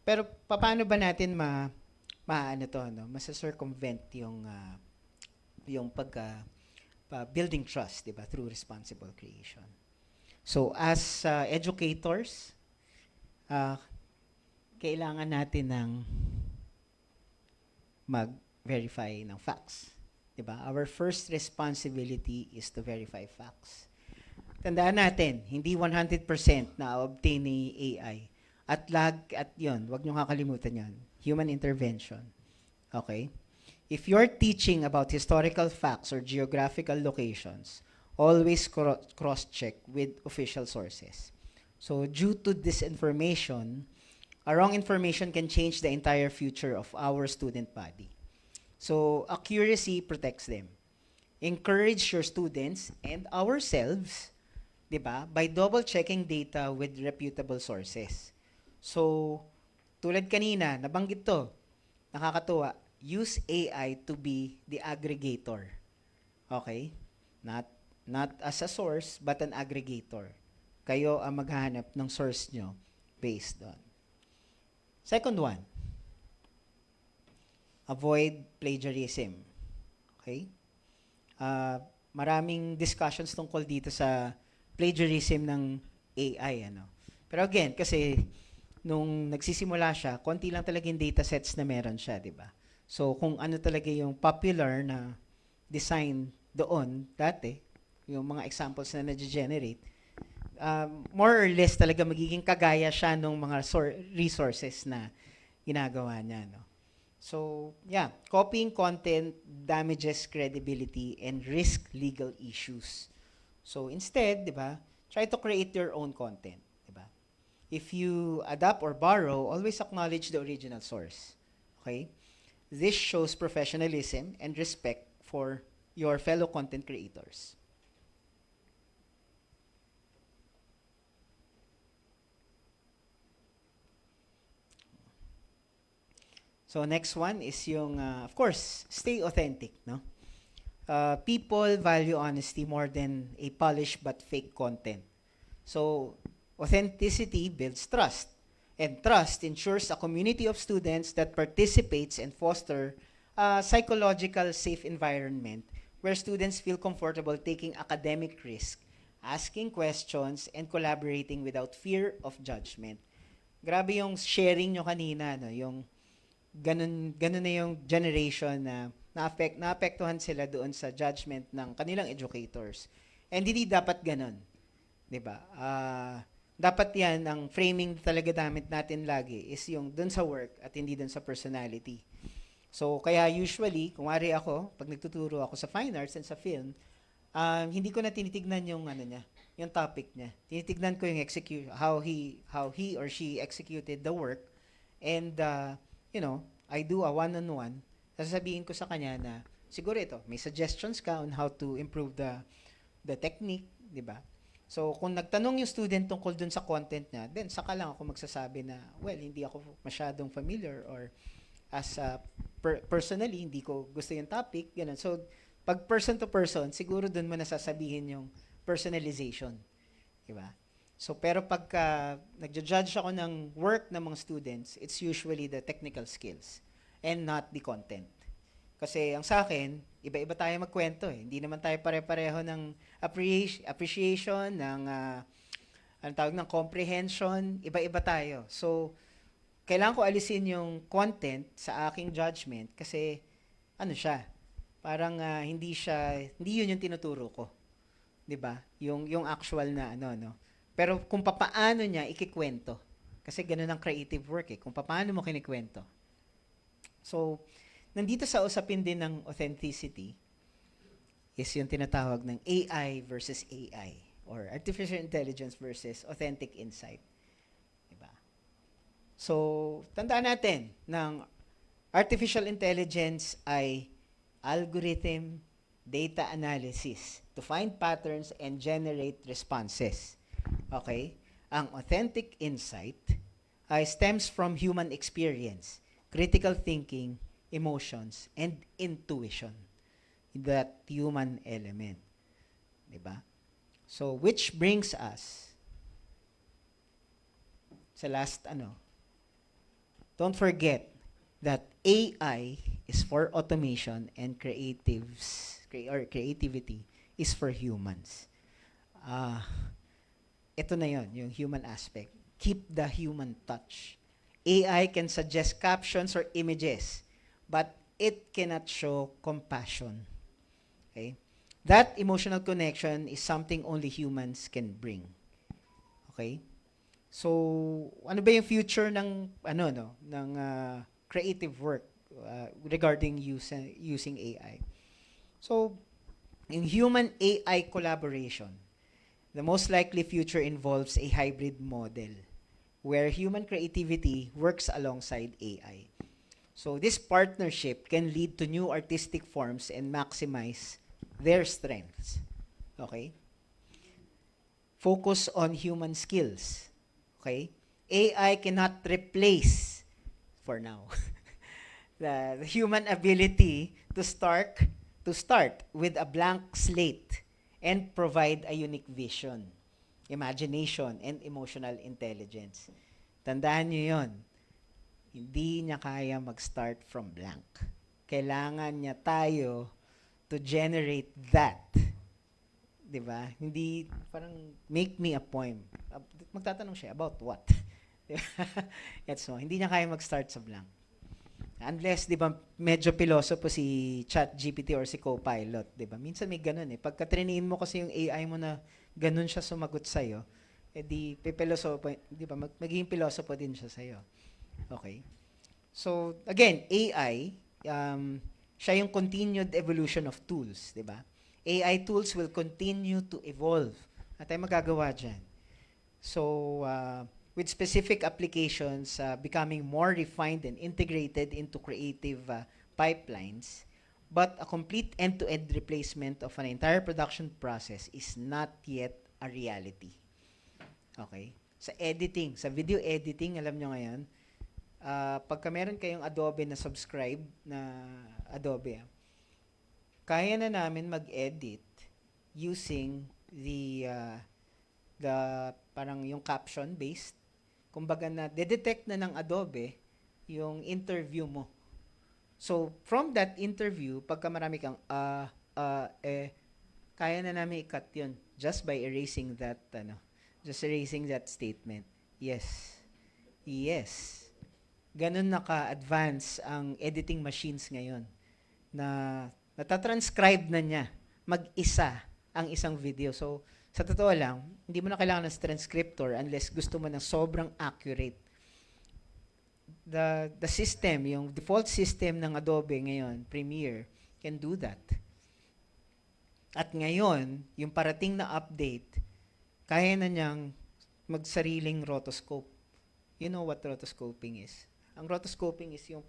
Pero paano ba natin masa-circumvent yung building trust, diba, through responsible creation? So as educators, kailangan natin ng mag-verify ng facts. Diba? Our first responsibility is to verify facts. Tandaan natin, hindi 100% na-obtain ni AI. At yun, wag nyo kakalimutan yun, human intervention. Okay? If you're teaching about historical facts or geographical locations, always cross-check with official sources. So due to disinformation, wrong information can change the entire future of our student body. So accuracy protects them. Encourage your students and ourselves, diba, by double-checking data with reputable sources. So tulad kanina, nabanggit to, nakakatuwa, use AI to be the aggregator. Okay? Not as a source, but an aggregator. Kayo ang maghahanap ng source nyo based on. Second one, avoid plagiarism. Okay? Maraming discussions tungkol dito sa plagiarism ng AI. Ano? Pero again, kasi nung nagsisimula siya, konti lang talaga yung datasets na meron siya, di ba? So kung ano talaga yung popular na design doon dati, yung mga examples na na-generate, more or less talaga magiging kagaya siya ng mga resources na ginagawa niya. No? So, yeah, copying content damages credibility and risk legal issues. So, instead, di ba, try to create your own content. Di ba? If you adapt or borrow, always acknowledge the original source. Okay? This shows professionalism and respect for your fellow content creators. So next one is yung, of course, stay authentic. No? People value honesty more than a polished but fake content. So authenticity builds trust. And trust ensures a community of students that participates and foster a psychological safe environment where students feel comfortable taking academic risk, asking questions, and collaborating without fear of judgment. Grabe yung sharing nyo kanina, no? Yung ganun na yung generation na naapektuhan sila doon sa judgment ng kanilang educators. And hindi dapat ganun. Diba? Dapat yan, ang framing talaga damit natin lagi is yung doon sa work at hindi doon sa personality. So, kaya usually, kung wari ako, pag nagtuturo ako sa fine arts and sa film, hindi ko na tinitignan yung yung topic niya. Tinitignan ko yung how he or she executed the work, and I do a one-on-one. Sasabihin ko sa kanya na siguro ito, may suggestions ka on how to improve the technique, di ba? So, kung nagtanong yung student tungkol dun sa content niya, then saka lang ako magsasabi na, well, hindi ako masyadong familiar, or as personally, hindi ko gusto yung topic, ganun. So, pag person to person, siguro dun mo nasasabihin yung personalization. Diba? So, pero pagka nagja-judge ako ng work ng mga students, it's usually the technical skills and not the content. Kasi ang sa akin, iba-iba tayo magkwento eh. Hindi naman tayo pare-pareho ng appreciation, ng anong tawag ng comprehension, iba-iba tayo. So, kailangan ko alisin yung content sa aking judgment kasi ano siya, parang hindi yun yung tinuturo ko. 'Di ba? Yung actual na ano no. Pero kung papaano niya ikikwento. Kasi ganun ang creative work eh, kung paano mo kinikwento. So, nandito sa usapin din ng authenticity is yung tinatawag ng AI versus AI or artificial intelligence versus authentic insight. Diba? So, tandaan natin ng artificial intelligence ay algorithm data analysis to find patterns and generate responses. Okay? Ang authentic insight ay stems from human experience, critical thinking, emotions, and intuition. That human element. Diba? So, which brings us sa last don't forget that AI is for automation and creativity is for humans. Ito na yon, yung human aspect. Keep the human touch. AI can suggest captions or images, but it cannot show compassion. Okay? That emotional connection is something only humans can bring. Okay? So, ano ba yung future ng creative work regarding using AI? So, in human AI collaboration, the most likely future involves a hybrid model where human creativity works alongside AI. So this partnership can lead to new artistic forms and maximize their strengths. Okay? Focus on human skills. Okay? AI cannot replace, for now, the human ability to start with a blank slate and provide a unique vision, imagination, and emotional intelligence. Tandaan nyo yun. Hindi niya kaya mag-start from blank. Kailangan niya tayo to generate that. Diba? Hindi, parang make me a poem. Magtatanong siya, about what? That's so, hindi niya kaya mag-start sa blank. Unless, di ba, medyo pilosopo si ChatGPT or si Copilot, di ba? Minsan may ganun eh. Pagka triniin mo kasi yung AI mo na ganun siya sumagot sa'yo, di ba, magiging pilosopo din siya sa'yo. Okay? So, again, AI, siya yung continued evolution of tools, di ba? AI tools will continue to evolve. At tayo magagawa dyan. So, with specific applications becoming more refined and integrated into creative pipelines, but a complete end-to-end replacement of an entire production process is not yet a reality. Okay? Sa editing, sa video editing, alam nyo ngayon, pagka meron kayong Adobe na subscribe na Adobe, kaya na namin mag-edit using the parang yung caption-based. Kumbaga na de-detect na ng Adobe yung interview mo. So, from that interview, pagka marami kang kaya na namin i-cut yun just by erasing that, erasing that statement. Yes. Yes. Ganun naka-advance ang editing machines ngayon na natatranscribe na niya mag-isa ang isang video. So, sa totoo lang, hindi mo na kailangan ng transcriptor unless gusto mo ng sobrang accurate. The system, yung default system ng Adobe ngayon, Premiere, can do that. At ngayon, yung parating na update, kaya na niyang magsariling rotoscope. You know what rotoscoping is? Ang rotoscoping is yung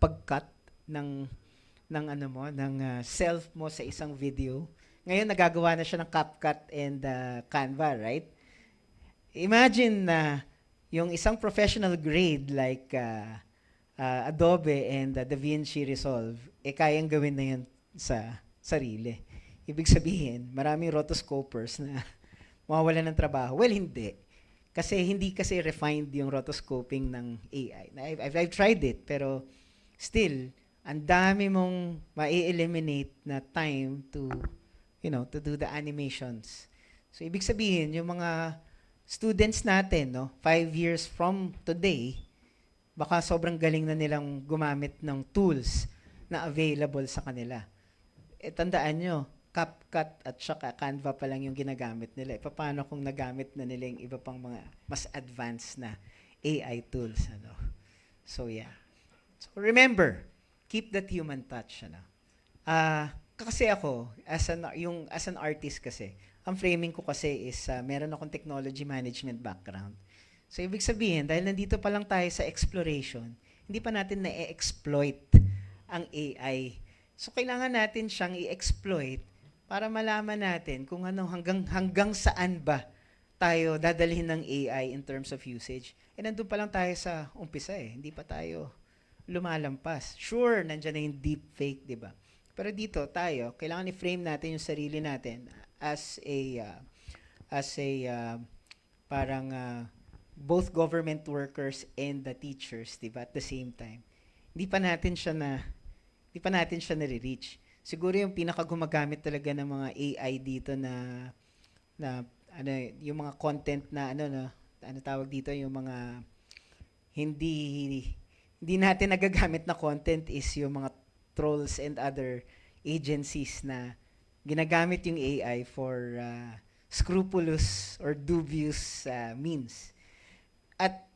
pag-cut ng self mo sa isang video. Ngayon, nagagawa na siya ng CapCut and Canva, right? Imagine na yung isang professional grade like Adobe and DaVinci Resolve, kayang gawin na yan sa sarili. Ibig sabihin, maraming rotoscopers na mawawalan ng trabaho. Well, hindi. Hindi kasi refined yung rotoscoping ng AI. I've tried it, pero still, ang dami mong mai-eliminate na time to, to do the animations. So, ibig sabihin, yung mga students natin, 5 years from today, baka sobrang galing na nilang gumamit ng tools na available sa kanila. Tandaan nyo, CapCut at saka Canva pa lang yung ginagamit nila. Paano kung nagamit na nila yung iba pang mga mas advanced na AI tools? So, yeah. So, remember, keep that human touch. Kasi ako, as an artist kasi, ang framing ko kasi is meron akong technology management background. So, ibig sabihin, dahil nandito pa lang tayo sa exploration, hindi pa natin na-exploit ang AI. So, kailangan natin siyang i-exploit para malaman natin kung hanggang saan ba tayo dadalhin ng AI in terms of usage. Nandun pa lang tayo sa umpisa Hindi pa tayo lumalampas. Sure, nandiyan na yung deepfake, di ba? Pero dito, tayo, kailangan i-frame natin yung sarili natin as parang both government workers and the teachers, di ba? At the same time. Hindi pa natin siya nare-reach. Siguro yung pinaka-gumagamit talaga ng mga AI dito na yung mga content na tawag dito, yung mga hindi natin nagagamit na content is yung mga trolls and other agencies na ginagamit yung AI for scrupulous or dubious means. At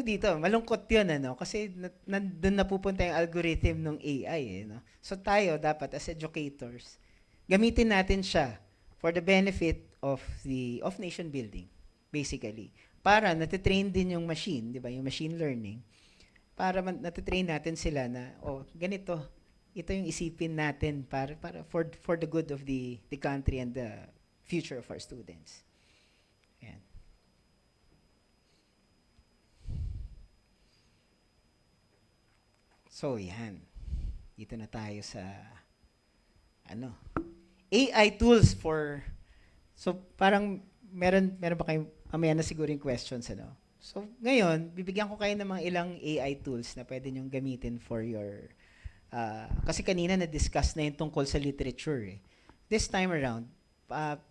dito, malungkot yun, kasi doon napupunta yung algorithm ng AI. So tayo, dapat as educators, gamitin natin siya for the benefit of nation building, basically. Para natitrain din yung machine, di ba, yung machine learning, para natitrain natin sila na, ganito, ito yung isipin natin para for the good of the country and the future of our students. Ayan. So, yan. Dito na tayo sa AI tools for, so parang meron ba kayong, mamaya na siguro yung questions, So, ngayon, bibigyan ko kayo ng mga ilang AI tools na pwede nyong gamitin for your, kasi kanina na-discuss na yung tungkol sa literature. This time around,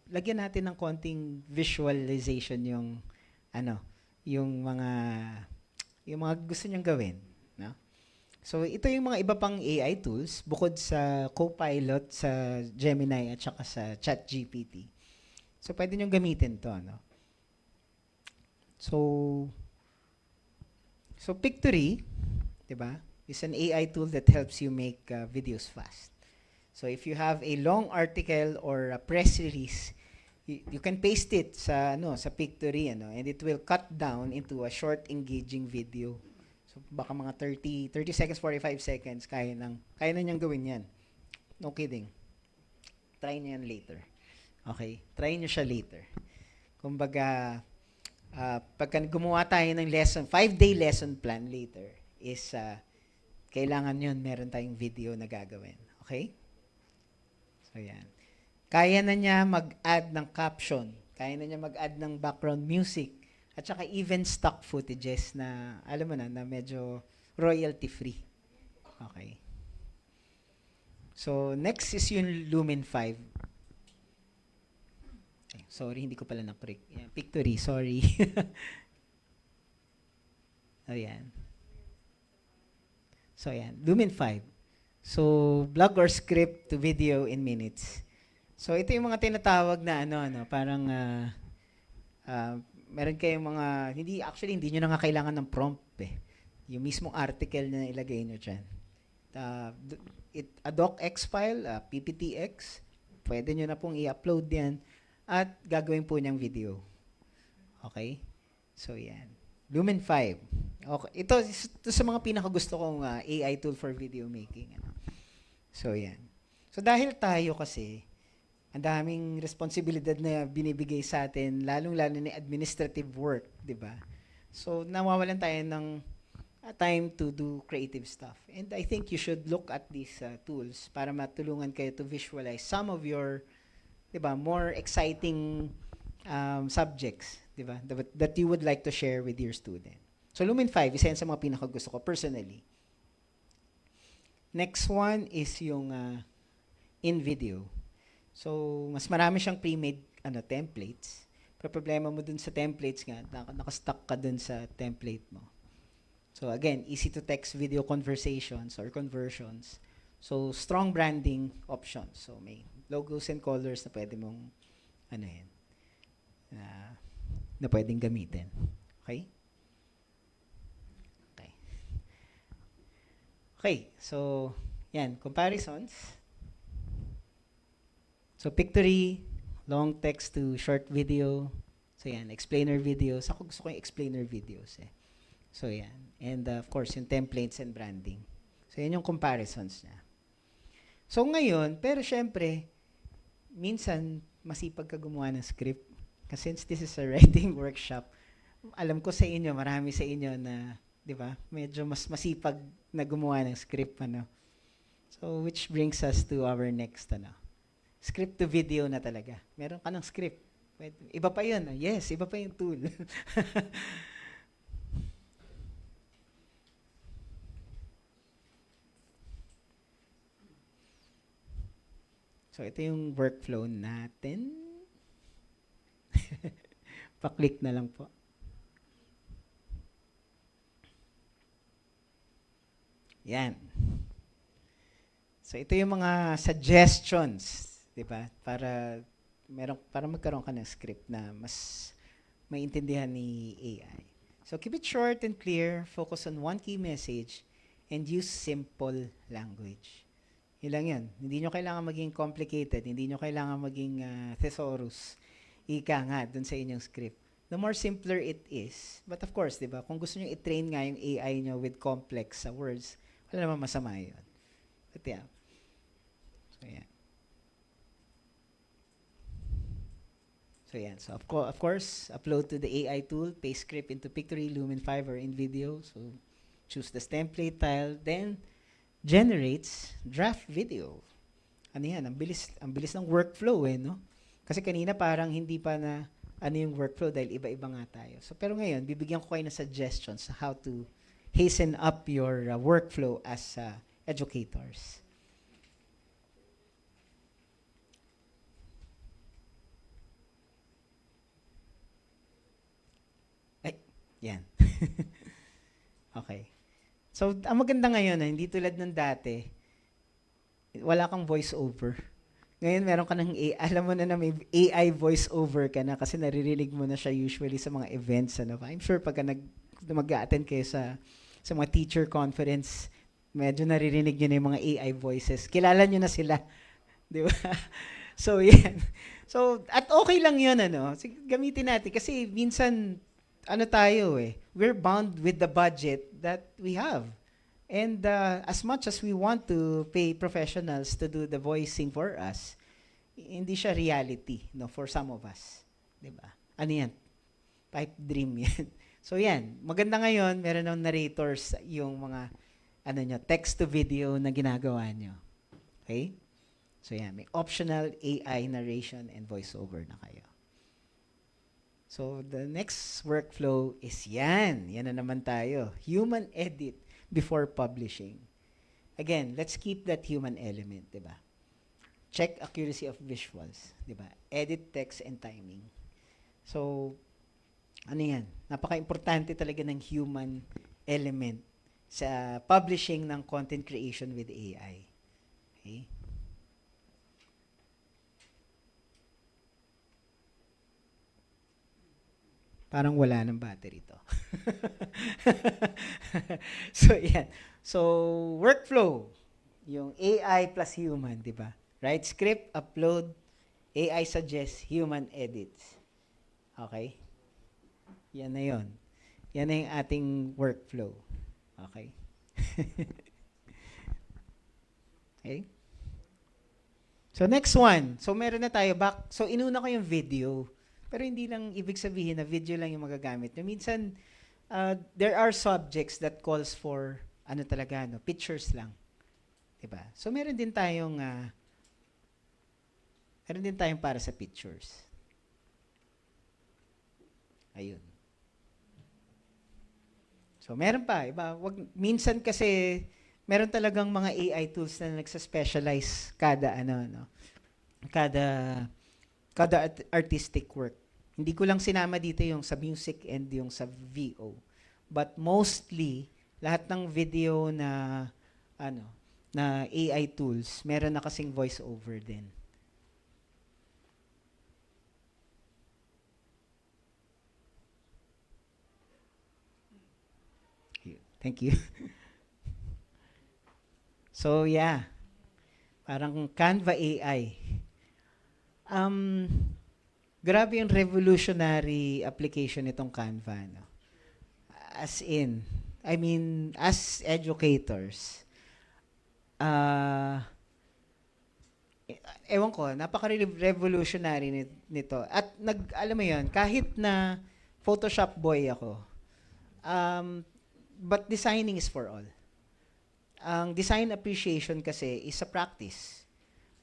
lagyan natin ng konting visualization yung mga gusto nyong gawin. No? So, ito yung mga iba pang AI tools, bukod sa Copilot, sa Gemini, at saka sa ChatGPT. So, pwede nyong gamitin to, So Pictory, diba, is an AI tool that helps you make videos fast. So if you have a long article or a press release, you can paste it sa Pictory, and it will cut down into a short, engaging video. So baka mga 30 seconds, 45 seconds, kaya na niyang gawin yan. No kidding. Try niyo yan later. Okay? Try niyo siya later. Kumbaga, pagka gumawa tayo ng 5-day lesson plan later, is kailangan yun, meron tayong video na gagawin. Okay? So, yan. Kaya na niya mag-add ng caption. Kaya na niya mag-add ng background music. At saka even stock footages na, alam mo na medyo royalty-free. Okay. So, next is yung Lumen 5. Sorry, hindi ko pala na-prick. Yeah, Pictory, sorry. Ayan. So, ayan. Lumen 5. So, blog or script to video in minutes. So, ito yung mga tinatawag na parang meron kayong mga, hindi nyo na nga kailangan ng prompt Yung mismong article na ilagay nyo dyan. A docx file, PPTX, pwede nyo na pong i-upload yan. At gagawin po niyang video. Okay? So, yan. Lumen 5. Okay. Ito sa mga pinakagusto kong AI tool for video making. So, yan. So, dahil tayo kasi, ang daming responsibilidad na binibigay sa atin, lalong-lalo na administrative work, di ba? So, nawawalan tayo ng time to do creative stuff. And I think you should look at these tools para matulungan kayo to visualize some of your more exciting subjects, that you would like to share with your student. So Lumen 5, isa yan sa mga pinakagusto ko personally. Next one is yung in video. So, mas marami siyang pre-made templates. Pero problema mo dun sa templates nga, nakastuck ka dun sa template mo. So again, easy to text video conversations or conversions. So strong branding options. So may logos and colors na pwede mong na pwedeng gamitin. Okay? Okay. Okay, so yan, comparisons. So pictory, long text to short video. So yan, explainer videos. Ako gusto ko yung explainer videos eh. So yan. And of course, yung templates and branding. So yan yung comparisons niya. So ngayon, pero syempre, minsan masipag ka gumawa ng script. Kasi since this is a writing workshop, alam ko sa inyo, marami sa inyo na, di ba, medyo mas masipag na gumawa ng script. So which brings us to our next script to video na talaga. Meron ka ng script. Iba pa yun. Yes, iba pa yung tool. So, ito yung workflow natin. Pa-click na lang po. Yan. So, ito yung mga suggestions, di ba? Para magkaroon ka ng script na mas maintindihan ni AI. So, keep it short and clear, focus on one key message, and use simple language. Yun lang yan. Hindi nyo kailangan maging complicated. Hindi nyo kailangan maging thesaurus. Ika nga, dun sa inyong script. The more simpler it is, but of course, di ba, kung gusto nyo i-train nga yung AI nyo with complex words, wala naman masama yun. But yeah. So, yeah. So, yan. So, of course, upload to the AI tool, paste script into Pictory, Lumen 5, or in video. So, choose the template tile, then generates draft video. Ano yan? Ang bilis ng workflow no? Kasi kanina parang hindi pa na yung workflow dahil iba-iba nga tayo. So, pero ngayon, bibigyan ko kayo ng suggestions sa how to hasten up your workflow as educators. Yan. Okay. So, ang maganda ngayon, hindi tulad ng dati, wala kang voice over. Ngayon, meron ka ng AI, alam mo na may AI voice over ka na kasi naririnig mo na siya usually sa mga events. I'm sure pagka mag-a-attend kayo sa mga teacher conference, medyo naririnig nyo na yung mga AI voices. Kilala nyo na sila. Di ba? So, yan. So, at okay lang yun, Sige, gamitin natin kasi minsan, we're bound with the budget that we have. And as much as we want to pay professionals to do the voicing for us, hindi siya reality, for some of us. Diba? Ano yan? Pipe dream yan. So yan, maganda ngayon, meron ng narrators yung mga text to video na ginagawa nyo. Okay? So yan, may optional AI narration and voiceover na kayo. So, the next workflow is yan. Yan na naman tayo. Human edit before publishing. Again, let's keep that human element, diba? Check accuracy of visuals, diba? Edit text and timing. So, ano yan? Napaka-importante talaga ng human element sa publishing ng content creation with AI. Okay? Parang wala ng battery to. So, yan. So, workflow. Yung AI plus human, di ba? Write script, upload, AI suggests, human edits. Okay? Yan na yun. Yan na yung ating workflow. Okay? Okay? So, next one. So, meron na tayo back. So, inuna ko yung video. Pero hindi lang ibig sabihin na video lang yung magagamit. Minsan, there are subjects that calls for, pictures lang. Diba? So, meron din tayong para sa pictures. Ayun. So, meron pa. Iba, minsan kasi, meron talagang mga AI tools na nagsa-specialize kada artistic work. Hindi ko lang sinama dito yung sa music and yung sa VO. But mostly, lahat ng video na AI tools, meron na kasing voice over din. Thank you. So yeah, parang Canva AI. Grabe yung revolutionary application nitong Canva, no? As in, I mean, as educators, ewan ko, napaka-revolutionary nito. At alam mo yun, kahit na Photoshop boy ako, but designing is for all. Ang design appreciation kasi is a practice.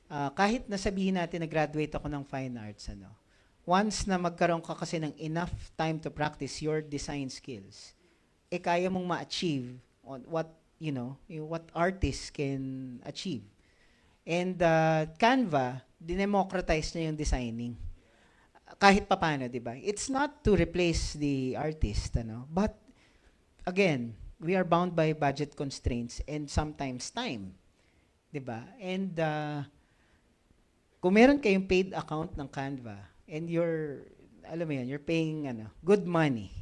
Kahit nasabihin natin na graduate ako ng fine arts, once na magkaroon ka kasi ng enough time to practice your design skills, kaya mong ma-achieve on what artists can achieve. And Canva, dinemocratize na yung designing. Kahit papaano, di ba? It's not to replace the artist, but again, we are bound by budget constraints and sometimes time. Di ba? And kung meron kayong paid account ng Canva and you're paying good money.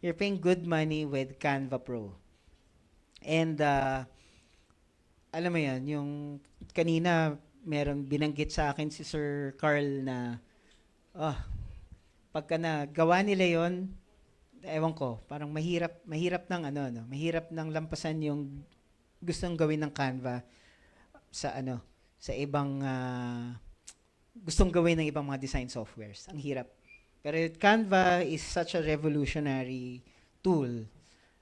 You're paying good money with Canva Pro. And alam mo yan, yung kanina meron binanggit sa akin si Sir Carl na pagka nagawa nila yon, ewan ko, parang mahirap ng lampasan yung gustong gawin ng Canva sa ibang gustong gawin ng ibang mga design softwares. Ang hirap. Pero Canva is such a revolutionary tool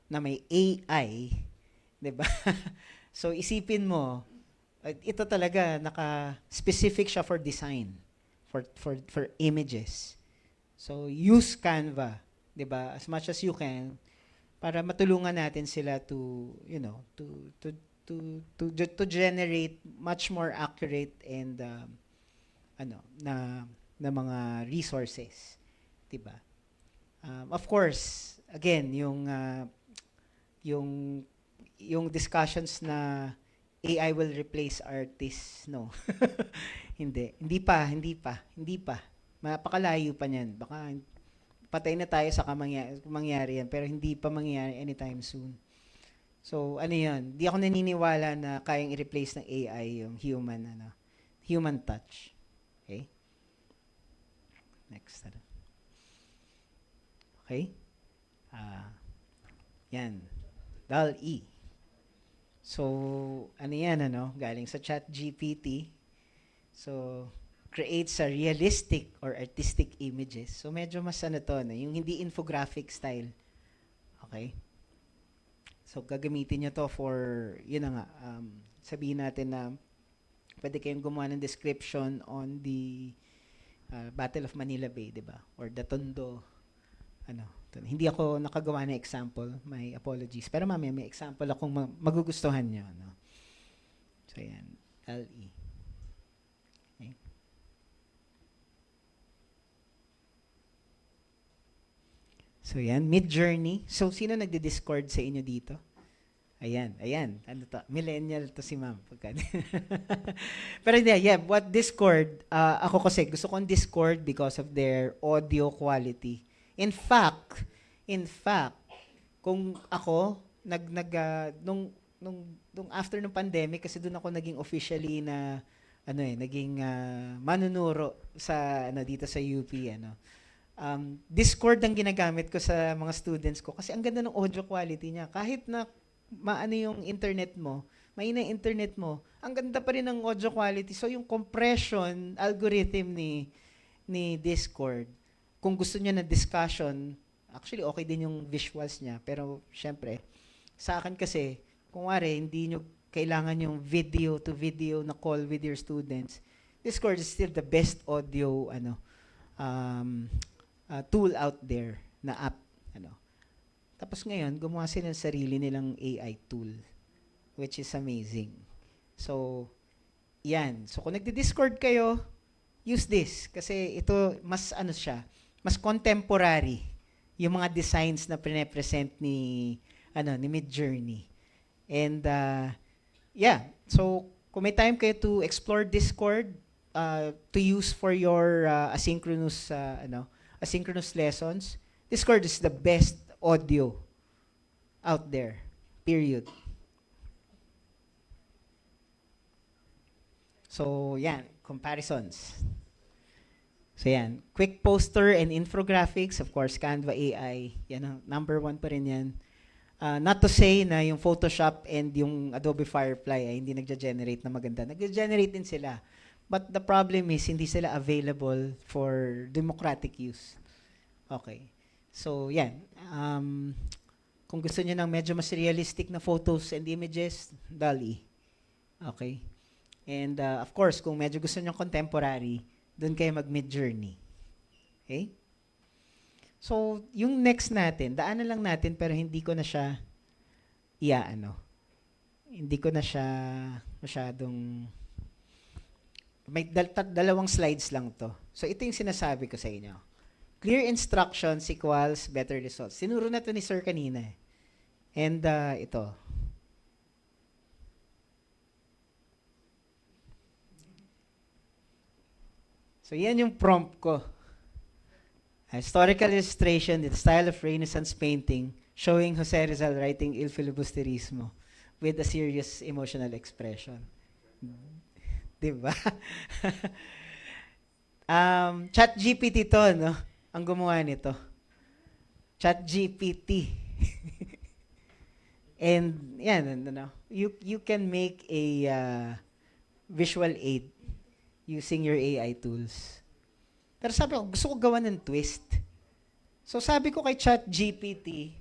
na may AI, 'di ba? So isipin mo, ito talaga naka-specific siya for design, for images. So use Canva, 'di ba? As much as you can para matulungan natin sila to generate much more accurate and na mga resources, 'di ba? Of course, again, yung discussions na AI will replace artists, no. Hindi pa. Mapakalayo pa niyan. Baka patay na tayo sa mangyari yan, pero hindi pa mangyayari anytime soon. So, yan? Di ako naniniwala na kayang i-replace ng AI yung human touch. Okay? Next. Okay? Yan. DALL-E. So, yan, galing sa ChatGPT. So, creates a realistic or artistic images. So, medyo mas yung hindi infographic style. Okay? So, gagamitin nyo to for, sabihin natin na pwede kayong gumawa ng description on the Battle of Manila Bay, di ba? Or the Tondo. Hindi ako nakagawa ng example. My apologies. Pero mamaya may example akong magugustuhan nyo. So, yan. LE. Okay. So, yan. Mid-journey. So, sino nagdi-discord sa inyo dito? Ayan. Ano to? Millennial to si ma'am. Pero yeah, what Discord, ako kasi gusto kong Discord because of their audio quality. In fact, kung ako nung after ng pandemic kasi doon ako naging officially na naging manunuro sa dito sa UP Discord ang ginagamit ko sa mga students ko kasi ang ganda ng audio quality niya. Kahit na yung internet mo, mahina yung internet mo, ang ganda pa rin ng audio quality. So yung compression algorithm ni Discord, kung gusto niya na discussion, actually okay din yung visuals niya. Pero syempre, sa akin kasi, kung hindi nyo kailangan yung video to video na call with your students, Discord is still the best audio tool out there na app. Tapos ngayon, gumawa sila ng sarili nilang AI tool. which is amazing. So, yan. So, kung nagdi-Discord kayo, use this. Kasi ito, mas ano siya, mas contemporary yung mga designs na pre-present ni Midjourney. And, yeah. So, kung may time kayo to explore Discord, to use for your asynchronous lessons, Discord is the best audio out there. Period. So, yan, comparisons. So, yan, quick poster and infographics, of course, Canva AI, yan ang number 1 pa rin yan. Not to say na yung Photoshop and yung Adobe Firefly ay hindi nagja-generate na maganda. Nagja-generate din sila. But the problem is, hindi sila available for democratic use. Okay. So, yan. Kung gusto niyo ng medyo mas realistic na photos and images, DALL-E. Okay. And of course, kung medyo gusto niyo contemporary, doon kayo mag-Midjourney. Okay? So, yung next natin, daanan lang natin pero hindi ko na siya hindi ko na siya masyadong may dalawang slides lang to. So, ito yung sinasabi ko sa inyo. Clear instructions equals better results. Sinuro na to ni Sir kanina. And ito. So, yan yung prompt ko. A historical illustration in the style of Renaissance painting showing Jose Rizal writing Il Filibusterismo with a serious emotional expression. Diba? ChatGPT to, no? Ang gumawa nito. ChatGPT. And, yan, you can make a visual aid using your AI tools. Pero sabi ko, gusto ko gawa ng twist. So sabi ko kay ChatGPT,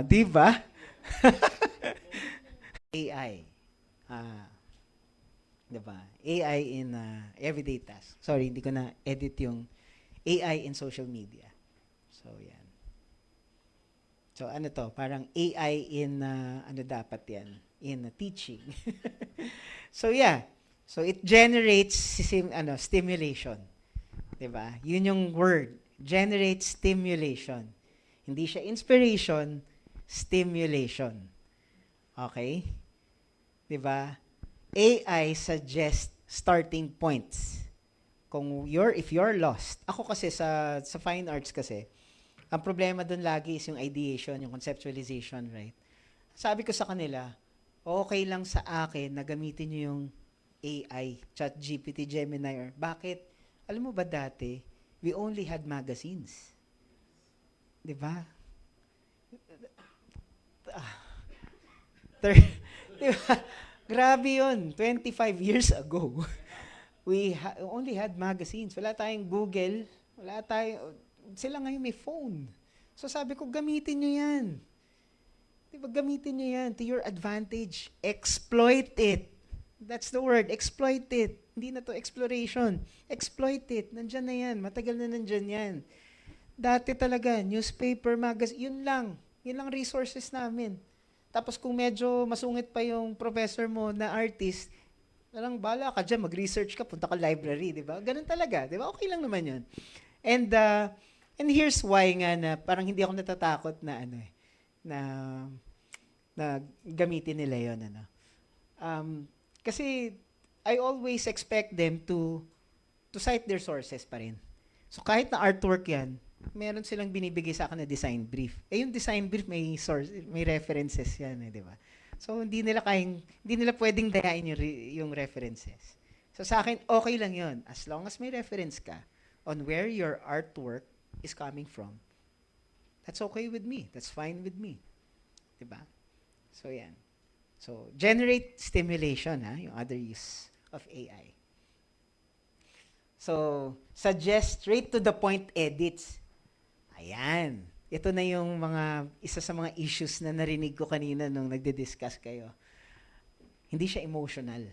di ba? AI. Diba? AI in everyday tasks. Sorry, hindi ko na edit yung AI in social media. So, yan. So, ano to? Parang AI in, dapat yan? In teaching. So, yeah. So, it generates stimulation. Diba? Yun yung word. Generate stimulation. Hindi siya inspiration, stimulation. Okay? Diba? AI suggests starting points. If you're lost. Ako kasi sa fine arts kasi, ang problema doon lagi is yung ideation, yung conceptualization, right? Sabi ko sa kanila, okay lang sa akin na gamitin niyo yung AI, ChatGPT, Gemini, or bakit? Alam mo ba dati, we only had magazines. Diba? Diba? Grabe yun. 25 years ago. We only had magazines. Wala tayong Google. Sila ngayon may phone. So sabi ko, gamitin nyo yan. Diba, gamitin nyo yan to your advantage. Exploit it. That's the word, exploit it. Hindi na to exploration. Exploit it. Nandyan na yan. Matagal na nandyan yan. Dati talaga, newspaper, magazine, yun lang. Yun lang resources namin. Tapos kung medyo masungit pa yung professor mo na artist, parang bala ka dyan, mag-research ka, punta ka library, di ba? Ganun talaga, di ba? Okay lang naman yun. And here's why nga na parang hindi ako natatakot na na gamitin nila yun. Kasi I always expect them to cite their sources pa rin. So kahit na artwork yan, meron silang binibigay sa akin na design brief. Yung design brief may source, may references yan, di ba? So hindi nila pwedeng dayain yung references. So sa akin okay lang 'yon as long as may reference ka on where your artwork is coming from. That's okay with me. That's fine with me. Di ba? So yan. So generate stimulation, yung other use of AI. So suggest straight to the point edits. Ayan. Ito na yung isa sa mga issues na narinig ko kanina nung nagdi-discuss kayo. Hindi siya emotional.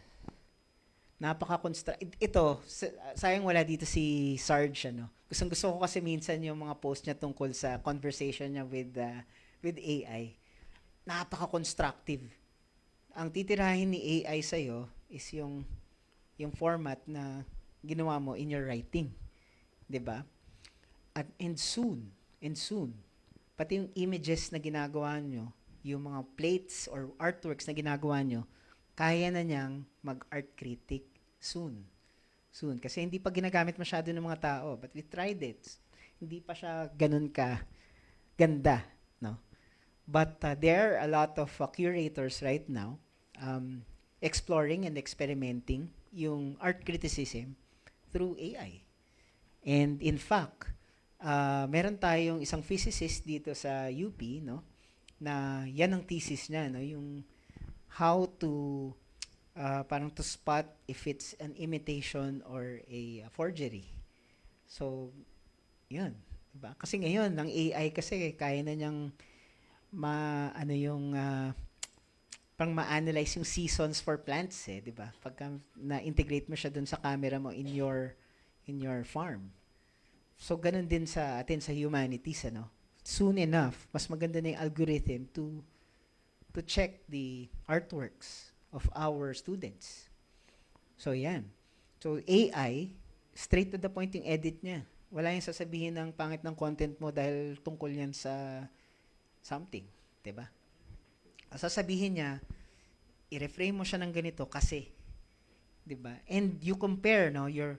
Sayang wala dito si Sarge, ano. Gusto ko kasi minsan yung mga post niya tungkol sa conversation niya with AI. Napaka-constructive. Ang titirahin ni AI sa'yo is yung format na ginawa mo in your writing. 'Di ba? And soon, pati yung images na ginagawa nyo, yung mga plates or artworks na ginagawa nyo, kaya na niyang mag-art critic soon. Kasi hindi pa ginagamit masyado ng mga tao. But we tried it. Hindi pa siya ganun ka ganda. No? But there are a lot of curators right now exploring and experimenting yung art criticism through AI. And in fact, meron tayong isang physicist dito sa UP, no, na yan ang thesis niya, no, yung how to parang to spot if it's an imitation or a forgery. So, yun, diba? Kasi ngayon, ng AI kasi kaya na niyang parang ma-analyze yung seasons for plants, diba? Pagka na-integrate mo siya dun sa camera mo in your farm. So, ganun din sa atin sa humanities, ano? Soon enough, mas maganda na yung algorithm to check the artworks of our students. So, yan. So, AI, straight to the point yung edit niya. Wala yung sasabihin ng pangit ng content mo dahil tungkol yan sa something. Diba? Sasabihin niya, i-reframe mo siya ng ganito kasi. Diba? And you compare, no, your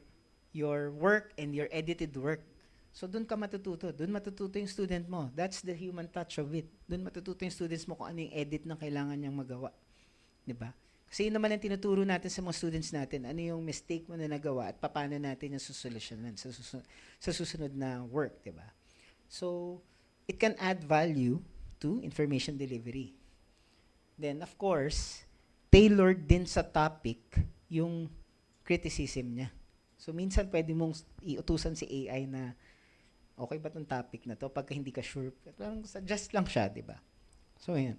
work and your edited work. So, doon ka matututo. Doon matututo yung student mo. That's the human touch of it. Doon matututo yung students mo kung ano yung edit na kailangan niyang magawa. Diba? Kasi yun naman ang tinuturo natin sa mga students natin. Ano yung mistake mo na nagawa at paano natin yung susolusyonan sa susunod na work. Diba? So, it can add value to information delivery. Then, of course, tailored din sa topic yung criticism niya. So, minsan pwede mong iutusan si AI na okay ba itong topic na to? Pagka hindi ka sure, suggest lang siya, di ba? So, ayan.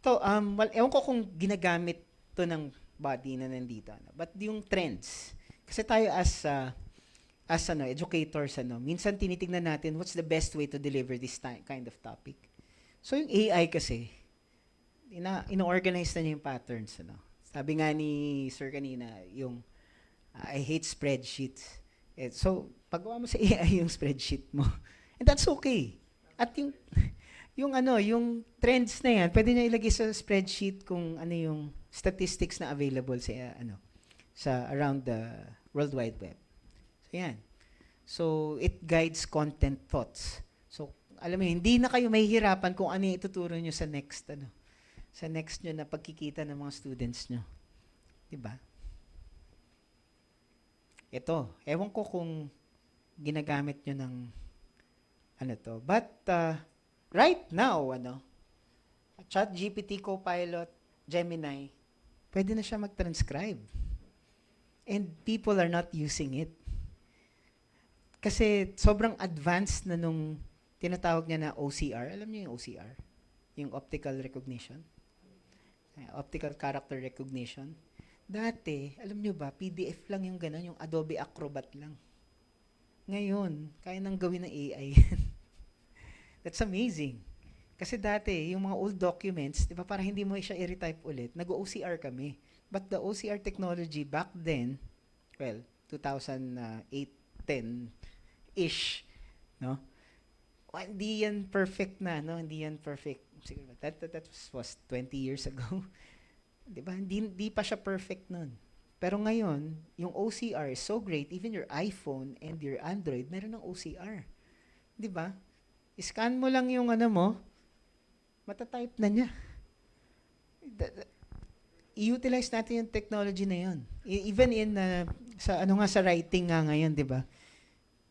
Ito, well, ewan ko kung ginagamit to ng body na nandito. But yung trends, kasi tayo as educators, minsan tinitingnan natin what's the best way to deliver this kind of topic. So, yung AI kasi, ino-organize na niya yung patterns. Sabi nga ni Sir kanina, yung I hate spreadsheets. So, paggawa mo sa AI yung spreadsheet mo. And that's okay. At yung trends na yan, pwede niya ilagay sa spreadsheet kung ano yung statistics na available sa around the World Wide Web. So, yan. So, it guides content thoughts. So, alam mo, hindi na kayo mahihirapan kung ano yung ituturo nyo sa next nyo na pagkikita ng mga students nyo. Diba? Ito, ewan ko kung ginagamit nyo ng to. But, right now, ChatGPT, Copilot, Gemini, pwede na siya mag-transcribe. And people are not using it. Kasi sobrang advanced na nung tinatawag niya na OCR. Alam niyo yung OCR? Yung optical recognition? Optical character recognition. Dati, alam niyo ba, PDF lang yung gano'n, yung Adobe Acrobat lang. Ngayon, kaya nang gawin ng AI. That's amazing. Kasi dati, yung mga old documents, di ba, para hindi mo siya i-retype ulit, nag-OCR kami. But the OCR technology back then, well, 2008, 10-ish, no? Hindi yan perfect na, no? Hindi yan perfect. Siguro, that was 20 years ago. Diba? Hindi pa siya perfect nun. Pero ngayon, yung OCR is so great, even your iPhone and your Android, meron ng OCR. Diba? Scan mo lang yung mo, matatype na niya. I-utilize natin yung technology na yun. Even in, sa writing nga ngayon, diba?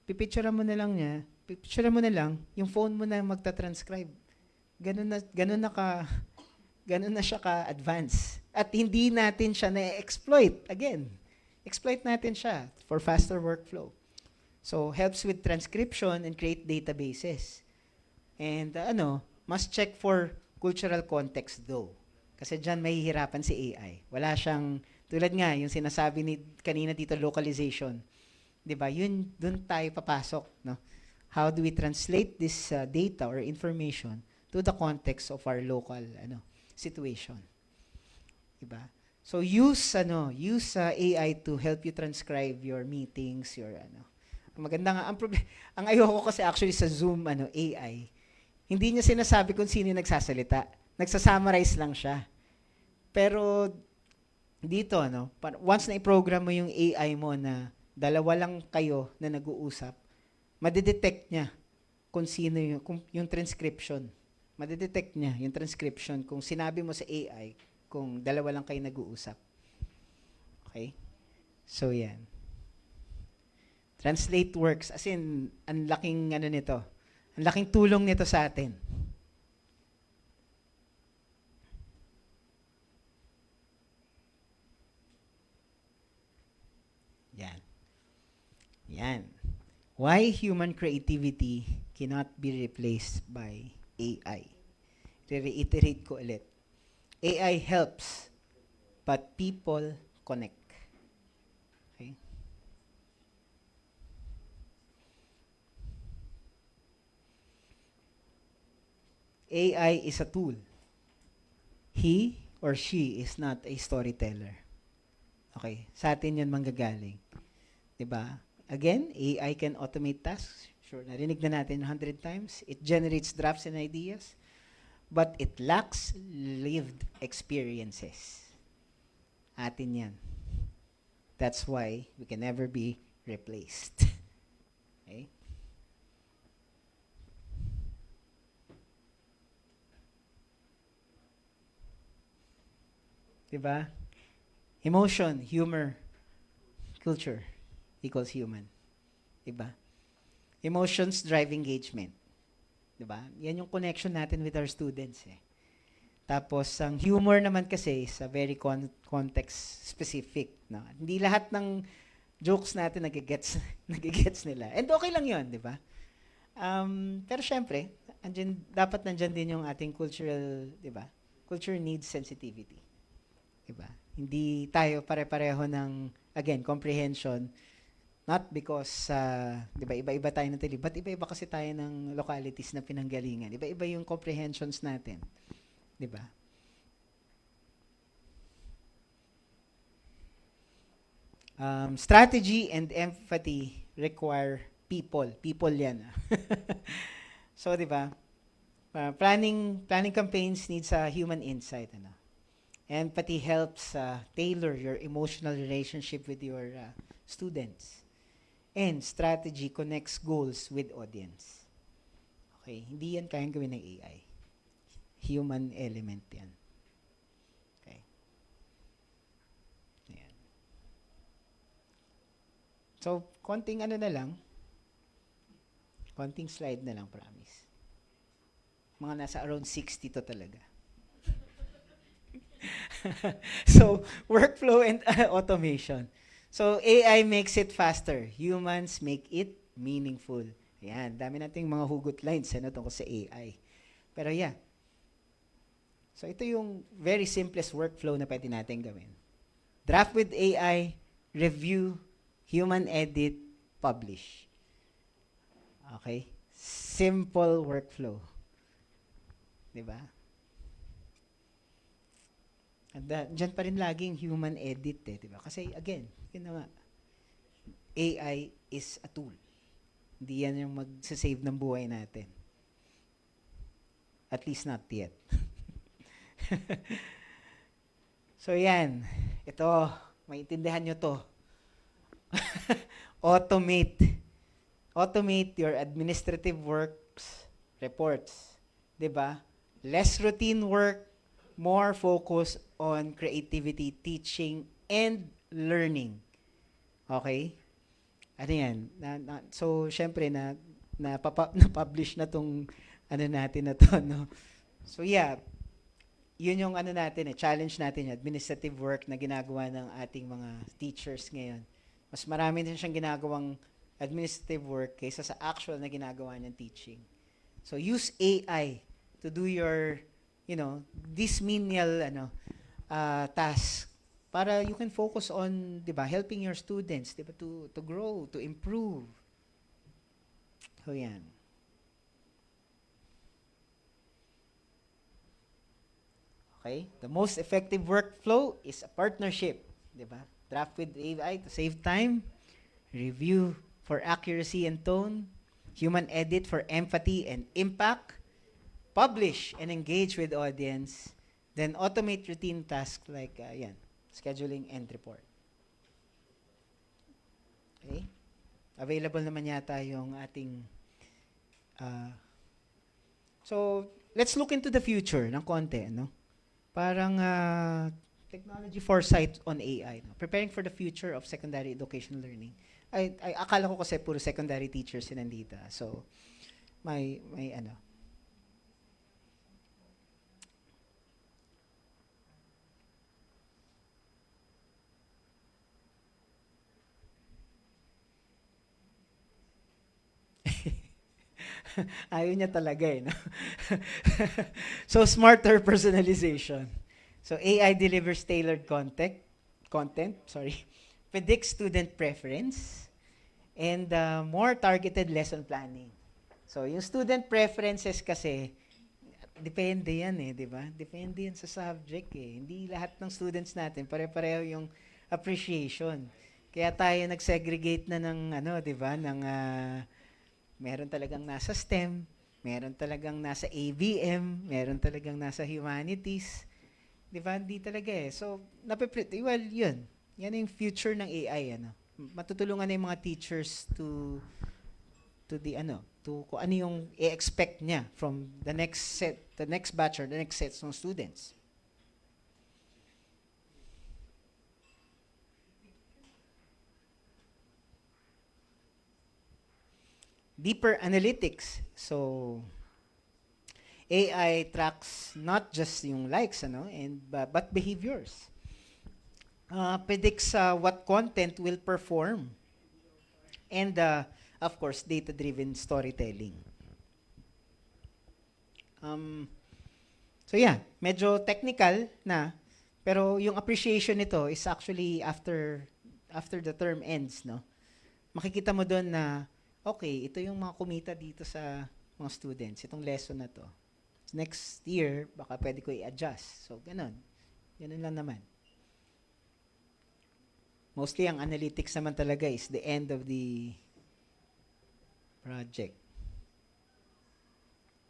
Pipicture mo na lang, yung phone mo na magta-transcribe. Ganun na siya ka-advance. At hindi natin siya na-exploit. Again, exploit natin siya for faster workflow. So, helps with transcription and create databases. And, must check for cultural context though. Kasi dyan mahihirapan si AI. Wala siyang, tulad nga, yung sinasabi ni kanina dito, localization. 'Di ba? Yun, dun tayo papasok, no? How do we translate this data or information to the context of our local situation? 'Di ba? So use AI to help you transcribe your meetings, your Ang maganda nga ang ayoko kasi actually sa Zoom AI. Hindi niya sinasabi kung sino yung nagsasalita. Nagsa-summarize lang siya. Pero dito once na i-program mo yung AI mo na dalawa lang kayo na nag-uusap, madidetect niya kung sino yung transcription. Madidetect niya yung transcription kung sinabi mo sa AI kung dalawa lang kayo nag-uusap. Okay? So, yan. Translate works. As in, ang laking nito. Ang laking tulong nito sa atin. Yan. Yan. Why human creativity cannot be replaced by AI. Reiterate ko ulit. AI helps, but people connect. Okay? AI is a tool. He or she is not a storyteller. Okay? Sa atin yun manggagaling. 'Di ba? Again, AI can automate tasks. Sure, narinig na natin 100 times. It generates drafts and ideas, but it lacks lived experiences. Atin yan. That's why we can never be replaced. Okay? Diba? Emotion, humor, culture equals human. Diba? Emotions drive engagement. Diba? Yan yung connection natin with our students. Tapos, ang humor naman kasi is a very context specific. No? Hindi lahat ng jokes natin nagigets nila. And okay lang yun, di ba? Pero syempre, dapat nandyan din yung ating cultural, di ba? Culture needs sensitivity. Di ba? Hindi tayo pare-pareho ng, again, comprehension. Not because, di ba, iba-iba tayo ng tili, but iba-iba kasi tayo ng localities na pinanggalingan. Iba-iba yung comprehensions natin. Di ba? Strategy and empathy require people. People yan. So, di ba? Planning campaigns needs a human insight. Empathy helps tailor your emotional relationship with your students. And strategy connects goals with audience. Okay, hindi yan kayang gawin ng AI. Human element yan. Okay. Ayan. So, konting na lang. Konting slide na lang, promise. Mga nasa around 60 to talaga. So, workflow and automation. So, AI makes it faster. Humans make it meaningful. Ayan, dami nating mga hugot lines tungkol sa AI. Pero yeah. So, ito yung very simplest workflow na pwede natin gawin. Draft with AI, review, human edit, publish. Okay? Simple workflow. Diba? And dyan pa rin laging human edit diba? Kasi again, yun na nga, AI is a tool. Hindi yan yung magsasave ng buhay natin. At least not yet. So yan, ito, maintindihan nyo to. Automate your administrative works, reports. Diba? Less routine work, more focus on creativity, teaching, and learning. Okay? Ano yan? So, syempre, na-publish na tong natin na to, no? So, yeah. Yun yung natin, challenge natin, administrative work na ginagawa ng ating mga teachers ngayon. Mas marami din siyang ginagawang administrative work kaysa sa actual na ginagawa niyang teaching. So, use AI to do your these menial tasks para you can focus on, 'di ba, helping your students, 'di ba, to grow, to improve. So yan. Okay? The most effective workflow is a partnership, 'di ba? Draft with AI to save time, review for accuracy and tone, human edit for empathy and impact, publish and engage with audience, then automate routine tasks like scheduling and report. Okay? Available naman yata yung ating so let's look into the future ng konti, no? Parang technology foresight on AI, no? Preparing for the future of secondary educational learning. Ay akala ko kasi puro secondary teachers yung nandito. So may ayaw niya talaga no? So, smarter personalization. So, AI delivers tailored content, predicts student preference, and more targeted lesson planning. So, yung student preferences kasi, depende yan di ba? Depende yan sa subject Hindi lahat ng students natin, pare-pareho yung appreciation. Kaya tayo nag-segregate na ng, di ba, ng meron talagang nasa STEM, meron talagang nasa ABM, meron talagang nasa humanities. Di ba? Hindi talaga So, well, yun. Yan yung future ng AI, Matutulungan na yung mga teachers to kung ano yung i-expect niya from the next batch or the next sets ng students. Deeper analytics. So, AI tracks not just yung likes, but behaviors. Predicts what content will perform. And, of course, data-driven storytelling. So, yeah, medyo technical na, pero yung appreciation nito is actually after the term ends, makikita mo doon na okay, ito yung mga kumita dito sa mga students, itong lesson na to. Next year, baka pwede ko i-adjust. So, ganun. Ganun lang naman. Mostly, ang analytics naman talaga is the end of the project.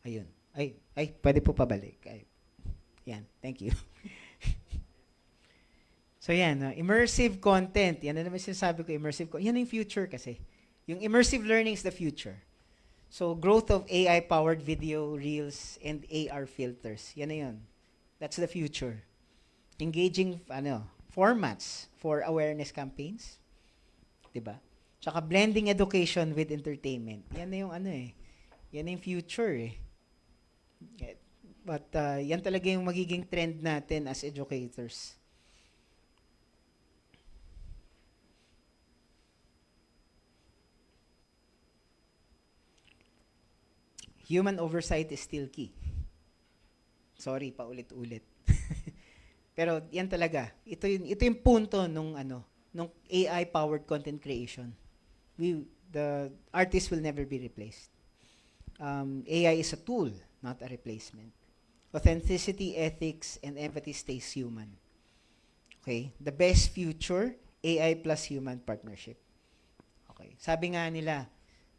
Ayun. Ay, pwede po pabalik. Yan, thank you. So, yan. Immersive content. Yan na naman sinasabi ko, immersive content. Yan yung future kasi. Yung immersive learning is the future. So, growth of AI-powered video, reels, and AR filters. Yan na yun. That's the future. Engaging formats for awareness campaigns. Diba? Tsaka blending education with entertainment. Yan na yung Yan na yung future But yan talaga yung magiging trend natin as educators. Human oversight is still key. Sorry, paulit-ulit. Pero yan talaga. Ito yung punto nung AI-powered content creation. The artist will never be replaced. AI is a tool, not a replacement. Authenticity, ethics, and empathy stays human. Okay? The best future, AI plus human partnership. Okay. Sabi nga nila,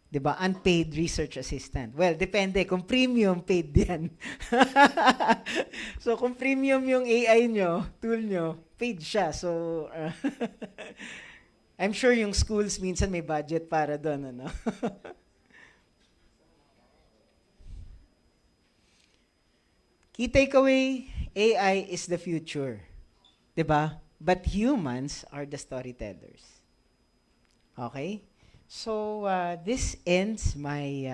'di ba, unpaid research assistant. Well, depende kung premium paid 'yan. So kung premium yung AI nyo, tool nyo, paid siya. So I'm sure yung schools minsan may budget para doon, Key takeaway, AI is the future. 'Di ba? But humans are the storytellers. Okay? So, this ends my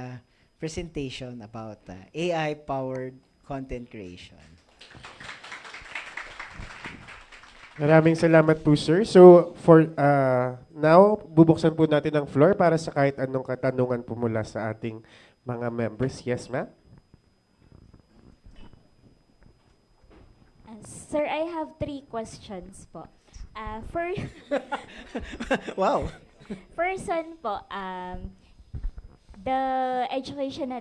presentation about AI-powered content creation. Maraming salamat po, sir. So, for now, bubuksan po natin ang floor para sa kahit anong katanungan po mula sa ating mga members. Yes, ma'am? Sir, I have 3 questions po. First, Wow. first one po, the education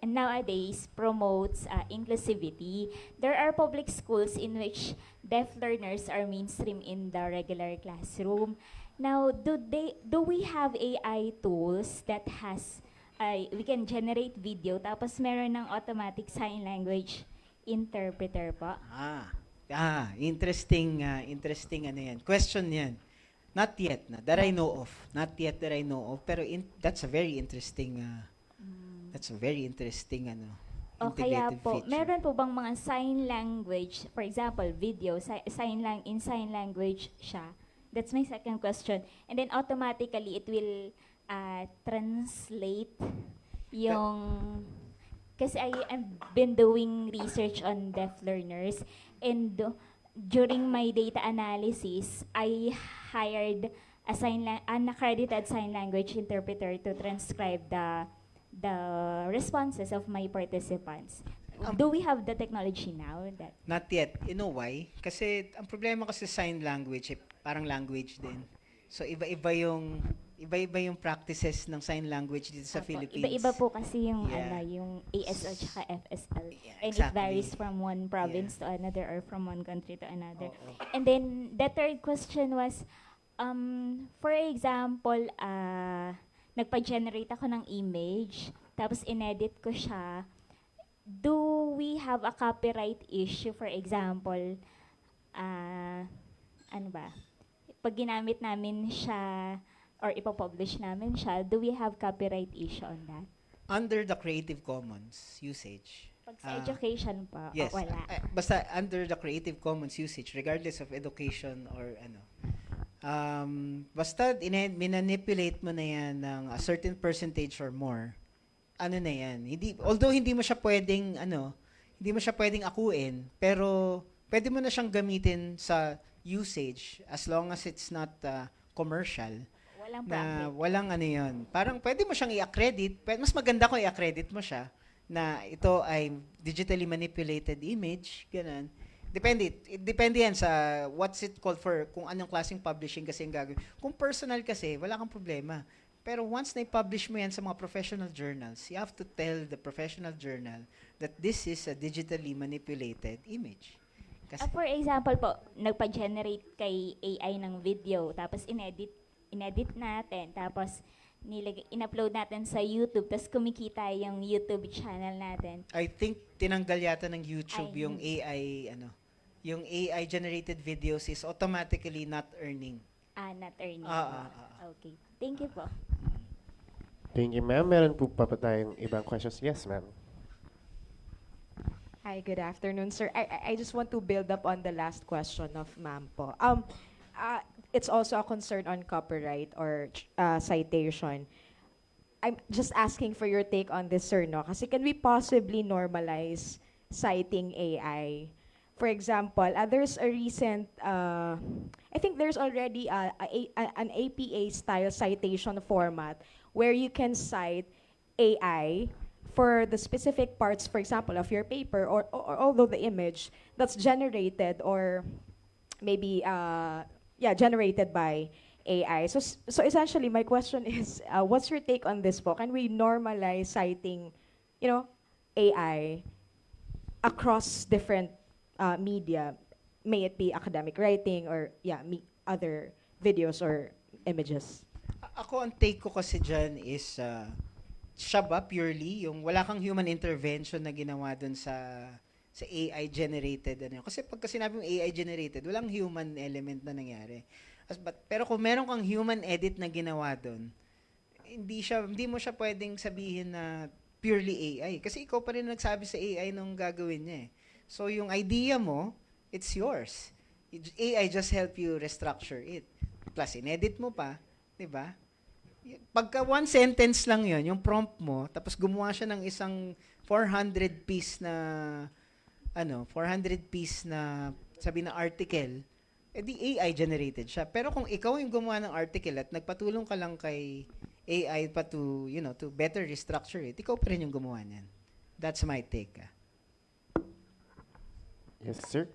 nowadays promotes inclusivity. There are public schools in which deaf learners are mainstream in the regular classroom. Now, do we have AI tools that has we can generate video tapos meron ng automatic sign language interpreter po? Interesting ano yan. Question yan. Not yet, that I know of. Not yet that I know of. Pero that's a very interesting, ano, O kaya integrative po, feature. meron po bang mga sign language, for example, video, in sign language siya? That's my second question. And then automatically, it will translate yung... Kasi I've been doing research on deaf learners, and during my data analysis, I hired an accredited sign language interpreter to transcribe the responses of my participants. Do we have the technology now? Not yet. You know why? Kasi ang problema kasi sign language, parang language din. So iba-iba yung practices ng sign language dito sa Opo, Philippines. Iba-iba po kasi yung Yeah. yung ASL at FSL. Yeah, And it exactly. varies from one province to another or from one country to another. Oo. And then the third question was, for example, nagpa-generate ako ng image, tapos inedit ko siya. Do we have a copyright issue? For example, ano ba? Pag ginamit namin siya or ipopublish namin siya, do we have copyright issue on that? Under the Creative Commons usage. Pag sa education pa, Yes. wala. Basta under the Creative Commons usage, regardless of education or ano. Basta minanipulate mo na yan ng a certain percentage or more, ano na yan. Although hindi mo siya pwedeng, hindi mo siya pwedeng akuin, pero pwede mo na siyang gamitin sa usage as long as it's not commercial. Walang Na profit. walang ano yun. Parang pwede mo siyang i-accredit. Mas maganda kung i-accredit mo siya na ito ay digitally manipulated image, ganun. Depende yan sa what's it called for, kung anong klaseng publishing kasi yung gagawin. Kung personal kasi, wala kang problema. Pero once na-publish mo yan sa mga professional journals, you have to tell the professional journal that this is a digitally manipulated image. Kasi, For example po, nagpa-generate kay AI ng video, tapos inedit natin, tapos in-upload natin sa YouTube, tapos kumikita yung YouTube channel natin. I think tinanggal yata ng YouTube Ay, yung AI, yung AI generated videos is automatically not earning. Not earning. Okay. Thank you po. Thank you, ma'am. Meron po pa tayong ibang questions? Yes, ma'am. Hi, good afternoon, sir. I just want to build up on the last question of ma'am po. It's also a concern on copyright or citation. I'm just asking for your take on this, sir, no? Kasi can we possibly normalize citing AI? For example, there's a recent, I think there's already an APA-style citation format where you can cite AI for the specific parts, for example, of your paper or although the image that's generated or maybe generated by AI. So essentially, my question is, what's your take on this po? Can we normalize citing, AI across different media, may it be academic writing or other videos or images? Ako, ang take ko kasi dyan is, siya ba purely, yung wala kang human intervention na ginawa dun sa AI generated, Kasi pagka sinabi yung AI generated, walang human element na nangyari. Pero kung meron kang human edit na ginawa dun, hindi mo siya pwedeng sabihin na purely AI. Kasi ikaw pa rin nagsabi sa AI nung gagawin niya eh. So yung idea mo, it's yours. AI just help you restructure it. Plus, inedit mo pa, di ba? Pagka one sentence lang yon, yung prompt mo, tapos gumawa siya ng isang 400 piece na sabi na article, edi AI generated siya. Pero kung ikaw yung gumawa ng article at nagpatulong ka lang kay AI pa to better restructure it, ikaw pa rin yung gumawa niyan. That's my take. Yes, sir.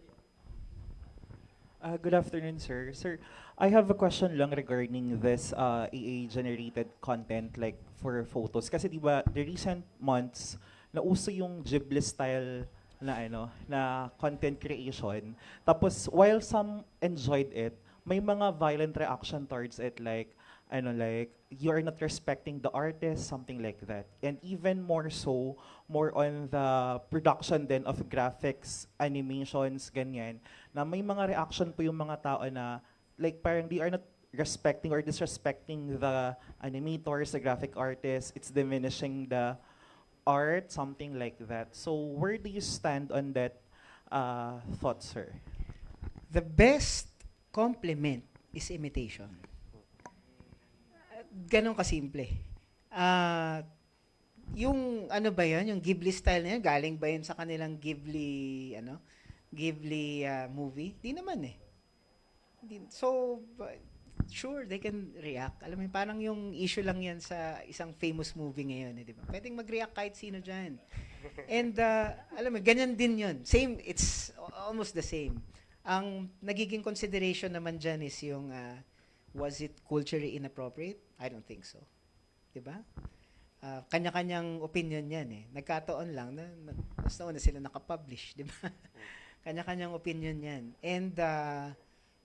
Good afternoon, sir. Sir, I have a question lang regarding this AI-generated content like for photos. Kasi di ba, the recent months, nauso yung Ghibli style na na content creation. Tapos while some enjoyed it, may mga violent reaction towards it like like you are not respecting the artist, something like that. And even more so, more on the production then of graphics, animations, ganyan, na may mga reaction po yung mga tao na like parang they are not respecting or disrespecting the animators, the graphic artists, it's diminishing the art, something like that. So where do you stand on that thought, sir? The best compliment is imitation. Ganon kasimple. Yung ano ba yan, yung Ghibli style na yan, galing ba yun sa kanilang Ghibli, Ghibli movie? Di naman eh. So, sure, they can react. Alam mo, parang yung issue lang yan sa isang famous movie ngayon, di ba? Pwedeng mag-react kahit sino dyan. And, alam mo, ganyan din yun. Same, it's almost the same. Ang nagiging consideration naman dyan is yung, was it culturally inappropriate? I don't think so. Diba? Kanya-kanyang opinion yan eh. Nagkataon lang na mas nauna sila nakapublish. Diba? Kanya-kanyang opinion yan. And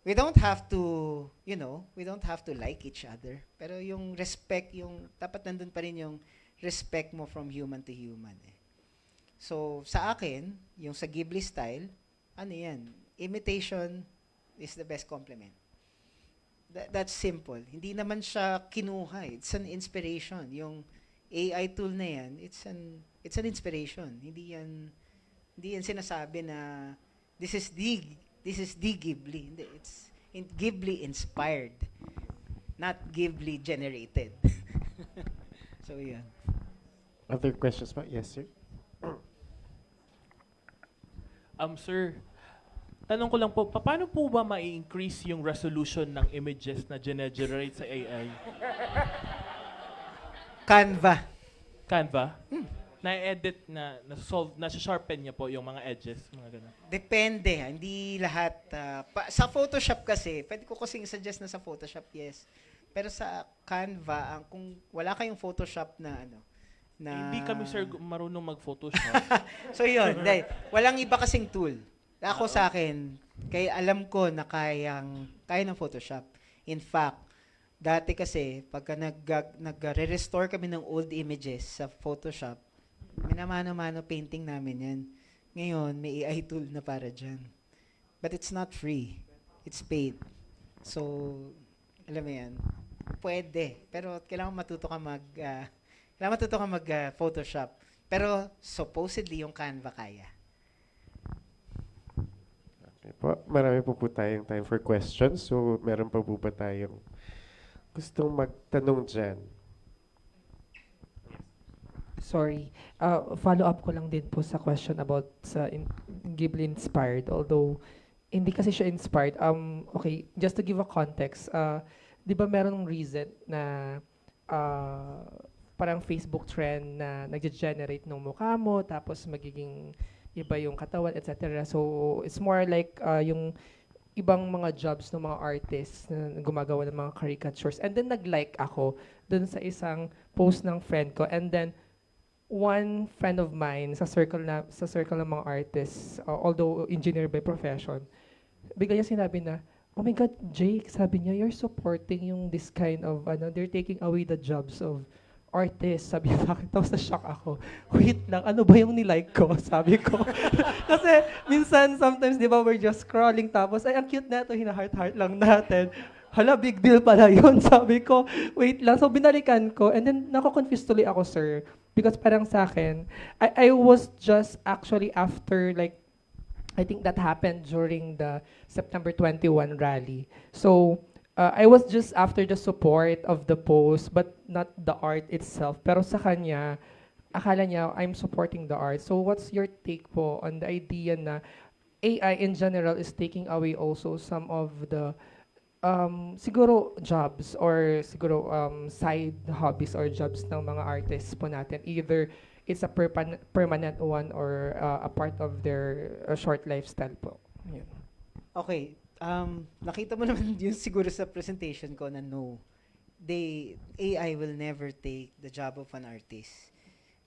we don't have to, we don't have to like each other. Pero yung respect, dapat nandun pa rin yung respect mo from human to human eh. So, sa akin, yung sa Ghibli style, ano yan? Imitation is the best compliment. That's simple. Hindi naman siya kinuha. It's an inspiration. Yung AI tool na yan, it's an inspiration. Hindi yan sinasabi na this is the Ghibli. Hindi, it's Ghibli inspired, not Ghibli generated. So yeah. Other questions pa? Yes, sir. Sir, tanong ko lang po, paano po ba ma-increase yung resolution ng images na generate sa AI? Canva? Na-edit, na-sharpen niya po yung mga edges, mga ganun. Depende. Hindi lahat. Sa Photoshop kasi, pwede ko kasing suggest na sa Photoshop, yes. Pero sa Canva, kung wala kayong Photoshop na Hindi kami, sir, marunong mag-Photoshop. So yun, walang iba kasing tool. Ako sa akin, kaya alam ko na kaya ng Photoshop. In fact, dati kasi, pagka nag-restore kami ng old images sa Photoshop, minamano-mano painting namin yan. Ngayon, may AI tool na para dyan. But it's not free. It's paid. So, alam mo yan, pwede. Pero kailangan matuto ka mag-Photoshop. Pero supposedly yung Canva kaya. Okay po. Marami po tayong time for questions. So, meron pa po ba tayong gustong magtanong dyan? Sorry. Follow-up ko lang din po sa question about sa Ghibli inspired. Although, hindi kasi siya inspired. Okay, just to give a context, di ba merong reason na parang Facebook trend na nag-generate ng mukha mo, tapos magiging iba yung katawan, etc. So, it's more like yung ibang mga jobs ng mga artists na gumagawa ng mga caricatures. And then, nag-like ako dun sa isang post ng friend ko. And then, one friend of mine sa circle ng mga artists, although engineer by profession, bigla niya sinabi na, oh my God, Jake, sabi niya, you're supporting yung this kind of, they're taking away the jobs of artists. Sabi niya, tapos na-shock ako. Wait lang, ano ba yung nilike ko? Sabi ko. Kasi minsan, sometimes, di ba, we're just scrolling, tapos, ay, ang cute na ito, hina-heart-heart lang natin. Hala, big deal pala yun. Sabi ko, wait lang. So, binalikan ko, and then, nako-confuse tuloy ako, sir. Because parang sa akin, I was just actually after, like, I think that happened during the September 21 rally. So, I was just after the support of the post, but not the art itself. Pero sa kanya, akala niya, I'm supporting the art. So what's your take po on the idea na AI in general is taking away also some of the siguro jobs or siguro side hobbies or jobs ng mga artists po natin? Either it's a permanent one or a part of their short lifestyle po. Yun. Okay. Nakita mo naman yun siguro sa presentation ko na no. AI will never take the job of an artist.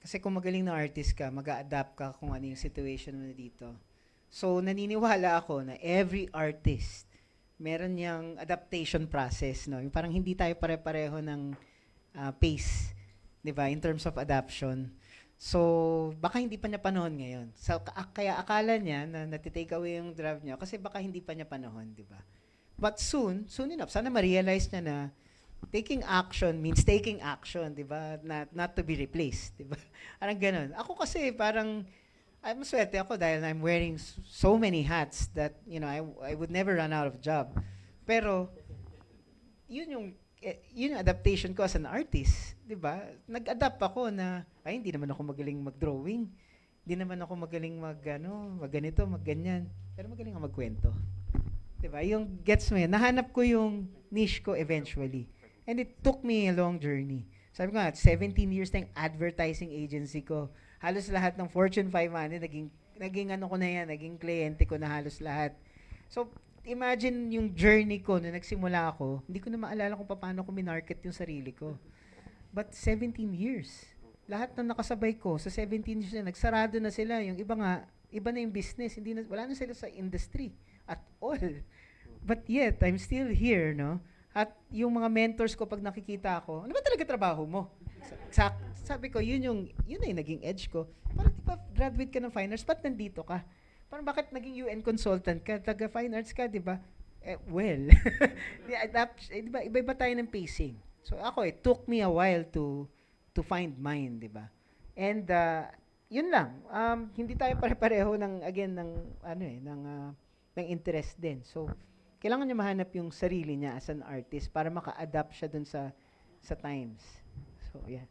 Kasi kung magaling na artist ka, mag-a-adapt ka kung ano yung situation mo dito. So, naniniwala ako na every artist, meron niyang adaptation process, no? Yung parang hindi tayo pare-pareho ng pace, di ba, in terms of adaption. So, baka hindi pa niya panahon ngayon. So, kaya akala niya na natitake away yung draft niya kasi baka hindi pa niya panahon, di ba? But soon enough, sana ma-realize niya na taking action means taking action, di ba? Not to be replaced, di ba? Parang ganun. Ako kasi parang, I'm maswerte ako dahil I'm wearing so many hats that, you know, I would never run out of job. Pero, yun yung adaptation ko as an artist, di ba? Nag-adapt ako na, ay, hindi naman ako magaling mag-drawing. Hindi naman ako magaling mag-ganito, mag-ganyan. Pero magaling ako magkwento. Di ba? Yung gets mo yun. Nahanap ko yung niche ko eventually. And it took me a long journey. Sabi ko nga, 17 years na yung advertising agency ko. Halos lahat ng Fortune 500, naging ano ko na yan, naging kliyente ko na halos lahat. So, imagine yung journey ko na nagsimula ako, hindi ko na maalala kung paano ko minarket yung sarili ko. But 17 years. Lahat ng nakasabay ko, sa 17 years na, nagsarado na sila. Yung iba nga, iba na yung business. Wala na sila sa industry at all. But yet, I'm still here, no? At yung mga mentors ko, pag nakikita ako, ano ba talaga trabaho mo? Sabi ko, yun na yung naging edge ko. Parang di ba, graduate ka ng fine arts, ba't nandito ka? Parang bakit naging UN consultant ka, taga fine arts ka, di ba? Di ba, iba-iba tayo ng pacing. So ako, it took me a while to find mine, di ba? And yun lang, hindi tayo pare-pareho ng interest din. So, kailangan niya mahanap yung sarili niya as an artist para maka-adapt siya dun sa times. So, yeah.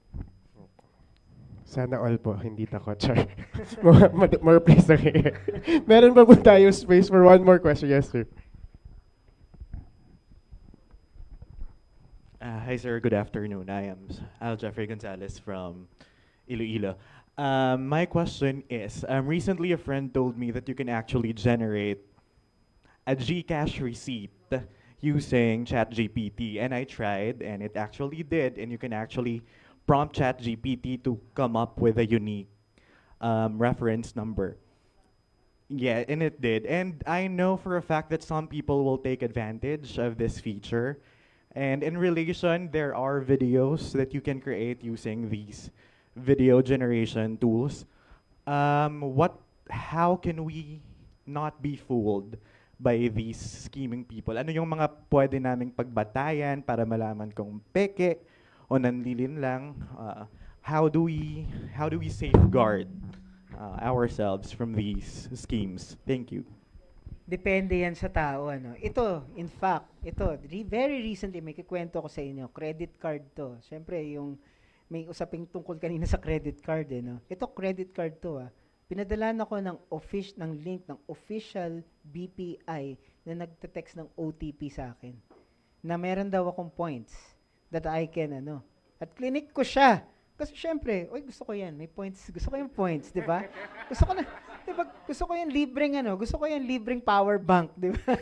Sana all po, hindi takot, Char. more place na kayo. Meron pa po tayo space for one more question. Yes, sir. Hi, sir. Good afternoon. I am Jeffrey Gonzales from Iloilo. My question is, recently a friend told me that you can actually generate a Gcash receipt using ChatGPT, and I tried, and it actually did, and you can actually prompt ChatGPT to come up with a unique reference number. Yeah, and it did. And I know for a fact that some people will take advantage of this feature. And in relation, there are videos that you can create using these video generation tools. How can we not be fooled by these scheming people? Ano yung mga pwede naming pagbatayan para malaman kung peke o nanlilin lang? How do we safeguard ourselves from these schemes? Thank you. Depende yan sa tao, ano. Ito, in fact, very recently, may kikwento ko sa inyo, credit card to. Siyempre, may usaping tungkol kanina sa credit card, no. Ito, credit card to, Pinadalan ako ng link ng official BPI na nagte-text ng OTP sa akin. Na meron daw akong points that I can, At clinic ko siya. Kasi syempre, gusto ko yan, may points. Gusto ko yung points, di ba? Gusto ko yung libreng power bank, di ba?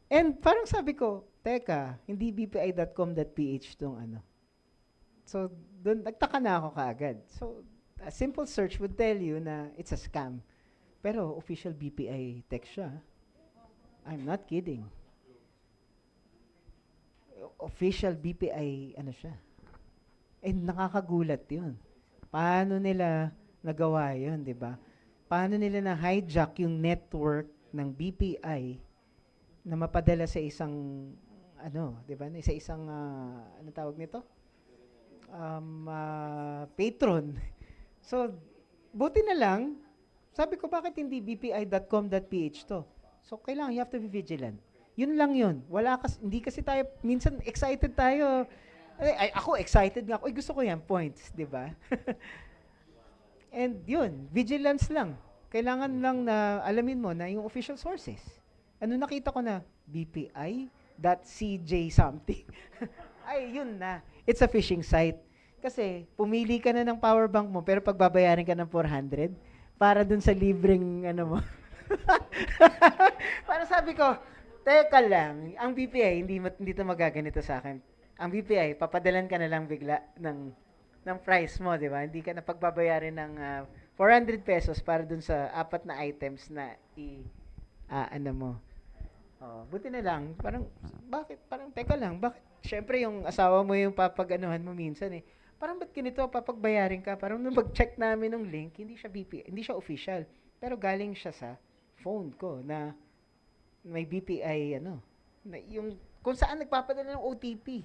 And parang sabi ko, teka, hindi bpi.com.ph tong So, doon, nagtaka na ako kaagad. So, a simple search would tell you na it's a scam. Pero official BPI text siya. I'm not kidding. Official BPI, siya. And nakakagulat yun. Paano nila nagawa yun, di ba? Paano nila na-hijack yung network ng BPI na mapadala sa isang, di ba? Sa isang, ano tawag nito? Patron. So, buti na lang, sabi ko, bakit hindi bpi.com.ph to? So, kailangan, you have to be vigilant. Yun lang yun. Hindi kasi tayo, minsan excited tayo. Ako, excited nga ako. Gusto ko yan, points, di ba? And yun, vigilance lang. Kailangan lang na alamin mo na yung official sources. Nakita ko na, bpi.cj something. Ay, yun na. It's a phishing site. Kasi, pumili ka na ng power bank mo, pero pagbabayarin ka ng 400 para dun sa libreng, mo. Para sabi ko, Teka lang, ang BPI, hindi to magaganito sa akin. Ang BPI, papadalan ka na lang bigla ng price mo, di ba? Hindi ka na pagbabayarin ng 400 pesos para dun sa 4 na items na ano mo. Oh, buti na lang. Parang, bakit? Parang, teka lang, bakit? Siyempre, yung asawa mo yung papag-anuhan mo minsan eh. Parang ba't ganito, papagbayarin ka? Parang nung mag-check namin ng link, hindi siya BPI, hindi siya official. Pero galing siya sa phone ko na may BPI, na yung, kung saan nagpapadala ng OTP.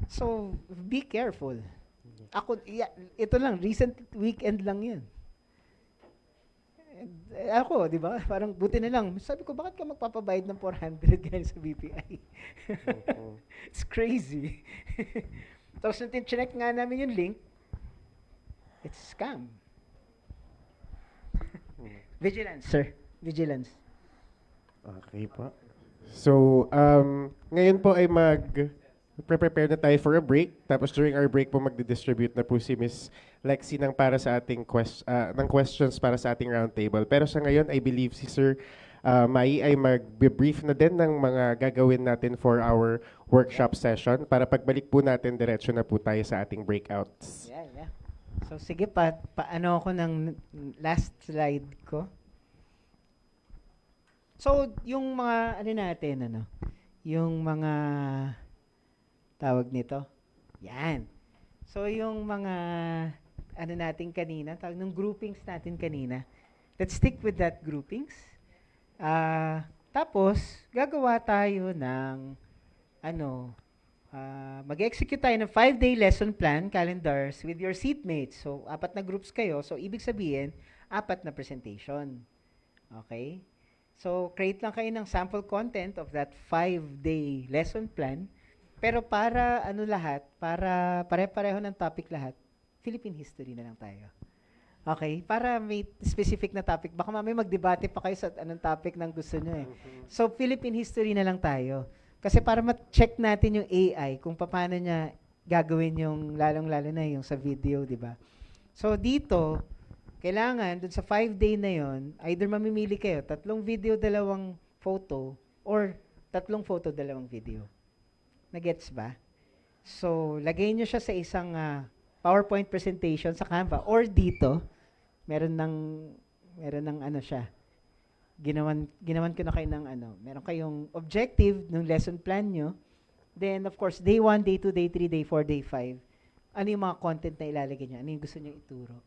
So, be careful. Ako, ito lang, recent weekend lang yun. Ako, di ba? Parang buti na lang. Sabi ko, bakit ka magpapabayad ng 400 galing sa BPI? It's crazy. Tapos nung chinek nga namin yung link, it's scam. Vigilance, sir. Vigilance. Okay po. So, ngayon po ay prepare na tayo for a break. Tapos during our break po magdi-distribute na po si Miss Lexi ng para sa ating ng questions para sa ating roundtable. Pero sa ngayon, I believe si Sir Mai ay mag-brief na din ng mga gagawin natin for our workshop session para pagbalik po natin, diretso na po tayo sa ating breakouts. Yeah. So sige, paano ako ng last slide ko? So, yung mga, natin, yung mga, tawag nito, yan. So, yung mga, natin kanina, tawag ng groupings natin kanina, let's stick with that groupings. Tapos, gagawa tayo ng, mag-execute tayo ng 5-day lesson plan, calendars, with your seatmates. So, 4 na groups kayo. So, ibig sabihin, 4 na presentation. Okay? So, create lang kayo ng sample content of that 5-day lesson plan. Pero para para pare-pareho ng topic lahat, Philippine history na lang tayo. Okay? Para may specific na topic. Baka mamaya magdebate pa kayo sa anong topic ng gusto nyo eh. So, Philippine history na lang tayo. Kasi para ma-check natin yung AI kung paano niya gagawin yung lalong-lalo na yung sa video, di ba? So, dito, kailangan, dun sa 5-day na yon, either mamimili kayo, 3 video, 2 photo, or 3 photo, 2 video. Nagets ba? So, lagay nyo siya sa isang PowerPoint presentation sa Canva, or dito, meron ng siya. Ginawan ko na kayo ng meron kayong objective ng lesson plan nyo. Then, of course, day 1, day 2, day 3, day 4, day 5. Ano yung mga content na ilalagay nyo? Ano yung gusto nyo ituro?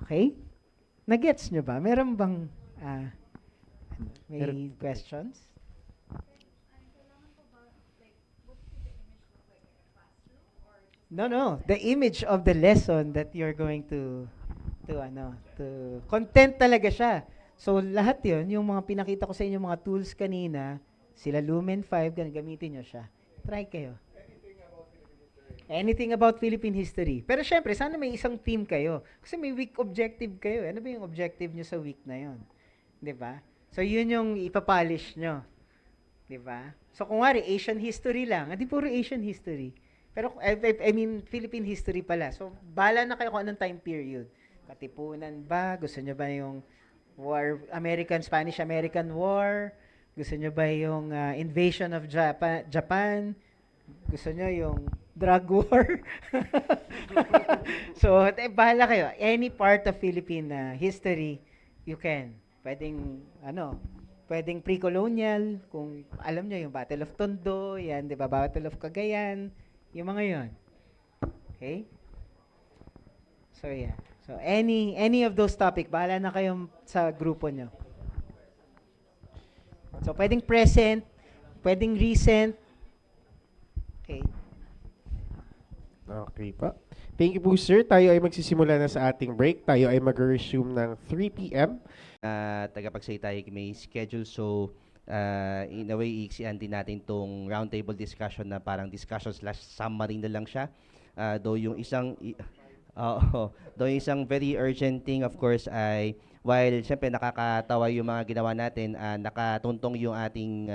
Okay? Nagets nyo ba? Meron bang may questions? No. The image of the lesson that you're going to content talaga siya. So, lahat yun, yung mga pinakita ko sa inyo, mga tools kanina, sila Lumen 5, gamitin nyo siya. Try kayo. Anything about Philippine history. Pero syempre, sana may isang team kayo. Kasi may week objective kayo. Ano ba yung objective nyo sa week na yon? Diba? So, yun yung ipapolish nyo. Diba? So, kung wari, Asian history lang. Hindi puro Asian history. Pero, I mean, Philippine history pala. So, bahala na kayo kung anong time period. Katipunan ba? Gusto nyo ba yung war, Spanish-American War? Gusto nyo ba yung invasion of Japan? Gusto nyo yung drug war? So, bahala kayo. Any part of Philippine history, you can. Pwedeng pre-colonial, kung alam nyo yung Battle of Tondo, yan, di ba? Battle of Cagayan, yung mga yon. Okay? So, yeah. So, any of those topic, bahala na kayong sa grupo nyo. So, pwedeng present, pwedeng recent. Okay. Okay pa. Thank you po, sir. Tayo ay magsisimula na sa ating break. Tayo ay mag-resume ng 3 p.m. Tagapagsalita ay may schedule. So, in a way, iiksian din natin tong roundtable discussion na parang discussion/summary na lang siya. Though yung isang very urgent thing, of course, ay while siyempre nakakatawa yung mga ginawa natin, nakatuntong yung ating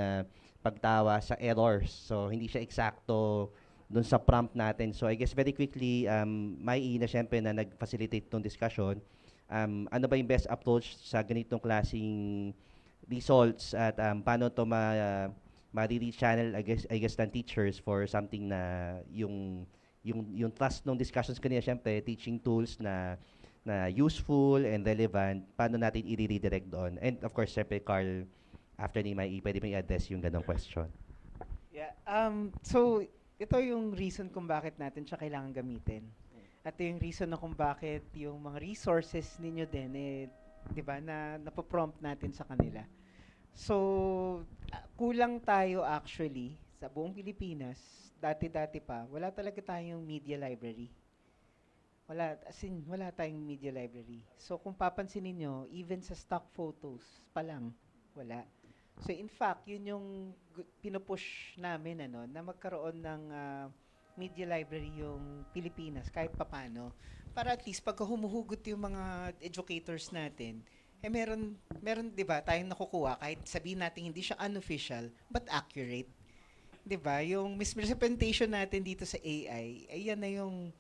pagtawa sa errors. So, hindi siya eksakto dun sa prompt natin. So, I guess very quickly, may na siyempre na nag-facilitate tong discussion. Ano ba yung best approach sa ganitong klaseng results at paano to ma-channel I guess ng teachers for something na yung trust ng discussions kanina, syempre teaching tools na useful and relevant, paano natin i-redirect doon. And of course, syempre Carl, after ni Mai, pwede mo i-address yung ganong question. Yeah. So, ito yung reason kung bakit natin siya kailangan gamitin. At ito yung reason na kung bakit yung mga resources ninyo din, di ba, na napoprompt natin sa kanila. So, kulang tayo actually sa buong Pilipinas, dati-dati pa, wala talaga tayong media library. Wala tayong media library. So, kung papansinin niyo, even sa stock photos pa lang, wala. So, in fact, yun yung pinupush namin, na magkaroon ng media library yung Pilipinas, kahit papano. Para at least, pagka humuhugot yung mga educators natin, meron, di ba, tayong nakukuha, kahit sabihin natin hindi siya unofficial, but accurate. Di ba? Yung misrepresentation natin dito sa AI, ay yan na yung,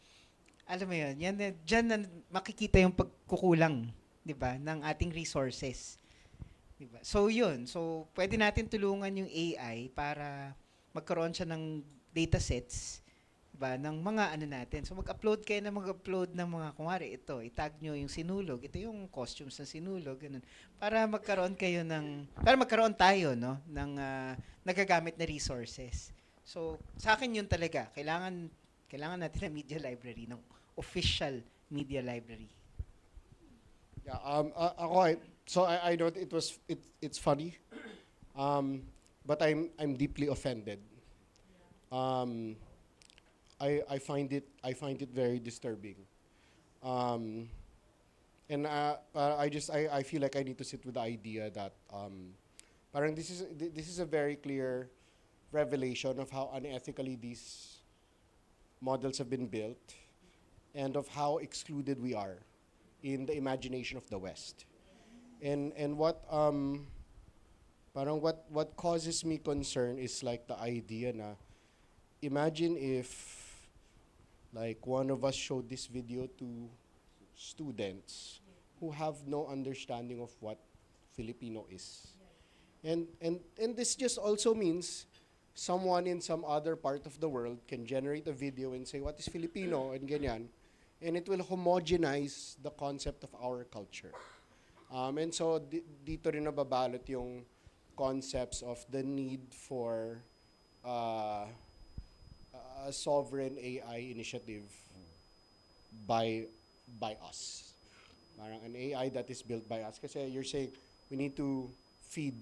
alam mo yun, dyan na makikita yung pagkukulang, di ba, ng ating resources. Di ba? So yun, so pwede natin tulungan yung AI para magkaroon siya ng datasets, di ba, ng mga natin. So mag-upload kayo ng mga, kumari ito, itag nyo yung sinulog, ito yung costumes ng sinulog, ganun. Para magkaroon tayo, ng nagagamit na resources. So sa akin yun talaga, kailangan natin ng media library, ng official media library. Yeah, I know it's funny, but I'm deeply offended. I find it very disturbing, and I feel like I need to sit with the idea that parang this is a very clear revelation of how unethically these models have been built, and of how excluded we are in the imagination of the West. And what causes me concern is like the idea na, imagine if like one of us showed this video to students who have no understanding of what Filipino is. And this just also means someone in some other part of the world can generate a video and say, what is Filipino? And ganyan. And it will homogenize the concept of our culture. And so, dito rin nababalot yung concepts of the need for a sovereign AI initiative by us. Parang an AI that is built by us. Kasi you're saying, we need to feed.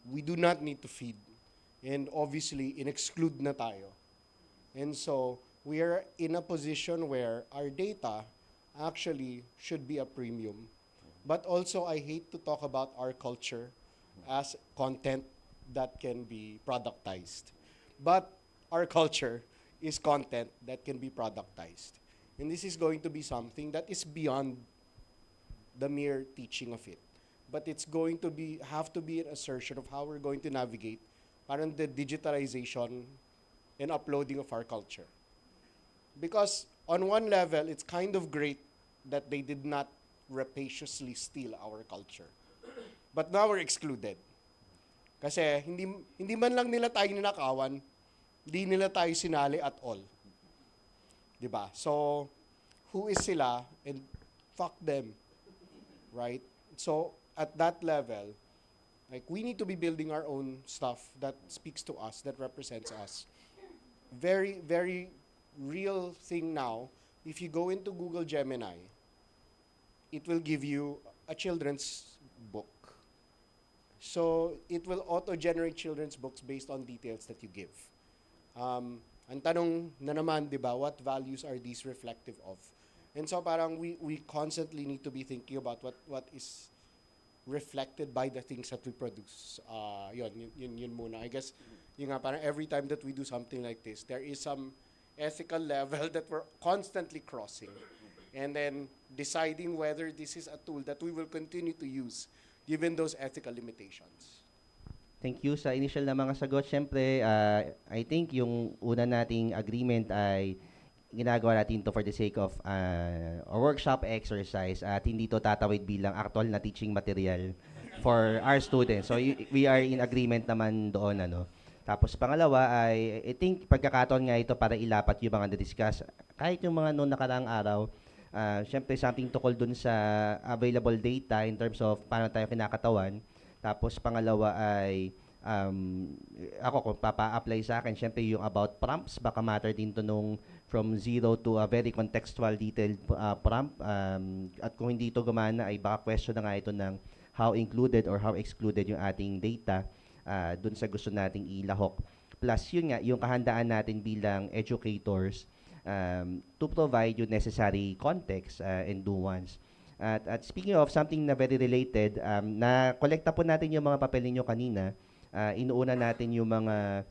We do not need to feed. And obviously, in-exclude na tayo. And so, we are in a position where our data actually should be a premium. But also, I hate to talk about our culture as content that can be productized. But our culture is content that can be productized. And this is going to be something that is beyond the mere teaching of it. But it's going to have to be an assertion of how we're going to navigate parang the digitalization and uploading of our culture. Because on one level, it's kind of great that they did not rapaciously steal our culture. But now we're excluded. Kasi hindi man lang nila tayo ninakawan, hindi nila tayo sinali at all. Diba? So, who is sila? And fuck them. Right? So, at that level, like, we need to be building our own stuff that speaks to us, that represents us. Very, very real thing now, if you go into Google Gemini, it will give you a children's book. So, it will auto-generate children's books based on details that you give. Ang tanong na naman, di ba, what values are these reflective of? And so parang we constantly need to be thinking about what is reflected by the things that we produce. Yun muna. I guess, yun nga, parang every time that we do something like this, there is some ethical level that we're constantly crossing. And then deciding whether this is a tool that we will continue to use given those ethical limitations. Thank you sa initial na mga sagot. Siyempre, I think yung una nating agreement ay ginagawa natin to for the sake of a workshop exercise at hindi to tatawid bilang actual na teaching material for our students. So we are in agreement naman doon ano. Tapos pangalawa ay I think pagkakataon nga ito para ilapat yung mga na-discuss. Kahit yung mga noon nakaraang araw, syempre something tukol dun sa available data in terms of paano tayo kinakatawan. Tapos pangalawa ay ako kung papa-apply sa akin, syempre yung about prompts, baka matter din to nung from zero to a very contextual detailed prompt. At kung hindi ito gumana ay baka question na nga ito ng how included or how excluded yung ating data dun sa gusto nating ilahok. Plus yun nga, yung kahandaan natin bilang educators to provide yung necessary context and nuance. At speaking of something na very related, na-collecta po natin yung mga papel ninyo kanina. Inuuna natin yung mga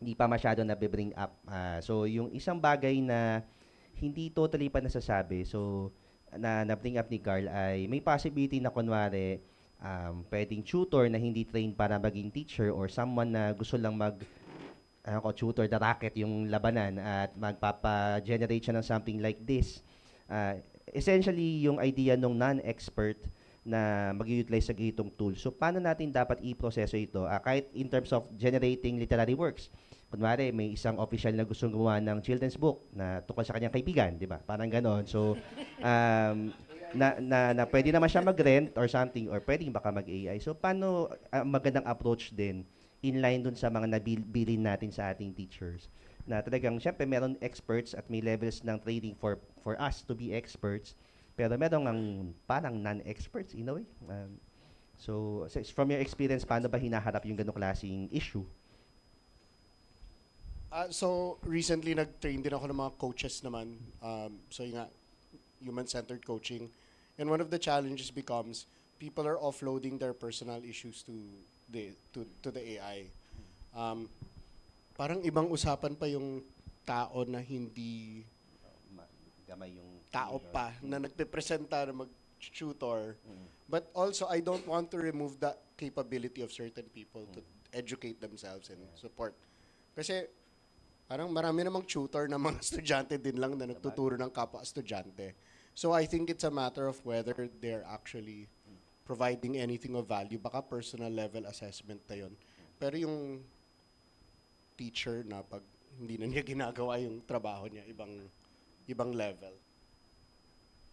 hindi pa masyado na-bring up. So, yung isang bagay na hindi totally pa nasasabi, so, na-bring up ni Carl ay may possibility na kunwari, pwedeng tutor na hindi trained para maging teacher or someone na gusto lang tutor the racket yung labanan at magpapa-generate siya ng something like this. Essentially, yung idea ng non-expert na mag-utilize sa ganitong tool. So, paano natin dapat i-proseso ito? Kahit in terms of generating literary works. Kunwari, may isang official na gustong gumawa ng children's book na tungkol sa kanyang kaibigan, di ba? Parang ganon. So, na pwede naman siya mag-rent or something or pwedeng baka mag-AI. So, paano magandang approach din in line dun sa mga nabilin natin sa ating teachers? Na talagang, syempre, meron experts at may levels ng training for us to be experts. Pero meron ang parang non-experts in a way. So, from your experience, paano ba hinaharap yung ganong klaseng issue? So, recently, nag-train din ako ng mga coaches naman. So, yung nga, human-centered coaching. And one of the challenges becomes people are offloading their personal issues to the AI. Parang ibang usapan pa yung tao na hindi Gamay yung tao pa na nagpe-presenta na mag-tutor. But also, I don't want to remove the capability of certain people to educate themselves and support. Kasi parang marami namang tutor na mga estudyante din lang na nagtuturo ng kapwa-estudyante. So I think it's a matter of whether they're actually providing anything of value. Baka personal level assessment na yun. Pero yung teacher na pag hindi na niya ginagawa yung trabaho niya, ibang level.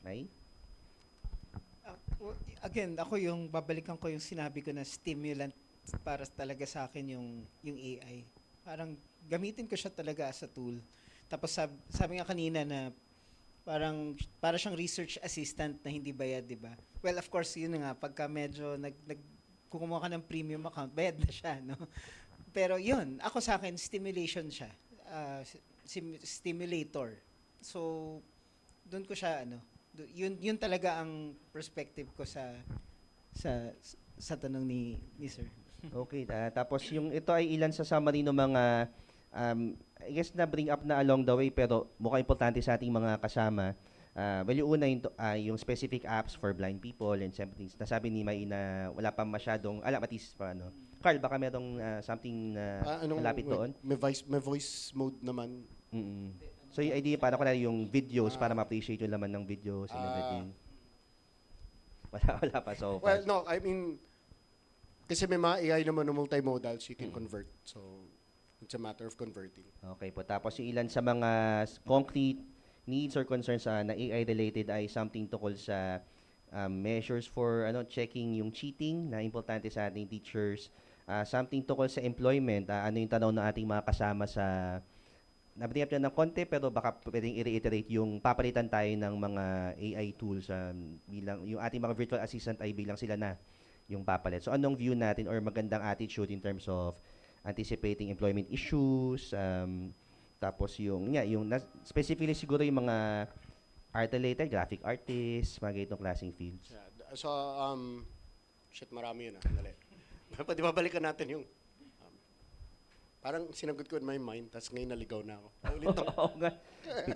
May? Again, ako yung babalikan ko yung sinabi ko na stimulant para talaga sa akin yung AI. Parang gamitin ko siya talaga as a tool. Tapos sabi nga kanina na para siyang research assistant na hindi bayad, di ba? Well, of course, yun na nga, pagka medyo kumuha ka ng premium account, bayad na siya, no? Pero yun, ako sa akin, stimulation siya. Stimulator. So, doon ko siya, yun talaga ang perspective ko sa tanong ni Sir. Okay, tapos yung ito ay ilan sa summary ng mga I guess na bring up na along the way pero mukhang importante sa ating mga kasama. Well, yung una yung specific apps for blind people and something. Nasabi ni Mai na wala pa masyadong, at least pa ano. Carl, baka merong something na malapit doon? May voice mode naman. So yung idea para ko na yung videos para ma-appreciate yung laman ng videos and everything. Wala pa so well, no, I mean, kasi may mga AI naman na multimodal so you can convert. So, it's a matter of converting. Okay po. Tapos yung ilan sa mga concrete needs or concerns na AI-related ay something tukol sa measures for checking yung cheating na importante sa ating teachers. Something tukol sa employment. Ano yung tanong ng ating mga kasama sa nabring up niya ng konti pero baka pwedeng i-reiterate yung papalitan tayo ng mga AI tools bilang yung ating mga virtual assistant ay bilang sila na yung papalit. So anong view natin or magandang attitude in terms of anticipating employment issues, tapos yung specifically siguro yung mga art-related, graphic artists, mga ganitong klaseng fields. Yeah. So, marami yun Dali. Pwede babalikan natin yung parang sinagot ko in my mind, tapos ngayon naligaw na ako.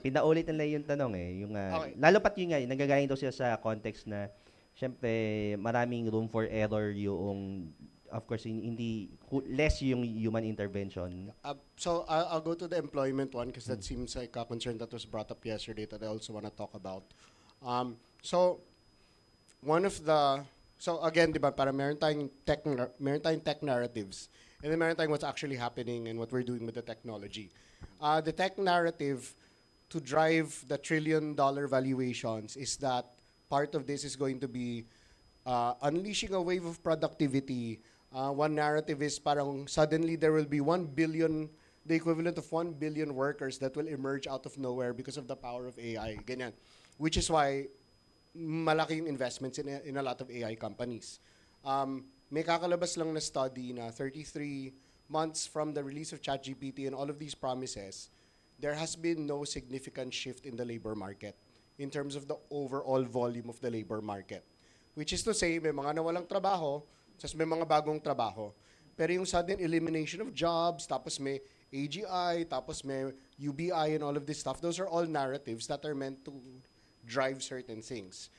Pinaulit nila yung tanong yung, okay. Lalo pat yun nagagaling daw sila sa context na syempre maraming room for error yung of course hindi less yung human intervention. So I'll go to the employment one because that seems like a concern that was brought up yesterday that I also want to talk about. So one of the So again, di ba, para meron tayong tech narratives. And then meron tayong what's actually happening and what we're doing with the technology. The tech narrative to drive the trillion-dollar valuations is that part of this is going to be unleashing a wave of productivity. One narrative is parang suddenly there will be 1 billion, the equivalent of 1 billion workers that will emerge out of nowhere because of the power of AI. Ganyan. Which is why malaki yung investments in a lot of AI companies. May kakalabas lang na study na 33 months from the release of ChatGPT and all of these promises, there has been no significant shift in the labor market in terms of the overall volume of the labor market. Which is to say, may mga nawalang trabaho, tapos may mga bagong trabaho. Pero yung sudden elimination of jobs, tapos may AGI, tapos may UBI and all of this stuff, those are all narratives that are meant to drive certain things.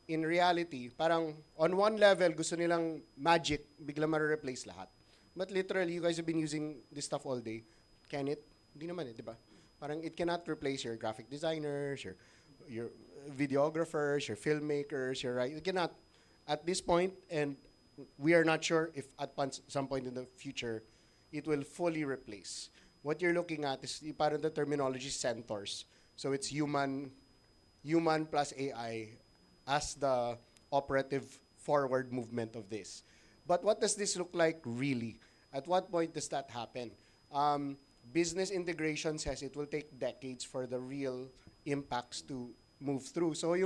In reality, parang on one level, gusto nilang magic, bigla ma-replace lahat. But literally, you guys have been using this stuff all day. Can it? Hindi naman di ba? Parang it cannot replace your graphic designers, your videographers, your filmmakers, it cannot. At this point, and we are not sure if at some point in the future, it will fully replace. What you're looking at is parang the terminology centaurs. So it's human plus AI as the operative forward movement of this. But what does this look like really? At what point does that happen? Business integration says it will take decades for the real impacts to move through. So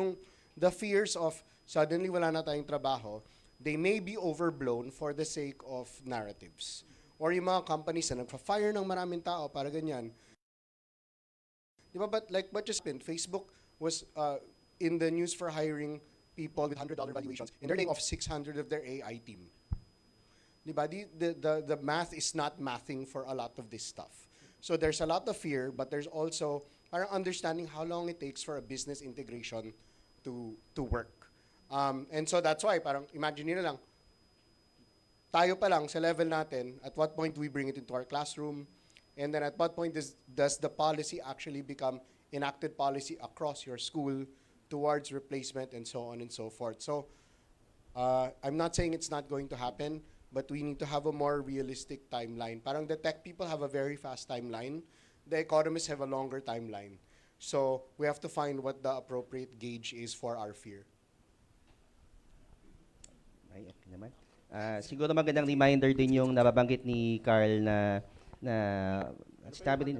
the fears of suddenly wala na tayong trabaho, they may be overblown for the sake of narratives. Or yung mga companies na nagpa-fire ng maraming tao para ganyan. Diba, but like what just happened, Facebook was in the news for hiring people with $100 valuations, and they're laying off 600 of their AI team. Diba, the math is not mathing for a lot of this stuff. So there's a lot of fear, but there's also parang understanding how long it takes for a business integration to work. And so that's why, parang imagine nyo na lang, tayo pa lang sa level natin, at what point do we bring it into our classroom? And then at what point does the policy actually become enacted policy across your school towards replacement and so on and so forth? So I'm not saying it's not going to happen, but we need to have a more realistic timeline. Parang the tech people have a very fast timeline. The economists have a longer timeline. So we have to find what the appropriate gauge is for our fear. Ay, okay naman. Siguro magandang reminder din yung nababanggit ni Carl na sinabi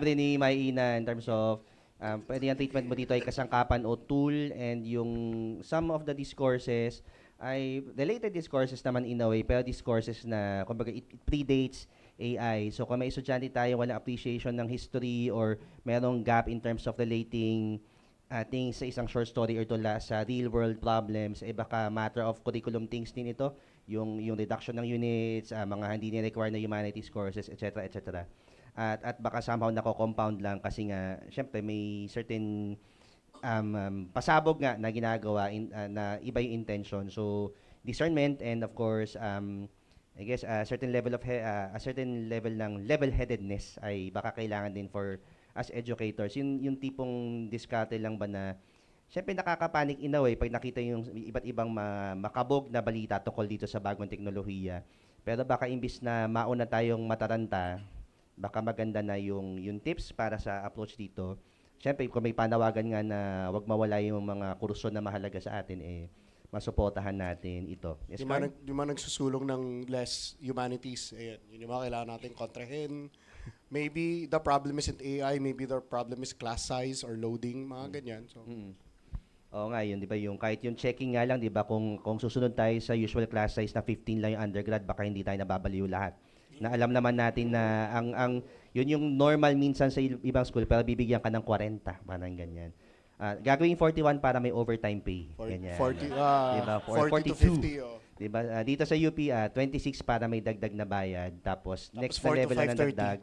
din ni Maina in terms of pwede ang treatment mo dito ay kasangkapan o tool, and yung some of the discourses ay related discourses naman in a way, pero discourses na kumbaga it predates AI. So kung may estudyante tayo walang appreciation ng history or merong gap in terms of relating things sa isang short story or tula sa real world problems, baka matter of curriculum things din ito, yung reduction ng units, mga hindi ni-require na humanities courses, etc. etc. At baka somehow nako-compound lang kasi nga syempre may certain pasabog nga na ginagawa na iba yung intention. So discernment and of course I guess a certain level ng level-headedness ay baka kailangan din for as educators. Yung tipong diskarte lang ba na syempre nakakapanik in a way pag nakita yung iba't ibang makabog na balita tungkol dito sa bagong teknolohiya. Pero baka imbis na mauna tayong mataranta, baka maganda na yung tips para sa approach dito. Syempre kung may panawagan nga na wag mawala yung mga kurso na mahalaga sa atin, masuportahan natin ito. Yes, Yung mga nagsusulong ng less humanities, yun yung mga kailangan natin kontrahin. Maybe the problem isn't AI, maybe the problem is class size or loading, mga ganyan. So. Oo nga, yun, di ba? Yung, kahit yung checking nga lang, di ba? Kung susunod tayo sa usual class size na 15 lang yung undergrad, baka hindi tayo nababaliw lahat. Na alam naman natin na yun yung normal minsan sa ibang school, pero bibigyan ka ng 40, parang ganyan. Gagawin 41 para may overtime pay. Ganyan. 40, diba? 40 to 50. Oh. Diba? Dito sa UP, 26 para may dagdag na bayad. Tapos next na level na ng dagdag,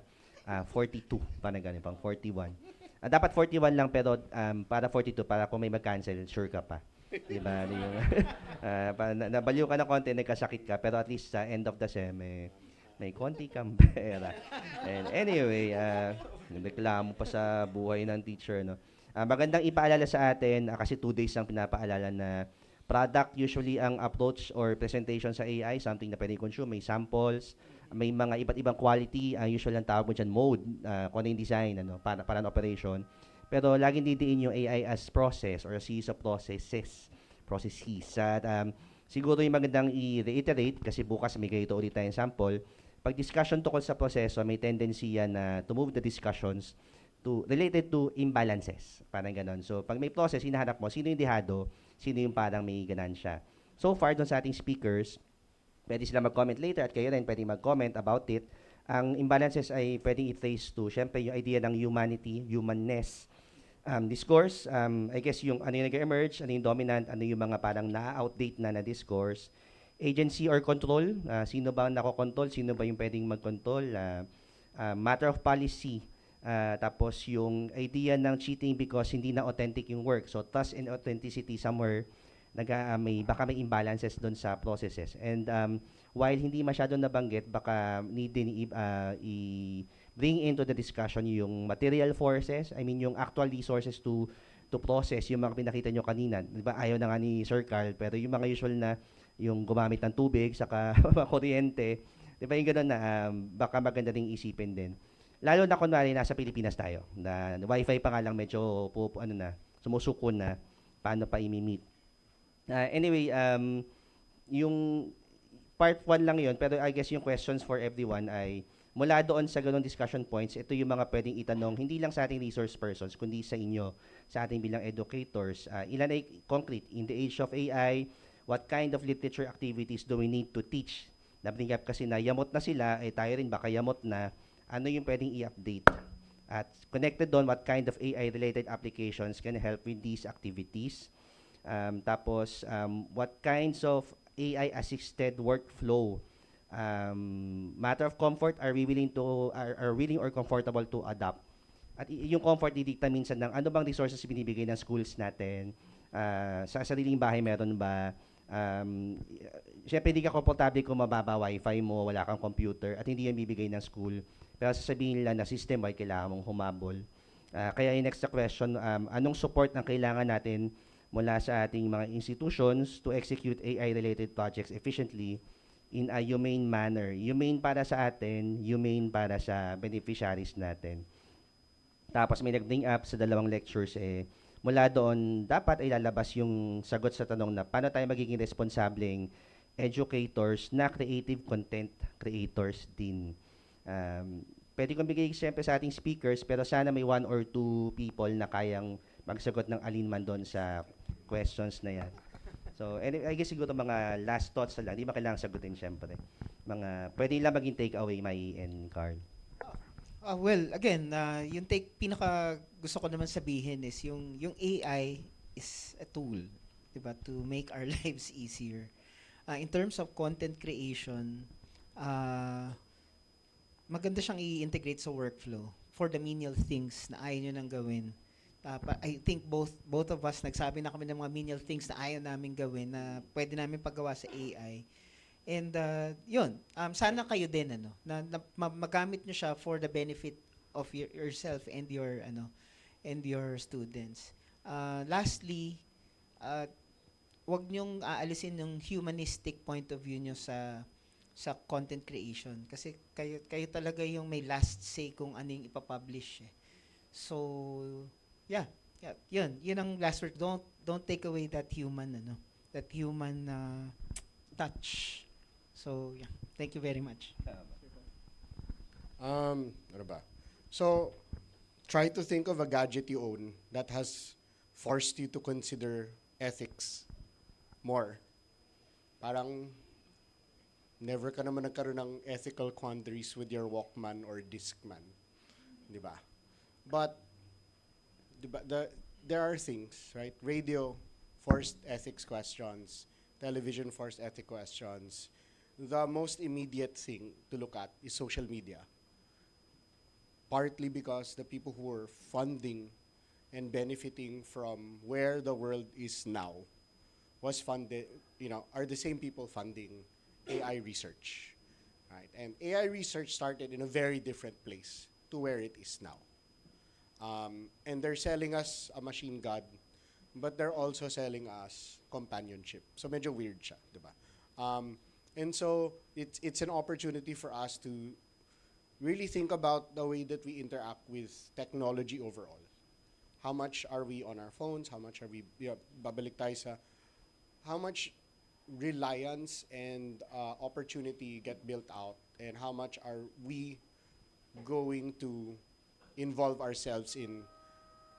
42, parang ganyan, pang 41. Dapat 41 lang, pero para 42, para kung may mag-cancel, sure ka pa. Diba? Nabaliw ka na konti, nagkasakit ka, pero at least sa end of the sem, may konti kang pera. And anyway, nagreklamo pa sa buhay ng teacher, no? Magandang ipaalala sa atin, kasi 2 days ang pinapaalala na product, usually ang approach or presentation sa AI, something na pwede consume, may samples, may mga iba't ibang quality, usually ang tawag mo dyan, mode, kung ano yung design, para ng operation. Pero laging didiin yung AI as process or a series of processes. At siguro yung magandang i-reiterate, kasi bukas may ganito ulit tayong sample, pag discussion tungkol sa proseso, may tendency yan na to move the discussions related to imbalances. Parang ganon. So, pag may process, hinahanap mo, sino yung dehado, sino yung parang may ganansya. So far, doon sa ating speakers, pwede sila mag-comment later at kayo rin pwede mag-comment about it. Ang imbalances ay pwedeng i-trace to, syempre, yung idea ng humanity, humanness. Discourse, I guess yung ano yung nag-emerge, ano yung dominant, ano yung mga parang na-outdate na discourse. Agency or control, sino ba ang nakokontrol, sino ba yung pwedeng mag-control. Matter of policy, tapos yung idea ng cheating because hindi na authentic yung work. So trust and authenticity somewhere, baka may imbalances doon sa processes. And while hindi masyadong nabanggit, baka need din bring into the discussion yung material forces, I mean yung actual resources to process yung mga pinakita nyo kanina. Diba, ayaw na nga ni Sir Carl, pero yung mga usual na yung gumamit ng tubig, saka kuryente, diba yung gano'n na baka maganda ding isipin din. Lalo na kunwari nasa Pilipinas tayo, na wifi pa nga lang medyo sumusukon na, paano pa imi-meet. Anyway, yung part 1 lang yon, pero I guess yung questions for everyone ay mula doon sa ganong discussion points, ito yung mga pwedeng itanong, hindi lang sa ating resource persons, kundi sa inyo, sa ating bilang educators. Ilan ay concrete, in the age of AI, what kind of literature activities do we need to teach? Nabring up kasi na yamot na sila, tayo rin baka yamot na, ano yung pwedeng i-update? At connected doon, what kind of AI-related applications can help with these activities? Tapos, what kinds of AI-assisted workflow, matter of comfort, are willing or comfortable to adopt? At yung comfort didikta minsan ng ano bang resources binibigay ng schools natin, sa sariling bahay meron ba, syempre hindi ka komportable kung mababa wifi mo, wala kang computer, at hindi yan bibigay ng school, pero sasabihin nila na system ay kailangan mong humabol. Kaya yung next question, anong support ang kailangan natin mula sa ating mga institutions to execute AI-related projects efficiently in a humane manner. Humane para sa atin, humane para sa beneficiaries natin. Tapos may nag-bring up sa 2 lectures, mula doon dapat ay lalabas yung sagot sa tanong na paano tayo magiging responsableng educators na creative content creators din. Pwede kong bigay siyempre sa ating speakers, pero sana may 1 or 2 people na kayang magsagot ng alinman doon sa questions na yan. So, I guess siguro mga last thoughts na lang. Di ba kailangan sagutin siyempre? Pwede lang maging take away, Mai and Carl. Well, again, yung pinaka gusto ko naman sabihin is yung AI is a tool, diba, to make our lives easier. In terms of content creation, maganda siyang i-integrate sa workflow for the menial things na ayaw nyo nang gawin. I think both of us nagsabi na kami ng mga menial things na ayaw namin gawin na pwede namin paggawa sa AI. And yun, sana kayo din na magamit nyo siya for the benefit of yourself and your students. Lastly, wag nyong aalisin yung humanistic point of view nyo sa content creation kasi kayo talaga yung may last say kung ano yung ipapublish. So yeah, yun ang last word. Don't take away that human touch. So, yeah. Thank you very much. Ano ba? So, try to think of a gadget you own that has forced you to consider ethics more. Parang, never ka naman nagkaroon ng ethical quandaries with your Walkman or Discman. Di ba? But, there are things, right? Radio forced ethics questions. Television forced ethics questions. The most immediate thing to look at is social media. Partly because the people who are funding and benefiting from where the world is now was funded, are the same people funding AI research. right? And AI research started in a very different place to where it is now. And they're selling us a machine god, but they're also selling us companionship. So medyo weird siya, di ba? And so it's an opportunity for us to really think about the way that we interact with technology overall. How much are we on our phones? How much are we, babalik tayo sa, how much reliance and opportunity get built out, and how much are we going to involve ourselves in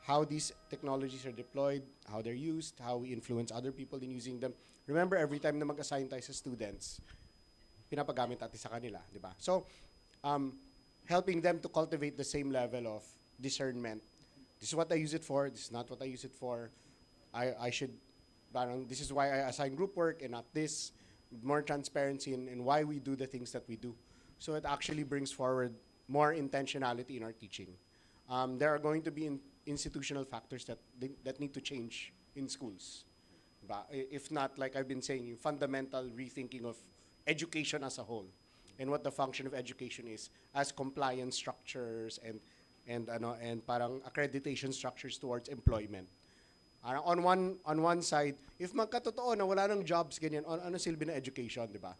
how these technologies are deployed, how they're used, how we influence other people in using them. Remember, every time na mag-assign tayo sa students, pinapagamit natin sa kanila, di ba? So, helping them to cultivate the same level of discernment. This is what I use it for, this is not what I use it for. I should, this is why I assign group work and not this. More transparency in why we do the things that we do. So it actually brings forward more intentionality in our teaching. There are going to be institutional factors that need to change in schools. If not, like I've been saying, fundamental rethinking of education as a whole and what the function of education is as compliance structures and parang accreditation structures towards employment. On one side, if magkatotoo na wala nang jobs ganyan, ano silbi na education, di ba?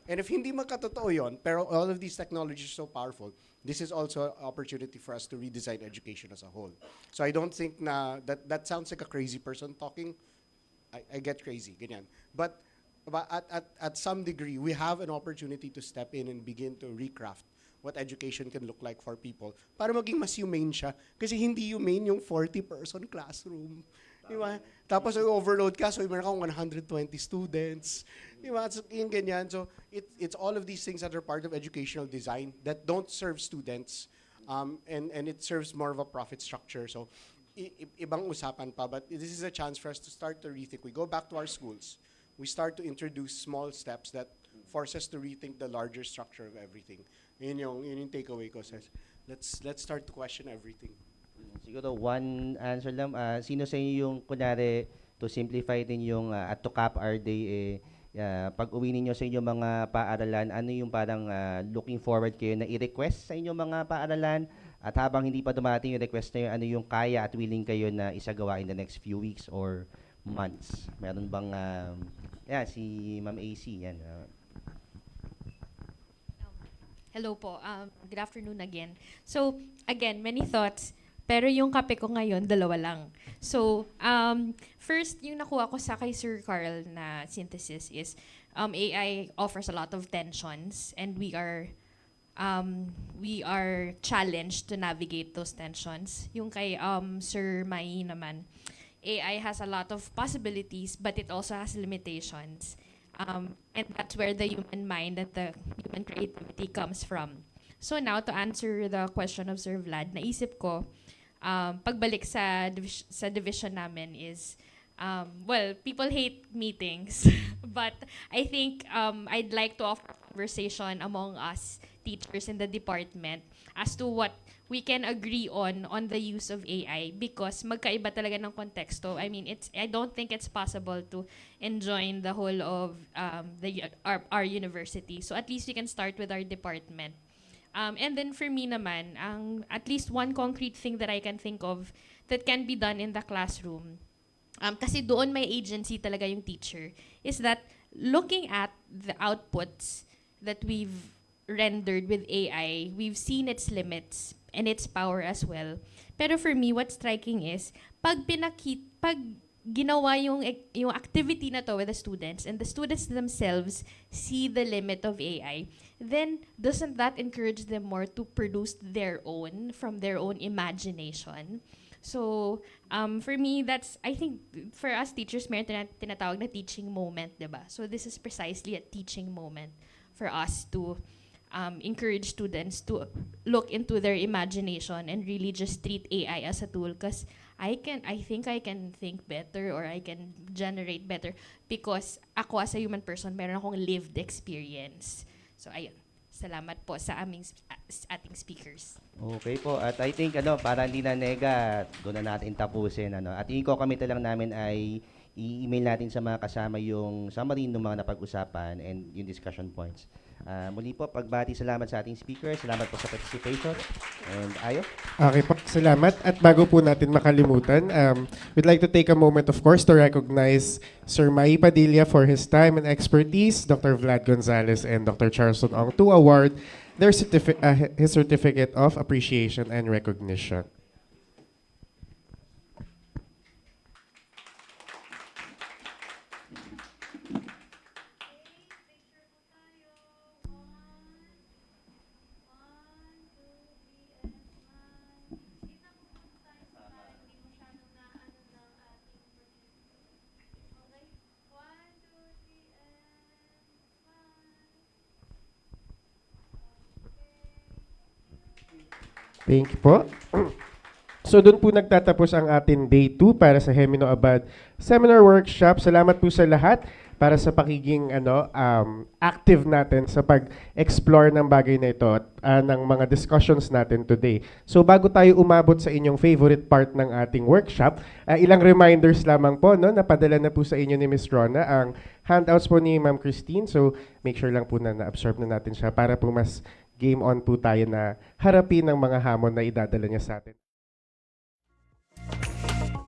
And if hindi magkatotoo yon, pero all of these technologies are so powerful, this is also an opportunity for us to redesign education as a whole. So I don't think na that sounds like a crazy person talking. I get crazy, ganyan. But at some degree, we have an opportunity to step in and begin to recraft what education can look like for people para maging mas humane siya. Kasi hindi humane yung 40-person classroom. Di ba? Tapos overload ka, so meron kang 120 students. Di ba? So, yung ganyan. So it's all of these things that are part of educational design that don't serve students, and it serves more of a profit structure. So ibang usapan pa, but this is a chance for us to start to rethink. We go back to our schools. We start to introduce small steps that force us to rethink the larger structure of everything. Yun yung takeaway ko, says. Let's start to question everything. Siguro one answer lang. Sino sa inyo yung, kunyari, to simplify din yung at to cap our day, pag uwi ninyo sa inyong mga paaralan, ano yung parang looking forward kayo na i-request sa inyong mga paaralan? At habang hindi pa dumating yung request na yun, ano yung kaya at willing kayo na isagawa in the next few weeks or months? Meron bang, si Ma'am AC, yan. Hello po. Good afternoon again. So, again, many thoughts. Pero yung kape ko ngayon, 2 lang. So, first, yung nakuha ko sa kay Sir Carl na synthesis is AI offers a lot of tensions, and we are challenged to navigate those tensions. Yung kay Sir Mai naman, AI has a lot of possibilities, but it also has limitations. And that's where the human mind and the human creativity comes from. So now, to answer the question of Sir Vlad, naisip ko, pagbalik sa division namin is, well, people hate meetings, but I think I'd like to offer a conversation among us teachers in the department as to what we can agree on the use of AI, because magkaiba talaga ng konteksto. I mean, I don't think it's possible to enjoin the whole of our university. So at least we can start with our department. And then for me naman, at least one concrete thing that I can think of that can be done in the classroom, kasi doon may agency talaga yung teacher, is that looking at the outputs that we've rendered with AI, we've seen its limits and its power as well. Pero for me, what's striking is, pag ginawa yung activity na to with the students, and the students themselves see the limit of AI, then doesn't that encourage them more to produce their own, from their own imagination? So, for me, I think, for us teachers, meron tinatawag na teaching moment, diba? So this is precisely a teaching moment for us to encourage students to look into their imagination and really just treat AI as a tool, because I think I can think better, or I can generate better because ako as a human person, meron akong lived experience. So ayun, salamat po sa ating speakers. Okay po, at I think para hindi na nega, doon na natin tapusin. At yung ko-commit lang namin ay i-email natin sa mga kasama yung summary ng mga napag-usapan and yung discussion points. Muli po, pagbati, salamat sa ating speaker, salamat po sa participation. And ayo. Okay po, salamat. At bago po natin makalimutan, we'd like to take a moment, of course, to recognize Sir Mai Padilla for his time and expertise, Dr. Vlad Gonzales and Dr. Charleston Ong to award their his certificate of appreciation and recognition. Thank you po. So doon po nagtatapos ang ating Day 2 para sa Gemino Abad Seminar Workshop. Salamat po sa lahat para sa pakiging active natin sa pag-explore ng bagay na ito at ng mga discussions natin today. So bago tayo umabot sa inyong favorite part ng ating workshop, ilang reminders lamang po, no, napadala na po sa inyo ni Ms. Rona ang handouts po ni Ma'am Christine. So make sure lang po na na-absorb na natin siya para po mas game on po tayo na harapin ang mga hamon na idadala niya sa atin.